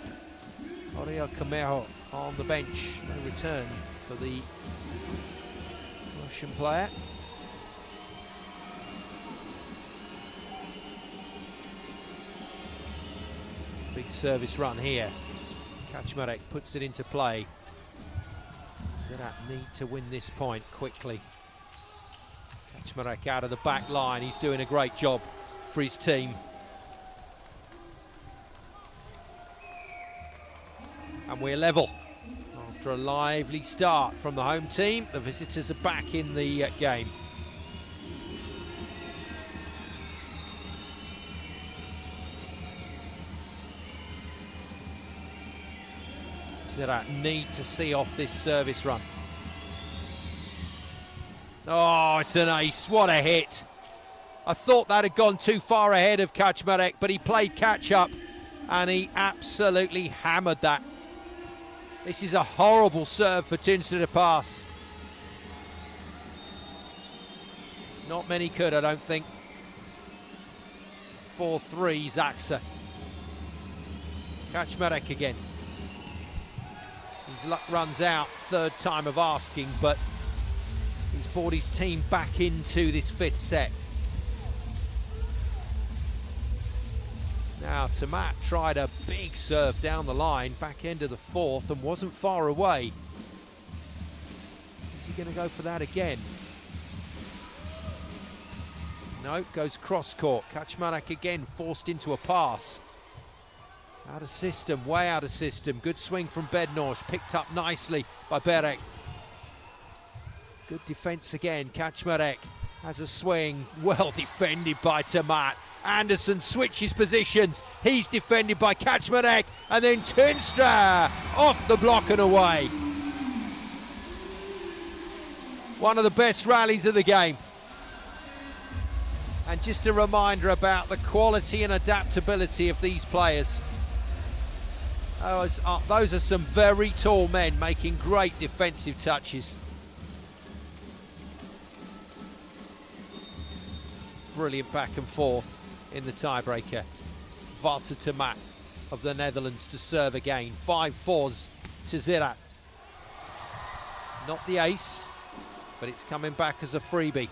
Oriol Camero on the bench. No return for the Russian player. Big service run here. Kaczmarek puts it into play. Ziraat need to win this point quickly. Kaczmarek out of the back line. He's doing a great job for his team. And we're level. After a lively start from the home team, the visitors are back in the game. Ziraat need to see off this service run. Oh, it's an ace. What a hit. I thought that had gone too far ahead of Kaczmarek, but he played catch-up and he absolutely hammered that. This is a horrible serve for Tunstra to pass. Not many could, I don't think. 4-3, ZAKSA. Kaczmarek again. His luck runs out, 3rd time of asking, but he's brought his team back into this 5th set. Now, Tamat tried a big serve down the line, back end of the 4th, and wasn't far away. Is he going to go for that again? No, goes cross court. Kaczmarek again forced into a pass. Out of system, way out of system. Good swing from Bednorz, picked up nicely by Berek. Good defence again. Kaczmarek has a swing, well defended by Tamat. Anderson switches positions. He's defended by Kaczmarek, and then Tunstra off the block and away. One of the best rallies of the game. And just a reminder about the quality and adaptability of these players. Those are some very tall men making great defensive touches. Brilliant back and forth in the tiebreaker. Walter Tamat of the Netherlands to serve again. 5-4s to Ziraat. Not the ace, but it's coming back as a freebie.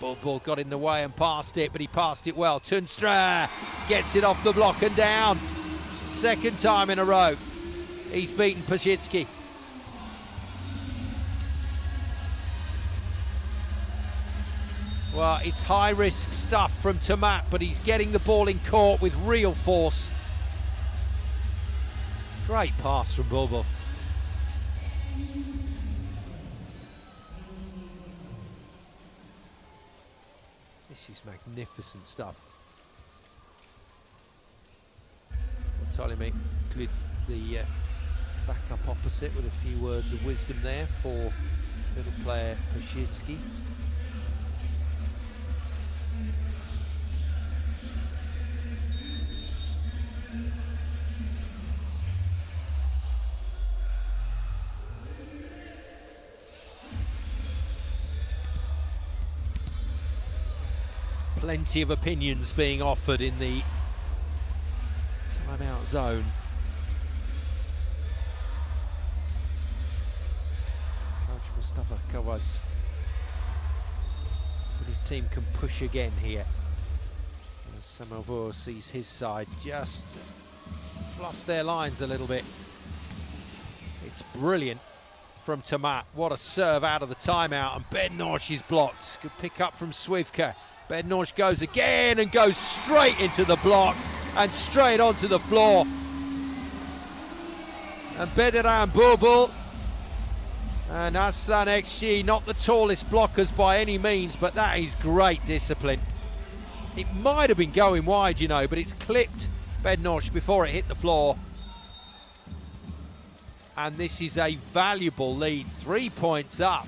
Bulbul got in the way and passed it, but he passed it well. Tunstra gets it off the block and down. 2nd time in a row he's beaten Pazitsky. Well, it's high-risk stuff from Tamat, but he's getting the ball in court with real force. Great pass from Bulbul. This is magnificent stuff. Ptolemy with the backup opposite with a few words of wisdom there for little player Pazitsky. Plenty of opinions being offered in the timeout zone. Coach Mustafa Kavas, but his team can push again here. As Samovo sees his side just fluff their lines a little bit. It's brilliant from Tamat. What a serve out of the timeout, and Bednorz is blocked. Good pick up from Swivka. Bednorz goes again and goes straight into the block. and straight onto the floor. And Bediran Bulbul and Aslan Ekşi, not the tallest blockers by any means, but that is great discipline. It might have been going wide, you know, but it's clipped Bednosh before it hit the floor. And this is a valuable lead, 3 points up.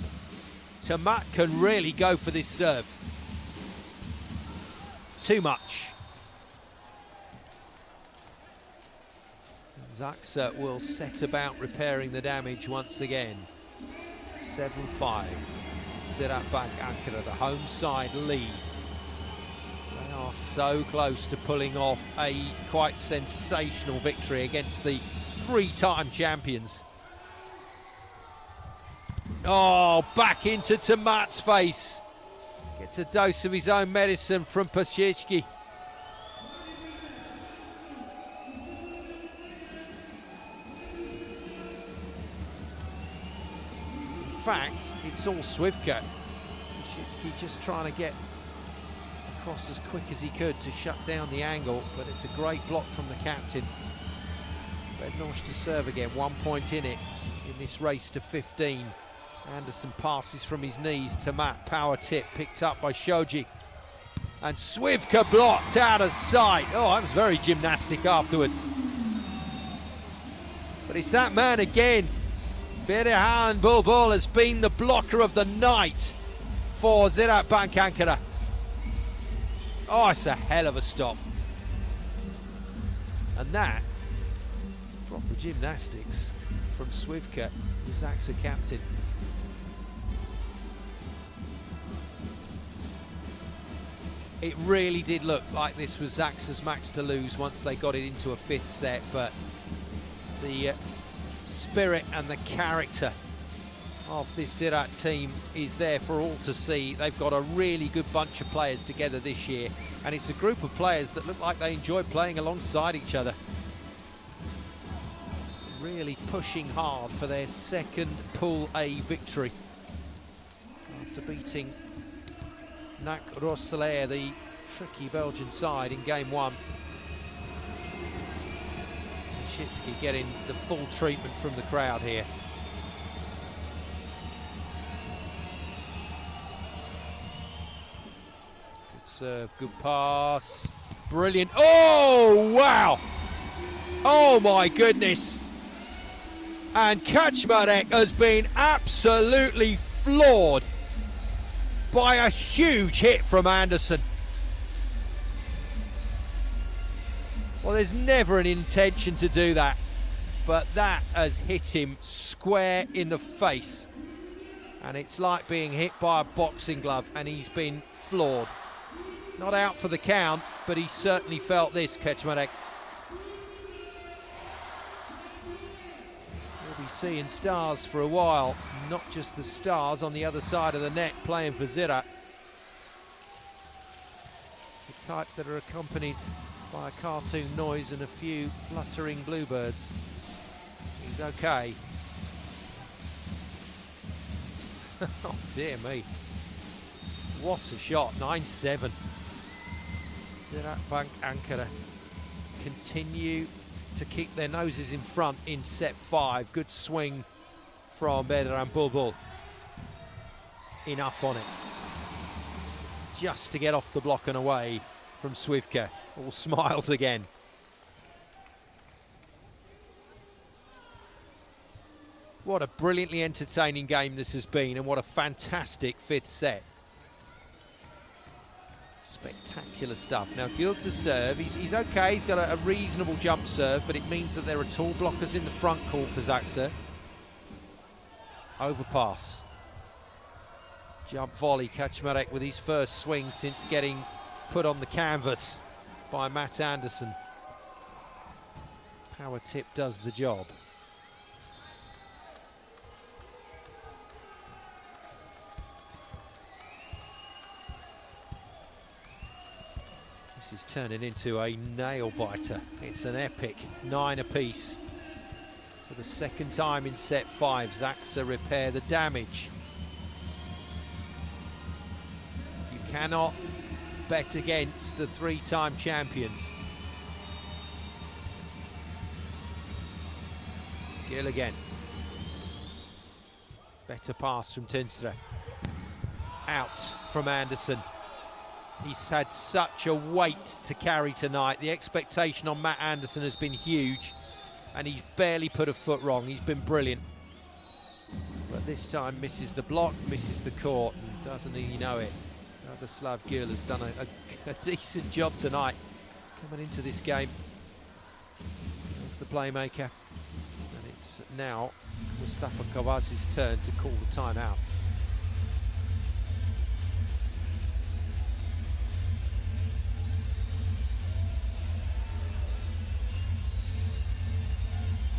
Tamat can really go for this serve. Too much. ZAKSA will set about repairing the damage once again. 7-5. Ziraat Bank Ankara, the home side lead. They are so close to pulling off a quite sensational victory against the three-time champions. Oh, back into Tamat's face. Gets a dose of his own medicine from Pasiecki. In fact, it's all Swivka. Pasiecki just trying to get across as quick as he could to shut down the angle, but it's a great block from the captain. Bednosh to serve again, 1 point in it in this race to 15. Anderson passes from his knees. Tamat, power tip picked up by Shoji. And Swivka blocked out of sight. Oh, that was very gymnastic afterwards. But it's that man again. Bediran Bulbul has been the blocker of the night for Ziraat Bank Ankara. Oh, it's a hell of a stop. And that, proper gymnastics from Swivka, the ZAKSA captain. It really did look like this was ZAKSA's match to lose once they got it into a fifth set, but the spirit and the character of this Ziraat team is there for all to see. They've got a really good bunch of players together this year, and it's a group of players that look like they enjoy playing alongside each other. Really pushing hard for their second Pool A victory after beating Nak Rosselaer, the tricky Belgian side, in game one. Shitsky getting the full treatment from the crowd here. Good serve, good pass, brilliant. Oh, wow! Oh my goodness! And Kaczmarek has been absolutely floored by a huge hit from Anderson. Well, there's never an intention to do that, but that has hit him square in the face. And it's like being hit by a boxing glove, and he's been floored. Not out for the count, but he certainly felt this, Kaczmarek. We'll be seeing stars for a while, not just the stars on the other side of the net playing for Ziraat. The type that are accompanied by a cartoon noise and a few fluttering bluebirds. He's okay. Oh dear me. What a shot, 9-7. Ziraat Bank Ankara continue to keep their noses in front in set 5. Good swing from Bediran Bulbul. Enough on it. Just to get off the block and away from Swivka. All smiles again. What a brilliantly entertaining game this has been, and what a fantastic fifth set. Spectacular stuff. Now Gil's to serve. He's okay. He's got a reasonable jump serve, but it means that there are tall blockers in the front court for ZAKSA. Overpass. Jump volley. Kaczmarek with his first swing since getting put on the canvas by Matt Anderson. Power tip does the job. This is turning into a nail biter. It's an epic 9 apiece. For the second time in set 5, ZAKSA repair the damage. You cannot bet against the three-time champions. Gill again. Better pass from Tunstra. Out from Anderson. He's had such a weight to carry tonight. The expectation on Matt Anderson has been huge, and he's barely put a foot wrong. He's been brilliant. But this time misses the block, misses the court, and doesn't he know it? Radoslav Gill has done a decent job tonight coming into this game. There's the playmaker. And it's now Mustafa Kovas's turn to call the timeout.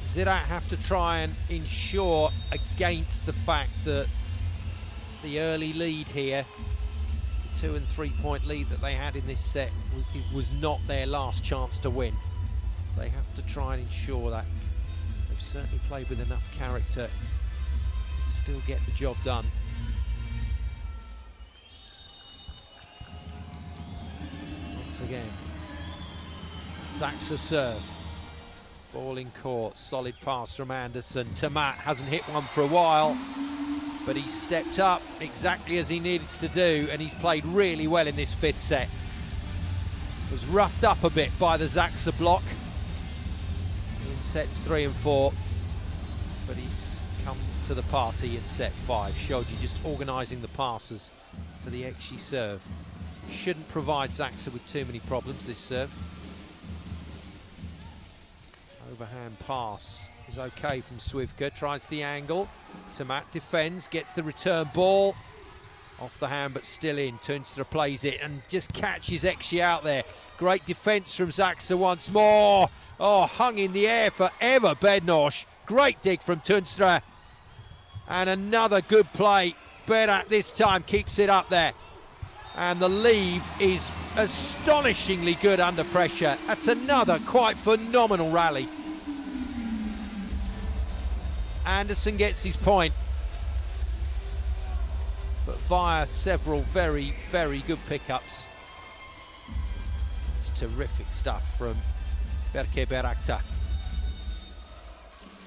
Ziraat have to try and ensure against the fact that the early lead here, the 2 and 3 point lead that they had in this set, it was not their last chance to win. They have to try and ensure that. They've certainly played with enough character to still get the job done. Once again, ZAKSA serve. Ball in court, solid pass from Anderson. Tamat hasn't hit one for a while, but he's stepped up exactly as he needed to do, and he's played really well in this fifth set. Was roughed up a bit by the ZAKSA block in sets 3 and 4, but he's come to the party in set 5. Showed you just organising the passes for the Ekşi serve. Shouldn't provide ZAKSA with too many problems, this serve. Overhand pass is okay from Swivka, tries the angle. Tamat defends, gets the return ball. Off the hand but still in. Tunstra plays it and just catches Ekşi out there. Great defence from ZAKSA once more. Oh, hung in the air forever, Bednosh. Great dig from Tunstra. And another good play. Berat this time keeps it up there. And the lead is astonishingly good under pressure. That's another quite phenomenal rally. Anderson gets his point, but via several very, very good pickups. It's terrific stuff from Berke Berakta.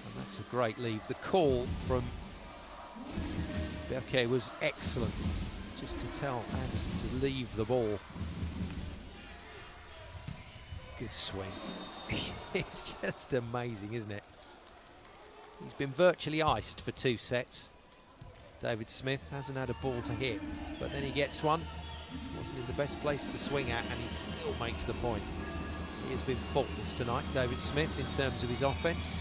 And that's a great lead. The call from Berke was excellent, just to tell Anderson to leave the ball. Good swing. It's just amazing, isn't it? He's been virtually iced for 2 sets. David Smith hasn't had a ball to hit, but then he gets one. Wasn't in the best place to swing at, and he still makes the point. He has been faultless tonight, David Smith, in terms of his offence.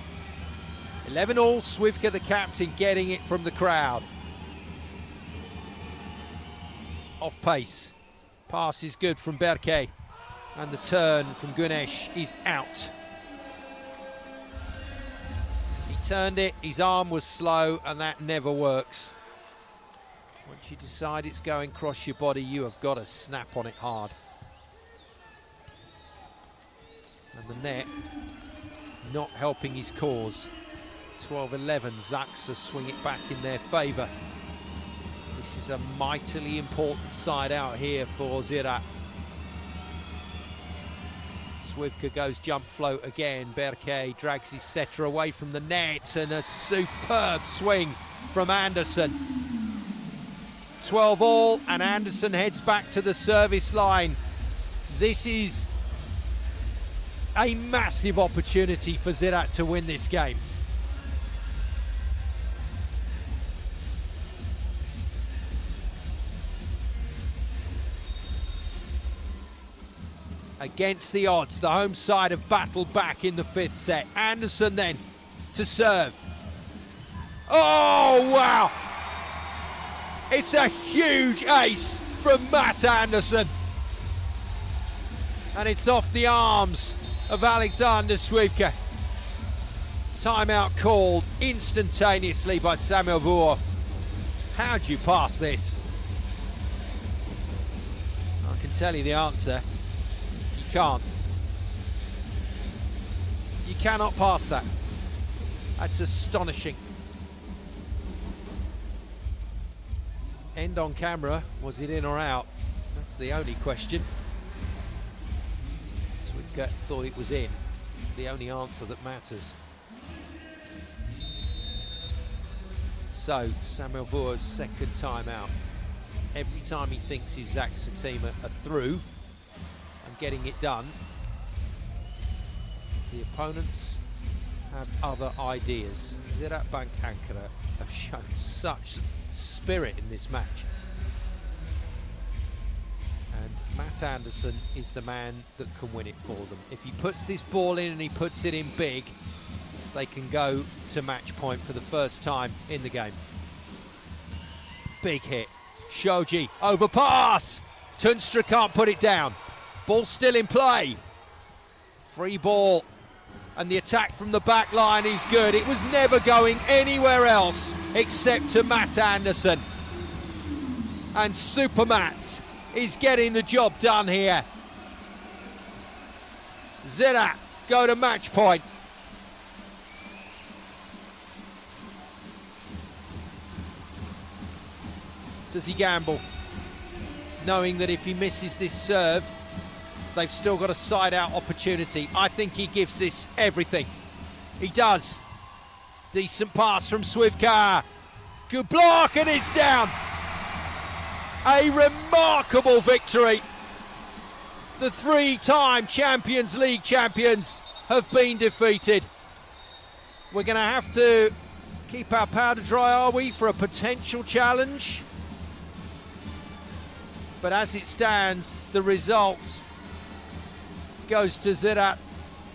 11-all, Swivka, the captain, getting it from the crowd. Off pace. Pass is good from Berke, and the turn from Gunesh is out. Turned it, his arm was slow, and that never works. Once you decide it's going across your body, you have got to snap on it hard. And the net not helping his cause. 12-11, ZAKSA swing it back in their favour. This is a mightily important side out here for Ziraat. Swivka goes jump float again. Berke drags his setter away from the net, and a superb swing from Anderson. 12-all, and Anderson heads back to the service line. This is a massive opportunity for Ziraat to win this game. Against the odds, the home side have battled back in the 5th set. Anderson then to serve. Oh, wow! It's a huge ace from Matt Anderson. And it's off the arms of Alexander Swivka. Timeout called instantaneously by Samuel Vuor. How'd you pass this? I can tell you the answer. Can't. You cannot pass that. That's astonishing. End on camera, was it in or out? That's the only question. Swivka thought it was in. The only answer that matters. So, Samuel Vuor's second time out. Every time he thinks his ZAKSA team are through and getting it done, the opponents have other ideas. Ziraat Bank ANKARA have shown such spirit in this match. And Matt Anderson is the man that can win it for them. If he puts this ball in and he puts it in big, they can go to match point for the first time in the game. Big hit. Shoji, overpass! Tunstra can't put it down. Ball still in play. Free ball. And the attack from the back line is good. It was never going anywhere else except to Matt Anderson. And Super Matt is getting the job done here. Ziraat go to match point. Does he gamble, knowing that if he misses this serve, they've still got a side-out opportunity? I think he gives this everything. He does. Decent pass from Swivkar. Good block, and it's down. A remarkable victory. The three-time Champions League champions have been defeated. We're going to have to keep our powder dry, are we, for a potential challenge? But as it stands, the result goes to Ziraat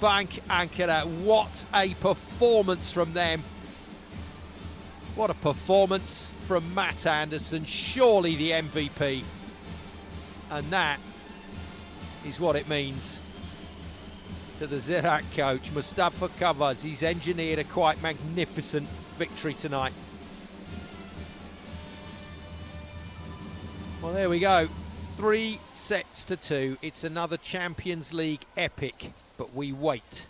Bank ANKARA. What a performance from them. What a performance from Matt Anderson, surely the MVP. And that is what it means to the Ziraat coach, Mustafa Kavaz. He's engineered a quite magnificent victory tonight. Well, there we go. 3-2. It's another Champions League epic, but we wait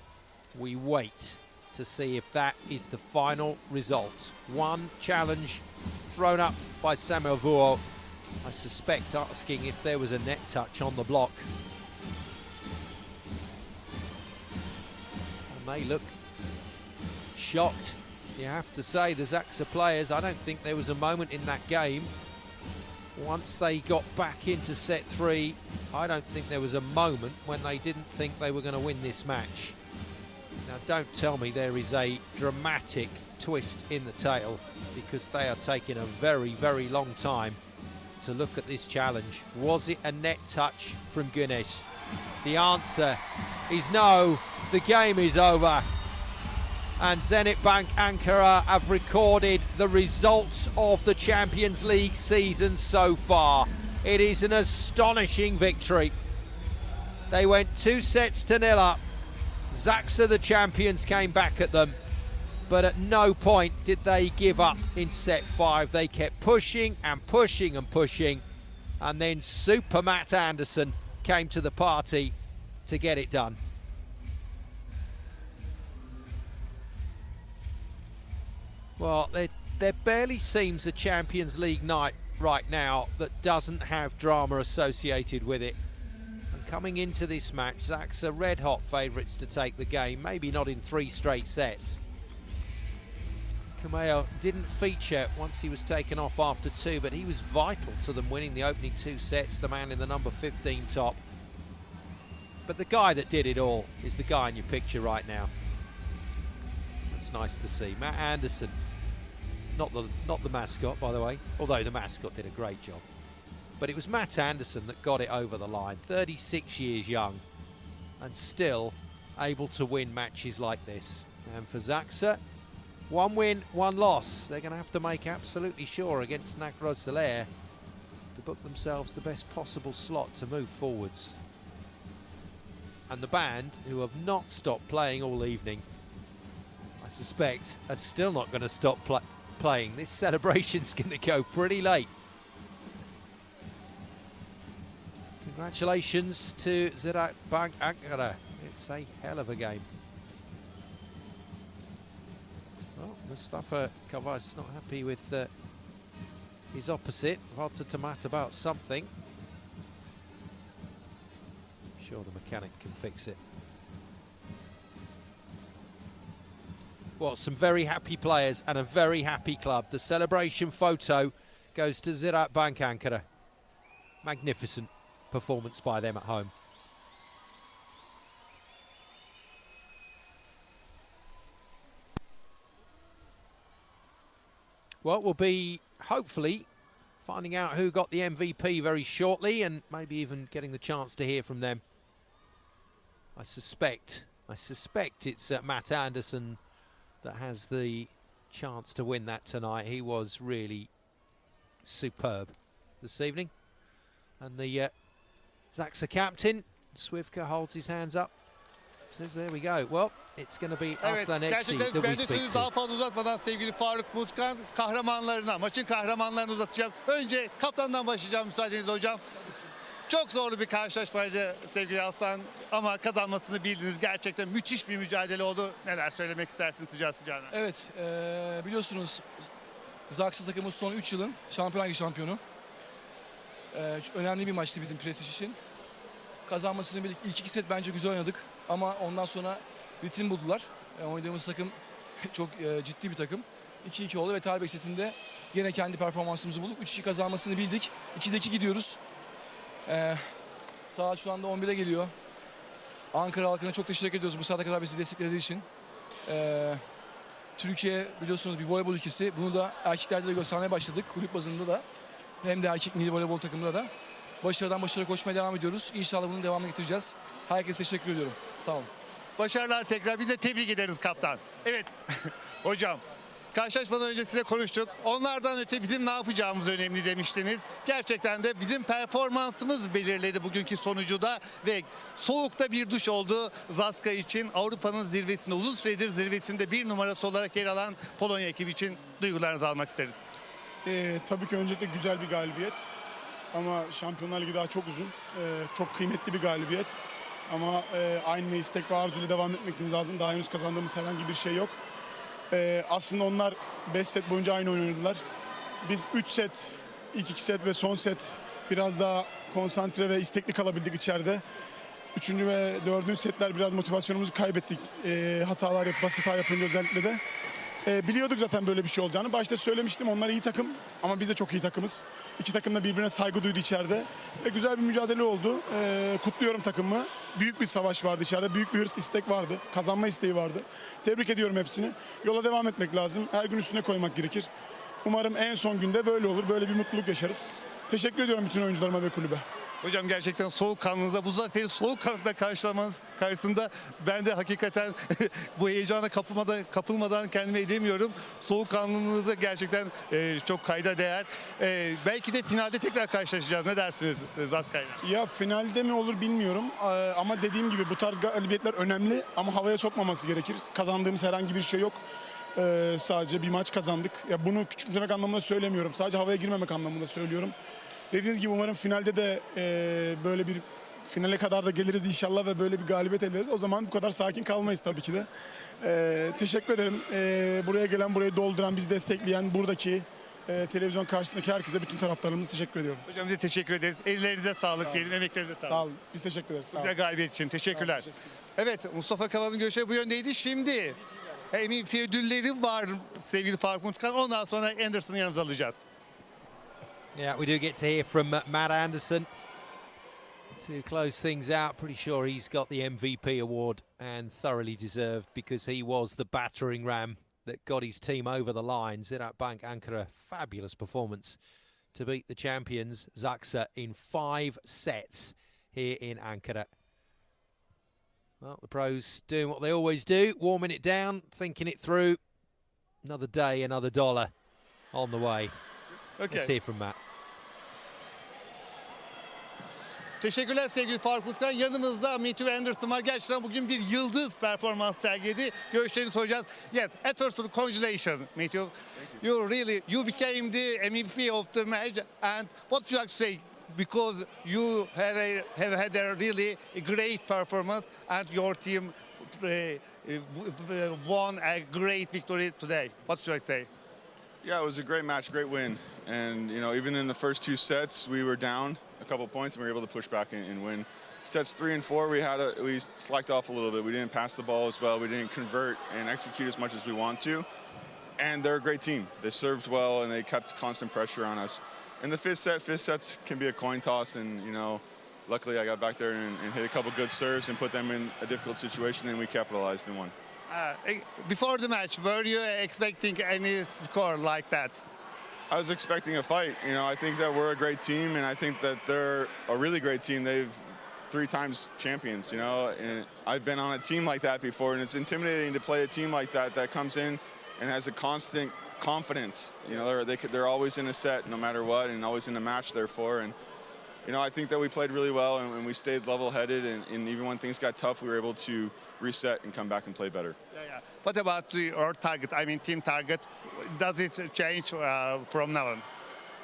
to see if that is the final result. One challenge thrown up by Samuel Vuor, I suspect asking if there was a net touch on the block. And they look shocked, you have to say, the ZAKSA players. I don't think there was a moment in that game, once they got back into set 3, I don't think there was a moment when they didn't think they were going to win this match. Now, don't tell me there is a dramatic twist in the tail, because they are taking a very, very long time to look at this challenge. Was it a net touch from Gunesh? The answer is no. The game is over. And Zenit Bank ANKARA have recorded the results of the Champions League season so far. It is an astonishing victory. They went 2-0 up. ZAKSA, the champions, came back at them, but at no point did they give up in set 5. They kept pushing and pushing and pushing, and then Super Matt Anderson came to the party to get it done. Well, there barely seems a Champions League night right now that doesn't have drama associated with it. And coming into this match, ZAKSA red-hot favourites to take the game, maybe not in 3 straight sets. Kameo didn't feature once he was taken off after 2, but he was vital to them winning the opening 2 sets, the man in the number 15 top. But the guy that did it all is the guy in your picture right now. That's nice to see. Matt Anderson. Not the mascot, by the way, although the mascot did a great job. But it was Matt Anderson that got it over the line. 36 years young and still able to win matches like this. And for ZAKSA, 1 win, 1 loss. They're going to have to make absolutely sure against Nagro-Solaire to book themselves the best possible slot to move forwards. And the band, who have not stopped playing all evening, I suspect are still not going to stop playing. This celebration's going to go pretty late. Congratulations to Ziraat Bank ANKARA. It's a hell of a game. Well, Mustafa Kavaz not happy with his opposite. Valter Tomat about something. I'm sure the mechanic can fix it. Well, some very happy players and a very happy club. The celebration photo goes to Ziraat Bank Ankara. Magnificent performance by them at home. Well, we'll be hopefully finding out who got the MVP very shortly, and maybe even getting the chance to hear from them. I suspect it's Matt Anderson that has the chance to win that tonight. He was really superb this evening. And the ZAKSA captain, Swivka, holds his hands up. Says, there we go. Well, it's going to be Aslan Ekşi that we speak daha to. fazla uzatmadan sevgili Faruk Mutkan kahramanlarına, maçın kahramanlarını uzatacağım. Önce kaptandan başlayacağım müsaadenizle hocam. Çok zorlu bir karşılaşmaydı sevgili Aslan ama kazanmasını bildiniz. Gerçekten müthiş bir mücadele oldu. Neler söylemek istersiniz sıcağı sıcağına? Evet, biliyorsunuz ZAKSA takımı son 3 yılın Şampiyonlar Ligi şampiyonu. Önemli bir maçtı bizim prestij için. Kazanmasını bildik. İlk 2 set bence güzel oynadık ama ondan sonra ritim buldular. Oynadığımız takım çok ciddi bir takım. 2-2 oldu ve tiebreak setinde yine kendi performansımızı bulduk. 3-2 kazanmasını bildik. 2'de 2 gidiyoruz. Saat şu anda 11'e geliyor. Ankara halkına çok teşekkür ediyoruz bu saate kadar bizi desteklediği için. Türkiye biliyorsunuz bir voleybol ülkesi. Bunu da erkeklerde de göstermeye başladık. Kulüp bazında da. Hem de erkek milli voleybol takımında da. Başarıdan başarıya koşmaya devam ediyoruz. İnşallah bunun devamını getireceğiz. Herkese teşekkür ediyorum. Sağ olun. Başarılar tekrar. Biz de tebrik ederiz kaptan. Evet hocam. Karşılaşmadan önce size konuştuk. Onlardan öte bizim ne yapacağımız önemli demiştiniz. Gerçekten de bizim performansımız belirledi bugünkü sonucu da ve soğukta bir duş oldu ZAKSA için. Avrupa'nın zirvesinde, uzun süredir zirvesinde bir numarası olarak yer alan Polonya ekibi için duygularınızı almak isteriz. Tabii ki öncelikle güzel bir galibiyet. Ama Şampiyonlar Ligi daha çok uzun. Çok kıymetli bir galibiyet. Ama aynı istek ve arzuyla devam etmemiz lazım. Daha henüz kazandığımız herhangi bir şey yok. Aslında onlar 5 set boyunca aynı oynadılar. Biz 3 set, ilk 2 set ve son set biraz daha konsantre ve istekli kalabildik içeride. 3. ve 4. setler biraz motivasyonumuzu kaybettik. Basit hata yapınca özellikle de. Biliyorduk zaten böyle bir şey olacağını. Başta söylemiştim, onlar iyi takım ama biz de çok iyi takımız. İki takım da birbirine saygı duydu içeride. Güzel bir mücadele oldu. Kutluyorum takımı. Büyük bir savaş vardı içeride. Büyük bir hırs, istek vardı. Kazanma isteği vardı. Tebrik ediyorum hepsini. Yola devam etmek lazım. Her gün üstüne koymak gerekir. Umarım en son günde böyle olur. Böyle bir mutluluk yaşarız. Teşekkür ediyorum bütün oyuncularıma ve kulübe. Hocam gerçekten soğukkanlınızda, bu zaferi soğukkanlıkla karşılamanız karşısında ben de hakikaten bu heyecana kapılmadan kendime edemiyorum. Soğukkanlılığınız da gerçekten çok kayda değer. Belki de finalde tekrar karşılaşacağız. Ne dersiniz ZAKSA'yla? Ya finalde mi olur bilmiyorum ama dediğim gibi bu tarz galibiyetler önemli ama havaya sokmaması gerekir. Kazandığımız herhangi bir şey yok. Sadece bir maç kazandık. Ya bunu küçümsemek anlamında söylemiyorum. Sadece havaya girmemek anlamında söylüyorum. Dediğiniz gibi umarım finalde de böyle bir finale kadar da geliriz inşallah ve böyle bir galibiyet ederiz. O zaman bu kadar sakin kalmayız tabii ki de. Teşekkür ederim. Buraya gelen, burayı dolduran, bizi destekleyen buradaki televizyon karşısındaki herkese, bütün taraftarlarımıza teşekkür ediyorum. Hocam size teşekkür ederiz. Ellerinize sağlık diyelim, emeklerinize sağlık. Sağ olun. Biz teşekkür ederiz. Sağ olun. Güzel galibiyet için teşekkürler. Evet, Mustafa Kaval'ın görüşleri bu yöndeydi. Şimdi MVP ödülleri var sevgili Faruk Mutkan. Ondan sonra Anderson'ı yanımıza alacağız. Yeah, we do get to hear from Matt Anderson to close things out. Pretty sure he's got the MVP award, and thoroughly deserved, because he was the battering ram that got his team over the line. Ziraat Bank Ankara, fabulous performance to beat the champions ZAKSA in 5 sets here in Ankara. Well, the pros doing what they always do, warming it down, thinking it through. Another day, another dollar on the way. Okay. Let's hear from Matt. Teşekkürler sevgili Faruk Mutkan. Yanımızda Matthew Anderson var. Gerçekten bugün bir yıldız performans sergiledi. Görüşlerini soracağız. Yes, at first congratulations Matthew. You became the MVP of the match, and what should I say? Because you have had a really great performance and your team won a great victory today. What should I say? Yeah, it was a great match, great win. And, you know, even in the first 2 sets, we were down a couple points and we were able to push back and win. sets 3 and 4, we slacked off a little bit. We didn't pass the ball as well. We didn't convert and execute as much as we want to. And they're a great team. They served well and they kept constant pressure on us. In the fifth sets can be a coin toss, and you know, luckily I got back there and hit a couple good serves and put them in a difficult situation, and we capitalized and won. Before the match, were you expecting any score like that? I was expecting a fight. You know, I think that we're a great team, and I think that they're a really great team. They've 3 times champions, you know, and I've been on a team like that before, and it's intimidating to play a team like that comes in and has a constant confidence. You know, they're always in a set no matter what, and always in a match therefore. And you know, I think that we played really well, and we stayed level-headed, and even when things got tough, we were able to reset and come back and play better. Yeah. What about your target? I mean, team target. Does it change from now on?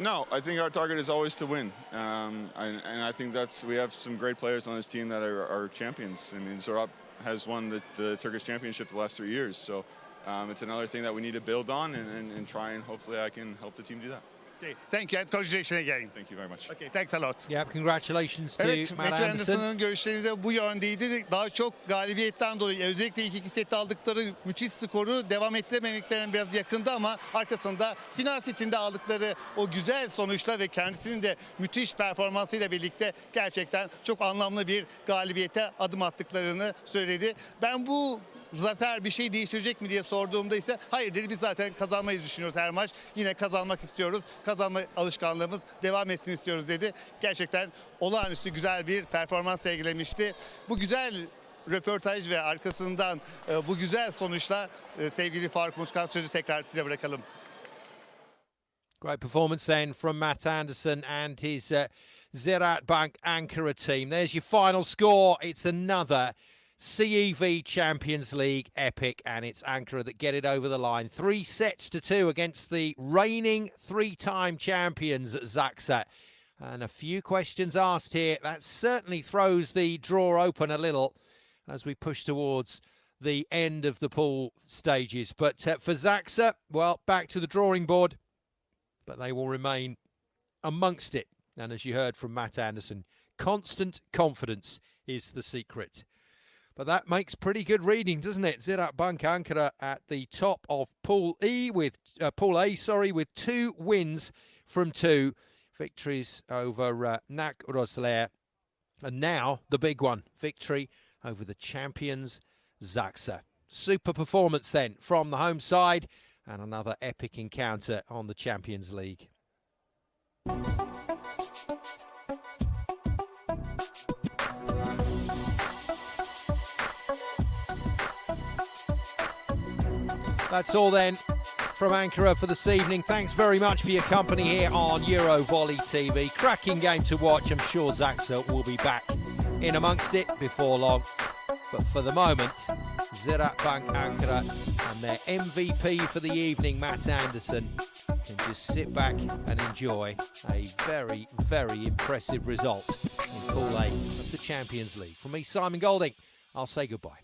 No, I think our target is always to win, and I think we have some great players on this team that are champions. I mean, Ziraat has won the Turkish championship the last 3 years, so it's another thing that we need to build on and try, and hopefully I can help the team do that. Okay, thank you and congratulations again. Thank you very much. Okay, thanks a lot. Yeah, congratulations to Evet, Matt Matthew Anderson. Anderson'ın görüşleri de bu yöndeydi. Daha çok galibiyetten dolayı, özellikle ilk 2 set aldıkları müthiş skoru devam ettirememeklerine biraz yakındı, ama arkasında final setinde aldıkları o güzel sonuçla ve kendisinin de müthiş performansıyla birlikte gerçekten çok anlamlı bir galibiyete adım attıklarını söyledi. Ben bu zafer bir şey değiştirecek mi diye sorduğumda ise hayır dedi, biz zaten kazanmayı düşünüyoruz her maç. Yine kazanmak istiyoruz. Kazanma alışkanlığımız devam etsin istiyoruz dedi. Gerçekten olağanüstü güzel bir performans sergilemişti. Bu güzel röportaj ve arkasından bu güzel sonuçla sevgili Faruk Muskan, sözü tekrar size bırakalım. Great performance then from Matt Anderson and his Ziraat Bank Ankara team. There's your final score. It's another CEV Champions League epic, and it's Ankara that get it over the line. 3-2 against the reigning 3-time champions ZAKSA. And a few questions asked here. That certainly throws the draw open a little as we push towards the end of the pool stages. But for ZAKSA, well, back to the drawing board, but they will remain amongst it. And as you heard from Matt Anderson, constant confidence is the secret. But that makes pretty good reading, doesn't it? Ziraat Bank Ankara at the top of Pool A, with 2 wins from 2 victories over NAC Rosler, and now the big one, victory over the champions ZAKSA. Super performance then from the home side, and another epic encounter on the Champions League. That's all then from Ankara for this evening. Thanks very much for your company here on Euro Volley TV. Cracking game to watch. I'm sure ZAKSA will be back in amongst it before long. But for the moment, Ziraat Bank Ankara and their MVP for the evening, Matt Anderson, can just sit back and enjoy a very, very impressive result in Pool A of the Champions League. From me, Simon Golding, I'll say goodbye.